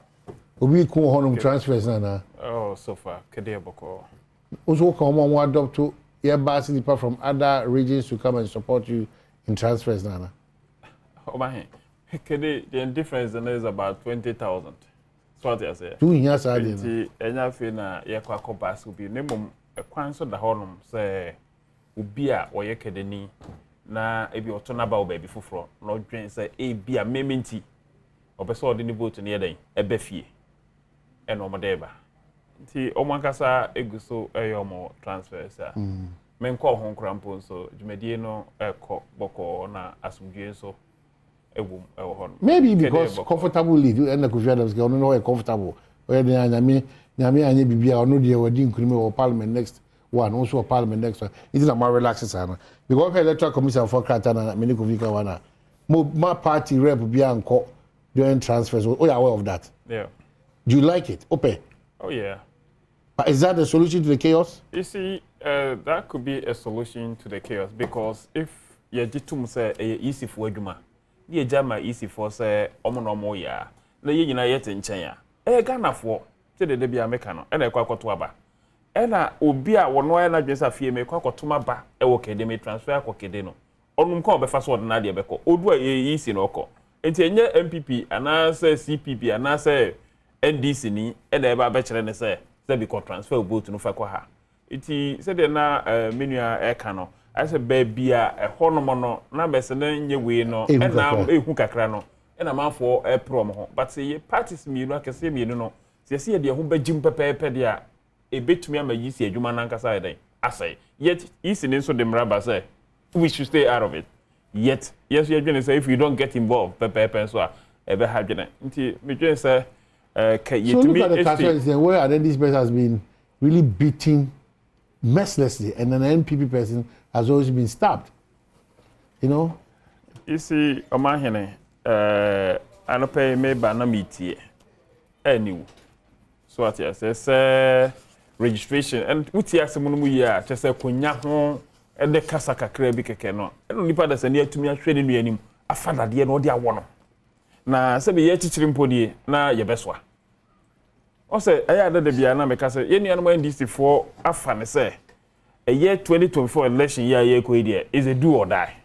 obi ku honum transfers na oh so far kede boko also come on adopt to your base nipa from other regions to come and support you in transfers na Obahe kede the difference is about 20,000 so what I say 2 years ade na enya fe na ye kwa kopas obi nemom ekwan so da honum say obi a oye kedeni na ebi oto na ba oba bi foforo na odwen say ebi a mementi obeso odi ni vote ne yeden ebe fie e no modeba nti omankasa eguso eyomo transfers a menko ho nkrampo so dwumadie no ekọ boko na asumdue so ewum ewo hon maybe because comfortable lead and ko fiadams ke ono no comfortable we dey nyame anye bibia ono dey wadi nkurime wo parliament next one also parliament next one it is a more relaxed sana because the electoral commission for Kratana many Kofika wana my party rep bia nko doing transfers. Oh, you're aware of that? Yeah. Do you like it? Ope? Oh, yeah. But is that the solution to the chaos? You see, that could be a solution to the chaos because if you did to say easy for Juma, you jama easy for say omonomo ya, na ye nyina yet in China. Ghana for say the be Americano, and a kwakotwaba. Ena obi a wono na dwesa fie me kwakotuma ba e wo kede me transfer kwakede no. Onum ko be fa so na de beko. Odu a easy no ko. Enti enye MPP anase CPP anase NDC ni e da eba be kire ne se be ko transfer vote no fa kwa ha. Iti se de na menua e ka no I say ba bia e honom no na be se na nye we no e na ehu kakra no e na manfo e prom ho but say ye parties mi no akese mi no se ye de ho bagim pepepe de a e betumi ama yisi adwuma nankasa e den asay yet isi ne so de mraba say we should stay out of it. Yet, yes, you're going to say if you don't get involved, Pepe so ever have you. Me just say, so look at the transfer where this person has been really beaten mercilessly, and an NPP person has always been stabbed. You know. You see, Omahene, I don't pay me by no meet anyway. So what you say, registration and what you ask someone we just say kunya and the Kasaka Krebi keke no. And nipa da se ne atumi ahwe ne nuanim afada de no de awo no. Na se be ye chichirim podie na ye beswa. O se aya da bia na meka se ye nuanom NDC for afa ne se a year 2024 election year ye ko ide is a do or die.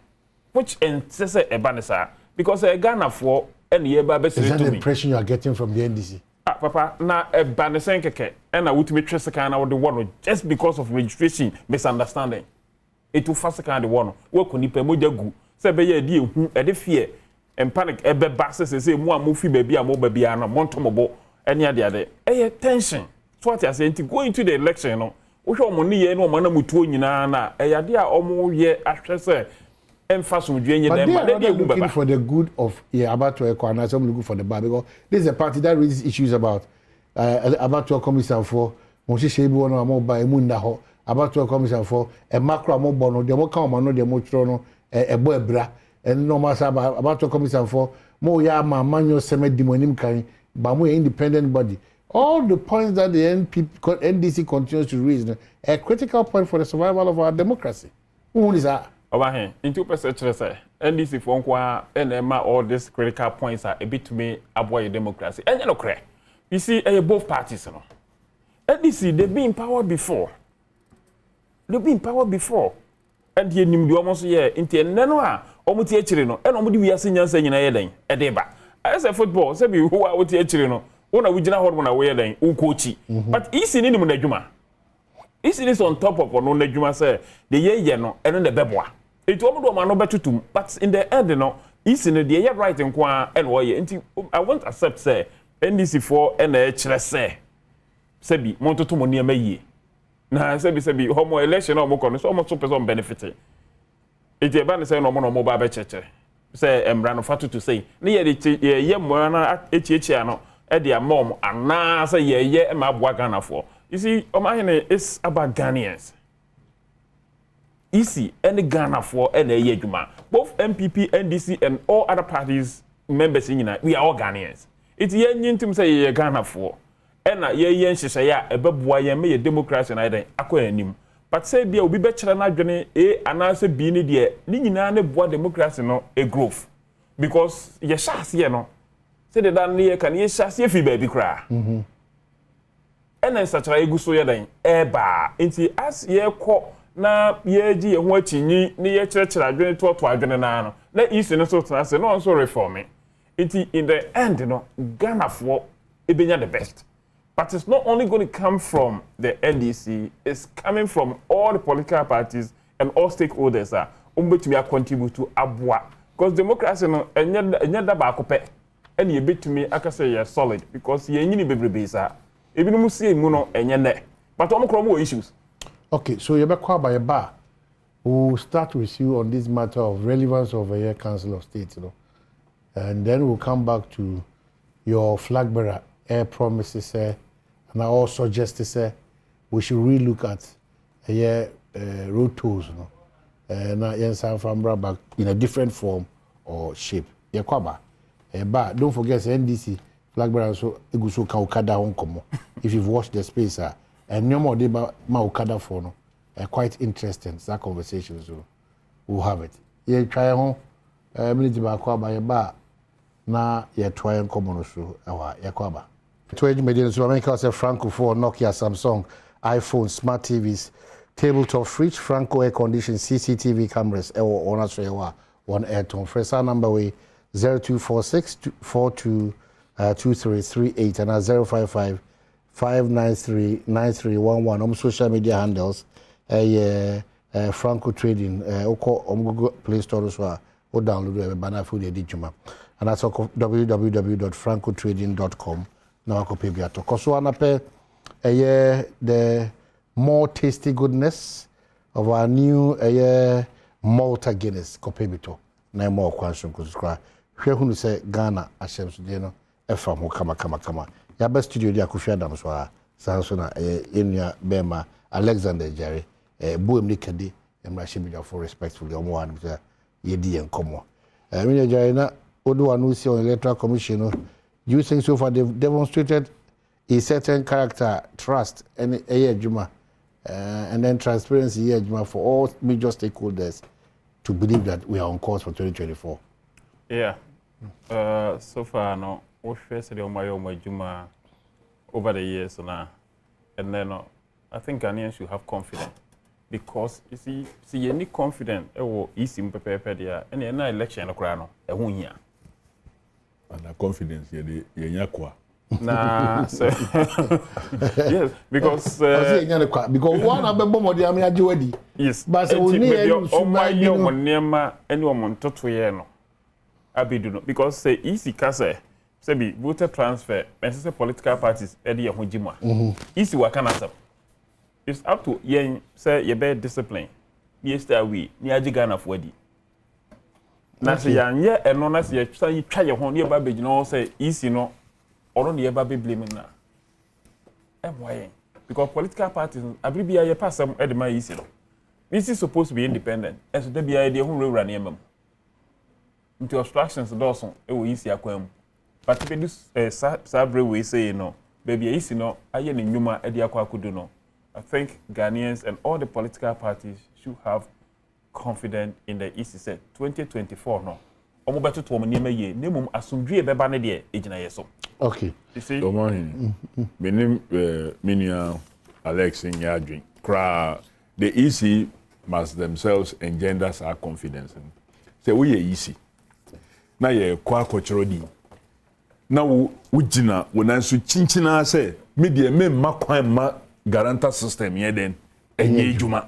Which and say eba ne sa because Ghana for and ye ba be se to me. Is that the impression you are getting from the NDC? Ah papa na eba ne sen keke and na wutumi twese kan na wo de wo just because of registration misunderstanding. It will fast kind of one. Work on Nipa Mojagu. Say, be ye dear, a de fear and panic, a bed basses and say, more movie baby, a more baby, and a montomo, any other. A tension. So what I say to go into the election, no. We show money, no man, mutuina, a idea or more ye, I say, and fast with Jane. But they are looking for the good of about to echo, and some looking for the bad because this is a party that raises issues about to commission for Moshe Shebu or more by Mundaho. About to commission for a macro mobono, the Mokama, no, the Motrono, a boebra, and no matter about to commission for more Yama, Manuel Semet Demonim Kine, Bamu independent body. All the points that the NDC continues to raise, a critical point for the survival of our democracy. Who is that? Over here, in 2% say NDC for Nkwa and Emma, all these critical points are a bit to me avoid democracy. And you know, correct. You see, both parties, you know. NDC, they've been in power before. They've been in power before. And you knew almost yeah, into Nanoa, almost no, and almost we are senior saying in a day, a deba. As a football, say who are with the one of which I hold when I wear then, Ukochi. But he's in the Juma. Is on top of one Juma say, the ye no, and then the Beboa. It almost no better to, but in the end, no, he's in the year right and qua and why I won't accept say, NDC for and say, Sebi, Monto to Monia May. Na sebi homo election no mo kono so mo so person benefit it e ba ne say no mo ba be cheche say emra no fatu to say ne ye mo na echi ano e de amom ana say ye e ma boa Ghana for you see omahene is about Ghanaians easy and Ghana for and ye adwuma both MPP NDC and all other parties members nyina we are all Ghanaians it ye nyintim say ye Ghana for ena ye nhyehyɛ ya ebeboa ye me ye democracy na den akɔ anim but say bia obi be kyerɛ na adwene anase bi ne de ni nyina ne boa democracy no a growth because ye shase ye no say the dan ye kan ye shase fi ba bi kra ena nsachara egu so ye den eba nti as ye kɔ na ye gi ye ho akyinyi ne ye kyerɛkyerɛ adwene to adwene na no na isi no so tena se no so reforming nti in the end no Ghana for ebenya the best. But it's not only going to come from the NDC, it's coming from all the political parties and all stakeholders that to contribute to Abwa. Because democracy no enya ba akope and you bit to me I can say you're solid because you nyini bebrebe sa even mu see mu no enya ne but omkro issues. Okay, so you back by a bar. We'll start with you on this matter of relevance of a Council of State, you know. And then we'll come back to your flag bearer promises, and I also suggest we should relook at road tolls, you know, back in a different form or shape. But don't forget NDC flag bearer so eguso ka okada onkomo. If you've watched the space, and no more deba ma okada for no, quite interesting that conversation. So we'll have it. Yeah, try home. Minute ba kwa ba na ye try and come so awa yakwaba. 20 million so America say Franco for Nokia, Samsung, iPhone, smart TVs, tabletop fridge, Franco air conditioning, CCTV cameras, or on Australia, one airtone. First number way 0246 42 2338 and 055 593 9311 on social media handles. Franco Trading, Google Play Store as well, or download banner for the Dijuma. And that's www.francotrading.com. Now I copy biato. Koso anape the more tasty goodness of our new Malta Guinness copy bito. Na more question kusukra. Hwe hunu se Ghana ahyem so de no efa ho kama. Ya best studio dia kufia dam so a sanso na enua bema Alexander Jerry buem ni kadi emrahye bidwa for respectfully omo wan say yedi enkomo. Me Jerry na odo anu si on electoral commission. You think so far they've demonstrated a certain character, trust, and and then transparency for all major stakeholders to believe that we are on course for 2024. Yeah. So far, no. We face the Juma over the years now, and then I think Ghanaians should have confidence because you see, you need confidence. Easy prepare there, and then election no crano. Here. And confidence, Nah, so yes, because one of the yes, but anyone to Abiduno because say easy kase say be voter transfer and say political parties edi ya hojima easy wakanasa it's up to yen say ye be discipline yesterday we ni Ghana for di na say yan ye eno na say ye twa ye ho ne ba be gina say easy no oro ne ba be blame na why because political parties abribia ye pass am edema easy no this is supposed to be independent and so there be idea who run ne mam into obstructions also easy akwam but if this sabre we say no baby easy no aye ne nyuma e de akwakudu no I think Ghanaians and all the political parties should have confidence in the easy set 2024 no omo beto to omo niam ye nemum asumdwe beba ne de ejina yeso okay you see menim minia Alex in Yadwin cra the easy must themselves engender our confidence say we easy na ye kwa kochoro di na wugina wonanso chinchina say media memma kwan ma guarantor system ye den enye ejuma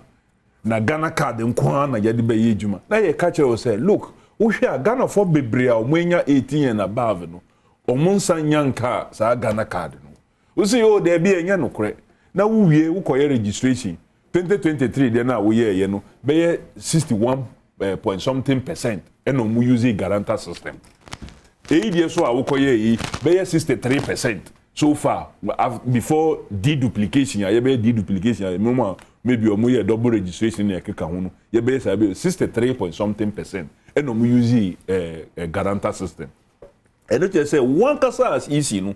na Ghana card nko na ye de be ye ejuma na ye ka kire say look wo hwe Ghana for bebre a omanya 18 and above no omunsa nyanka sa Ghana card no wo say o de be enya no kore na wo wie wo koye registration 2023 de na wo ye no be 61 point something %. And no use guarantor system. 8 years so I will call ye be 63% so far before deduplication I be deduplication moment maybe o mo double registration e keka ho no ye be 63 point something %. And no use guarantor system. And you say one kasa as easy no.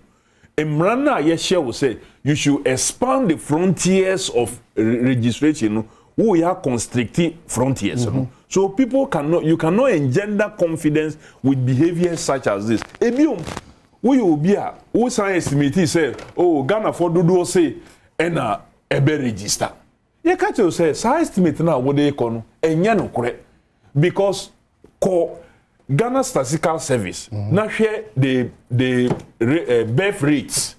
Emrana ye share will say you should expand the frontiers of registration no. We are constricting frontiers no. So people you cannot engender confidence with behaviors such as this. Ebium we will be a who science estimate say oh Ghana for do say ena ebe register. You catch you say science estimate na what they call no enya no correct because Ghana Statistical Service now share the birth rates.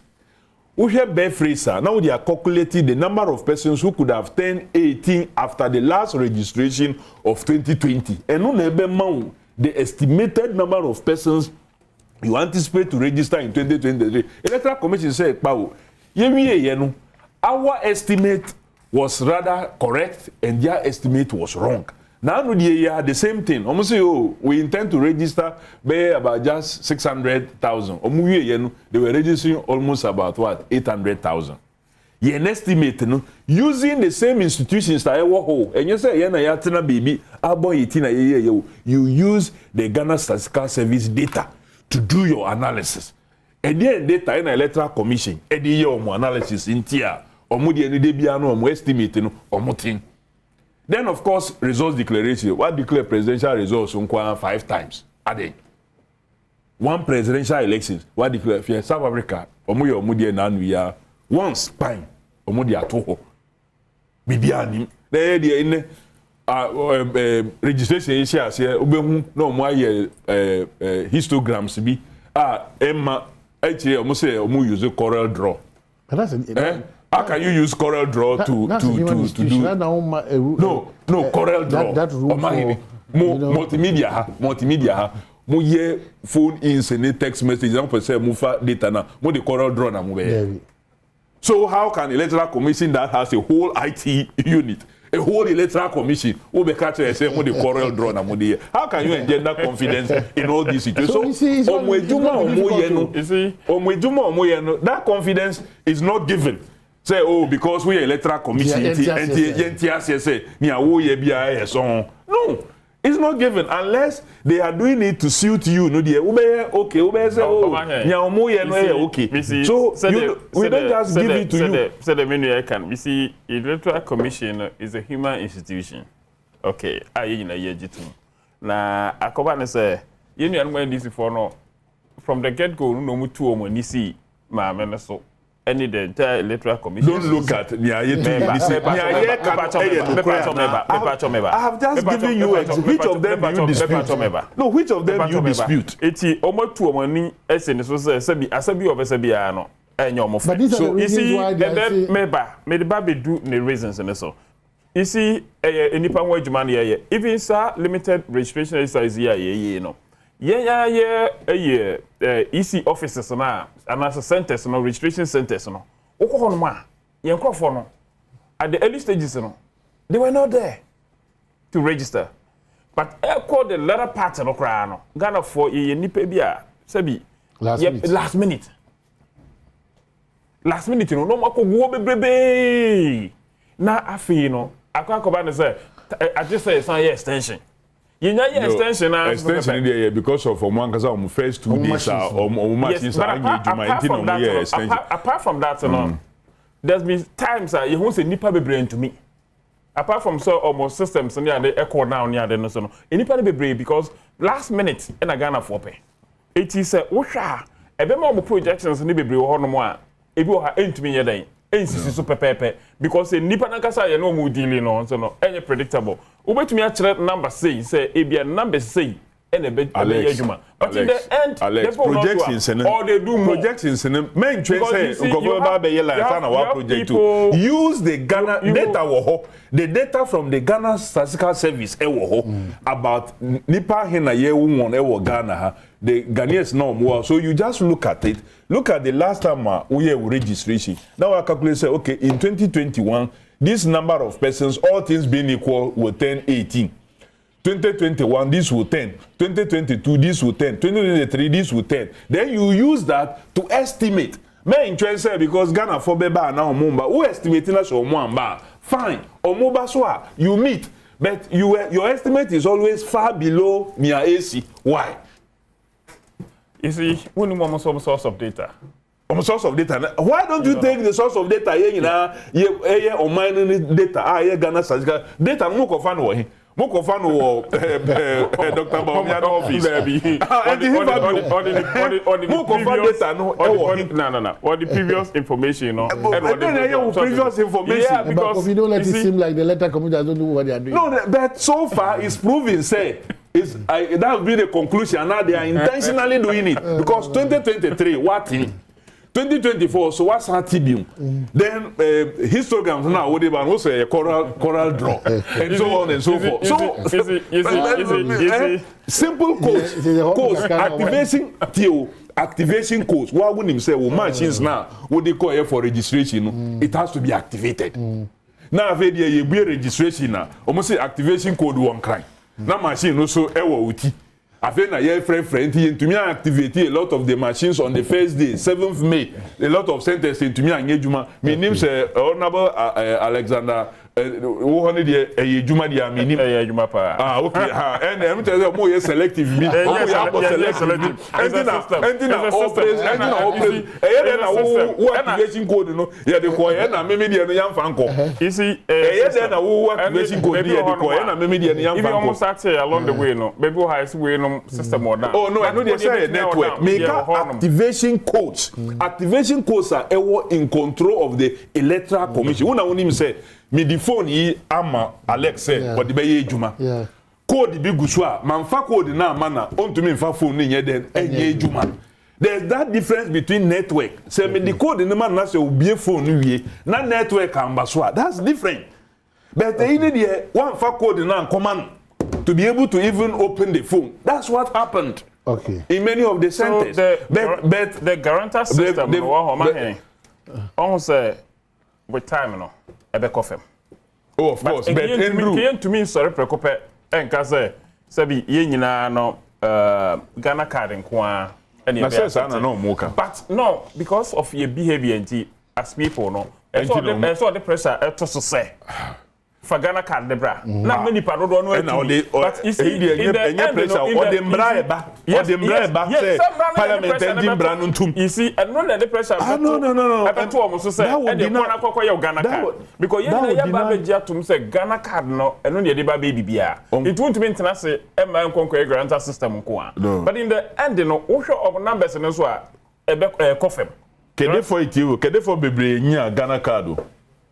We share birth rates now they are calculating the number of persons who could have turned 18 after the last registration of 2020 and no nebe the estimated number of persons you anticipate to register in 2023. Electoral Commission said, "Pao, our estimate was rather correct and their estimate was wrong." Now they are the same thing. Almost say, "Oh, we intend to register by about just 600,000." They were registering almost about what 800,000. You estimate no using the same institutions that and you say baby you use the Ghana Statistical Service data to do your analysis. And then data in Electoral Commission, analysis in tier, or estimate no. Then of course results declaration. What declare presidential results on 5 times a day. One presidential elections, what declare South Africa, once fine, toho. Bibiani. There in registration shares here, no more histograms be Emma actually almost say use a Corel Draw. How can you use Corel Draw to do? No Corel Draw. That rule multimedia. Mo ye phone ins and text message. Example say mufa data na. Mo the Corel Draw na mo be. So how can Electoral Commission that has a whole IT unit, a whole Electoral Commission, who be catch and say mo the Corel Draw na mo the? How can you engender confidence in all these situations? So that confidence is not given. Say, oh, because we are Electoral Commission, no, it's not given unless they are doing it to suit you. No, okay, say, okay. So we don't just give it to you. So the menu I can. We see Electoral Commission is a human institution. Okay, na akoba say, you know, this for no from the get go, no more two or nisi, ma so. Any the entire Electoral Commission. Don't look at I have just given you which of them you dispute. No, which of them you dispute? Eti omo two money essence so say asabi of asabi no. So you see then me the baby do the reasons and so. You see enipa wo adwuma na ye even sir limited registration exercise here no. EC offices na and as a centers no registration centers no okọ no ma ye nkrofo no at the early stages no they were not there to register but I called the latter part no kra no Ghana for ye nipa bia sabi last minute no no makowo bebrebe na afi no akwakoba ne say I just say it's an extension. You know, extension there because of one first 2 days apart from that, there's been times you won't say nipa be brain to me. Apart from so almost systems and they echo now near the no nipa be brain because last minute in a Ghana for pay. It is a osha ebe more projections ni be brain ho no mo a ebi o ha entumi ye den ensisi so pepepe because nipa na kasa ye no mu dealing no so no any predictable. Ubetumi actually number say ebia number say and a bit adwuma but in the end projections or they do more projections main say government be line na wa project to use the Ghana data the data from the Ghana Statistical Service about nipa hena ye won Ghana the Ghanaians no so you just look at it. Look at the last time we have registration. Now I calculate say okay in 2021 this number of persons, all things being equal, will turn 18. 2021, this will 10. 2022, this will 10. 2023, this will 10. Then you use that to estimate. May interest because Ghana for Beba now Mumba. Who estimating us or Mwamba? Fine. Or Mumba Swa, you meet. But your estimate is always far below Mia AC. Why? You see, when you want some source of data. Source of data. Why don't you take the source of data here or mining data? Here Ghana data no confirm what Moko fan wo Dr. Baumia office. Moko fan data no. No. What the previous information, no. Previous information. Yeah, because if you don't let it seem like the letter committee don't know what they are doing. No, but so far it's proven say that will be the conclusion. Now they are intentionally doing it because 2023 what in 2024 so what's our TBM? Then histograms now what they also a coral draw and so on and so forth. So simple codes activation codes. Why wouldn't him say machines now what they call here for registration? It has to be activated. Now if you be registration now, almost say activation code one crime. Now machine also uti. I think that your friend to me activate a lot of the machines on the first day, 7th May. A lot of centers to me and Yejuma. My name is Honorable Alexander. Juma dia minim Juma pa. Ah, okay. And I'm telling you more selective. Selective. Activation code no. Yeah, the coin na me dia no yam fanko. You see, na wo activation code dia the coin na me dia no yam fanko. If you almost start along the way no, baby has way no system or that. Oh no, I know they say network. Make activation codes. Activation codes are in control of the Electoral Commission. Una woni say me the phone yi ama Alex say what the be ejuma. Code bi gusua manfa code na mana ontumi mfa phone ni nye den enye ejuma. There's that difference between network. Say me the code in the man na say obie phone wie na network ambaswa. That's different. But they need one fa code na command to be able to even open the phone. That's what happened. Okay. In many of the centers. So the guarantor system on say with time no ebe kofem. Oh, of course. But to me sorry prekope enka say sabi ye nyina no Ghana card nko but no, because of your behavior as people no and so the pressure to say for Ghana card debra na many paro do no but you see the pressure or the mbraiba say parliament and branu ntum you see and no the pressure no to almost say and the corner kokko your Ghana card because you na ya ba be gia tum say Ghana card no and no the ba baby bia it won't mean na say e man konko grantor system nko a but in the end no wo hwe of numbers no so a e be kofem kede for itiwo kede for bebre nya Ghana card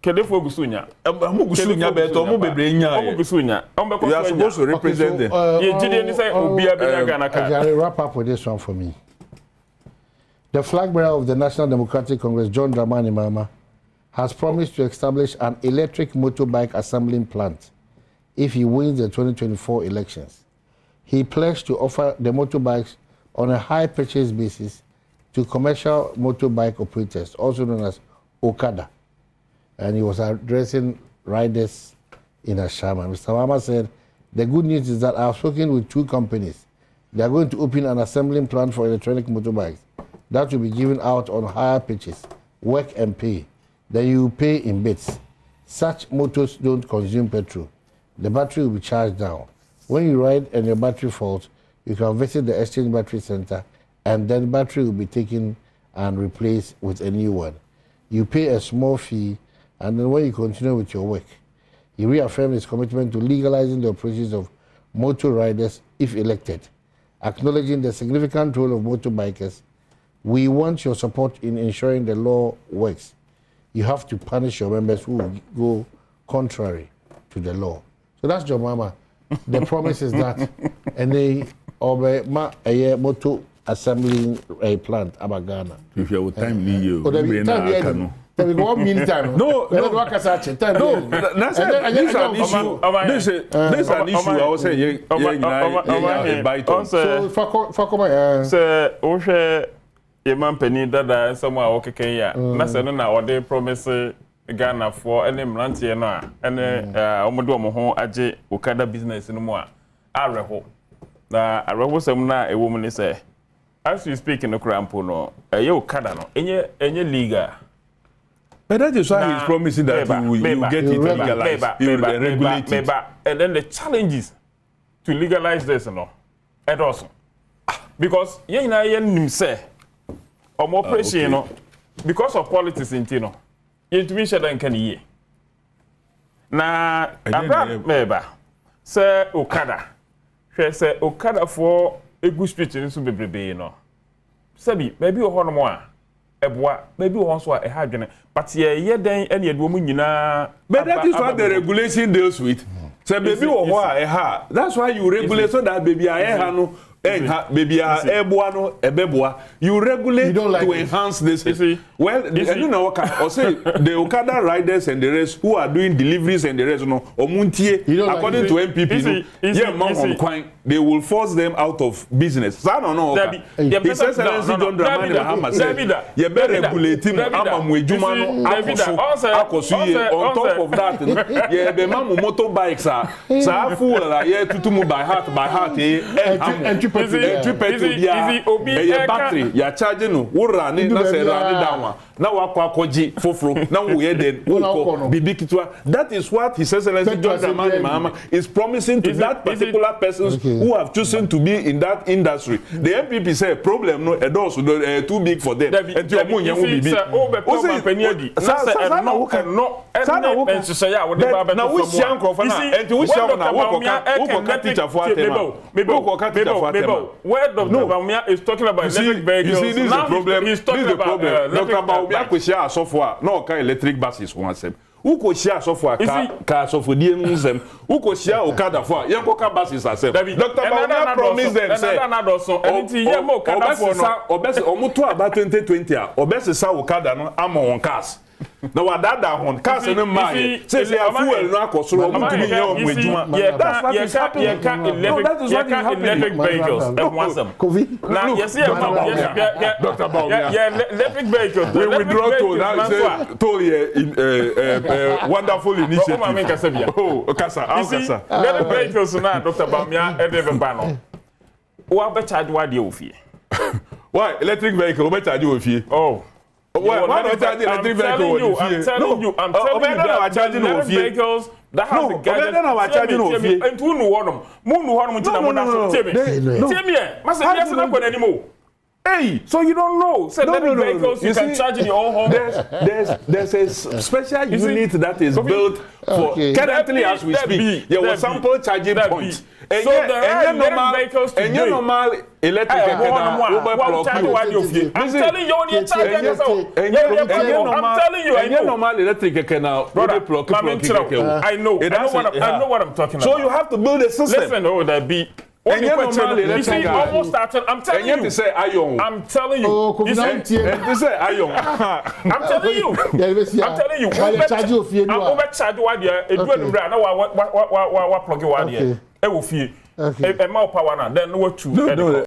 Kedefo gusunya. Gusunya beto mo bebre nya. Gusunya. You are supposed to represent them. Wrap up with this one for me. The flag bearer of the National Democratic Congress, John Dramani Mahama, has promised to establish an electric motorbike assembling plant if he wins the 2024 elections. He pledged to offer the motorbikes on a high purchase basis to commercial motorbike operators, also known as Okada. And he was addressing riders in Ashama. Mr. Mahama said, the good news is that I've spoken with 2 companies. They are going to open an assembling plant for electronic motorbikes that will be given out on higher pitches, work and pay. Then you pay in bits. Such motors don't consume petrol. The battery will be charged down. When you ride and your battery faults, you can visit the exchange battery center and then the battery will be taken and replaced with a new one. You pay a small fee and then when you continue with your work. He reaffirmed his commitment to legalizing the operations of motor riders if elected. Acknowledging the significant role of motorbikers, we want your support in ensuring the law works. You have to punish your members who go contrary to the law. So that's John Mahama. The promise is that any motor assembling a plant about Ghana. If you have time, you there will go mean time. No, that's an issue. This is an issue. I was saying, so for Yeman Penny Dada somewhere okay Kenya. Nasa na ode promise Ghana for any mlantie na ene omodo mo aje Okada business no mo a areho. Na areho sem na ewo mu ni say as you speak in the crampo no Okada no enye legal. But that is why he's promising that you get it legalized, you regulate it. And then the challenges to legalize this, and also. because yen na yen nim say omo operation no because of politics in no yen to be share dan kan ye na abra meba say okada hwe say okada for egu street nso bebrebe no sabi maybe o hono mo a eboa maybe o so a ha dwene but ye den ene edu mu nyina but that is what the regulation deals with. So baby o ho a ha that's why you regulate so that baby a ha no baby a eboa no ebeboa you regulate to enhance this. Well you know or say the Okada riders and the rest who are doing deliveries and the rest no omuntie according to MPP no yeah man on they will force them out of business. So I don't know. His Excellency John Dramani Mahama said you better regulate him ama mu ejuma no akoso on top of that yeah be man motorbikes are sa fuel la yeah tutumu by heart battery ya charging no wo run na say run down na wakoji foforo na wo ye den wo bibi kitwa. That is what His Excellency John Dramani Mahama is promising to that particular persons who have chosen to be in that industry. The MPP say problem no those too big for them. And you mo yan wo bibi o say na wo sian crop na and wo sian na wo ko teacher for atema where Dr. Baumia is talking about electric vehicles. You see, this is the problem. He's talking about Dr. Baumia ko share software no ka electric buses one sem. Who ko share software ka software die nsem. Who ko share Okada for yen ko ka buses asem. Dr. Baumia promised them say anything ye mo Okada for no obese omuto about 2020 a obese sa Okada no am on cars. Na wadada hon cars no mai say fuel no akosoro omutumi ye omu ejuma. That's what is happening. Electric vehicles now yes Dr. Baumia electric vehicles we withdraw to now say wonderful initiative. Oh kasa electric vehicles now Dr. Baumia e dey be no wo be charge wa dey ofie. Why electric vehicle be charge ofie? Oh why not charge electric vehicle? I'm telling you that charging vehicles that has the guidance. And who know one Hey, so you don't know? So electric vehicles you can charge in your own home. There's a special unit that is built for currently as we speak. There was sample charging points. So there are normal vehicles today. And normal electric vehicle. I'm telling you, I'm telling you, I know. Normal electric vehicle. I know what I'm talking about. So you have to build a system. Listen, oh, that be. You see, almost started. I'm telling you. Say iron. I'm telling you. You say iron. I'm telling you. I'm telling you. I'm charge what there. It do na wa plug one there. E wo fie. E ma power na then what to.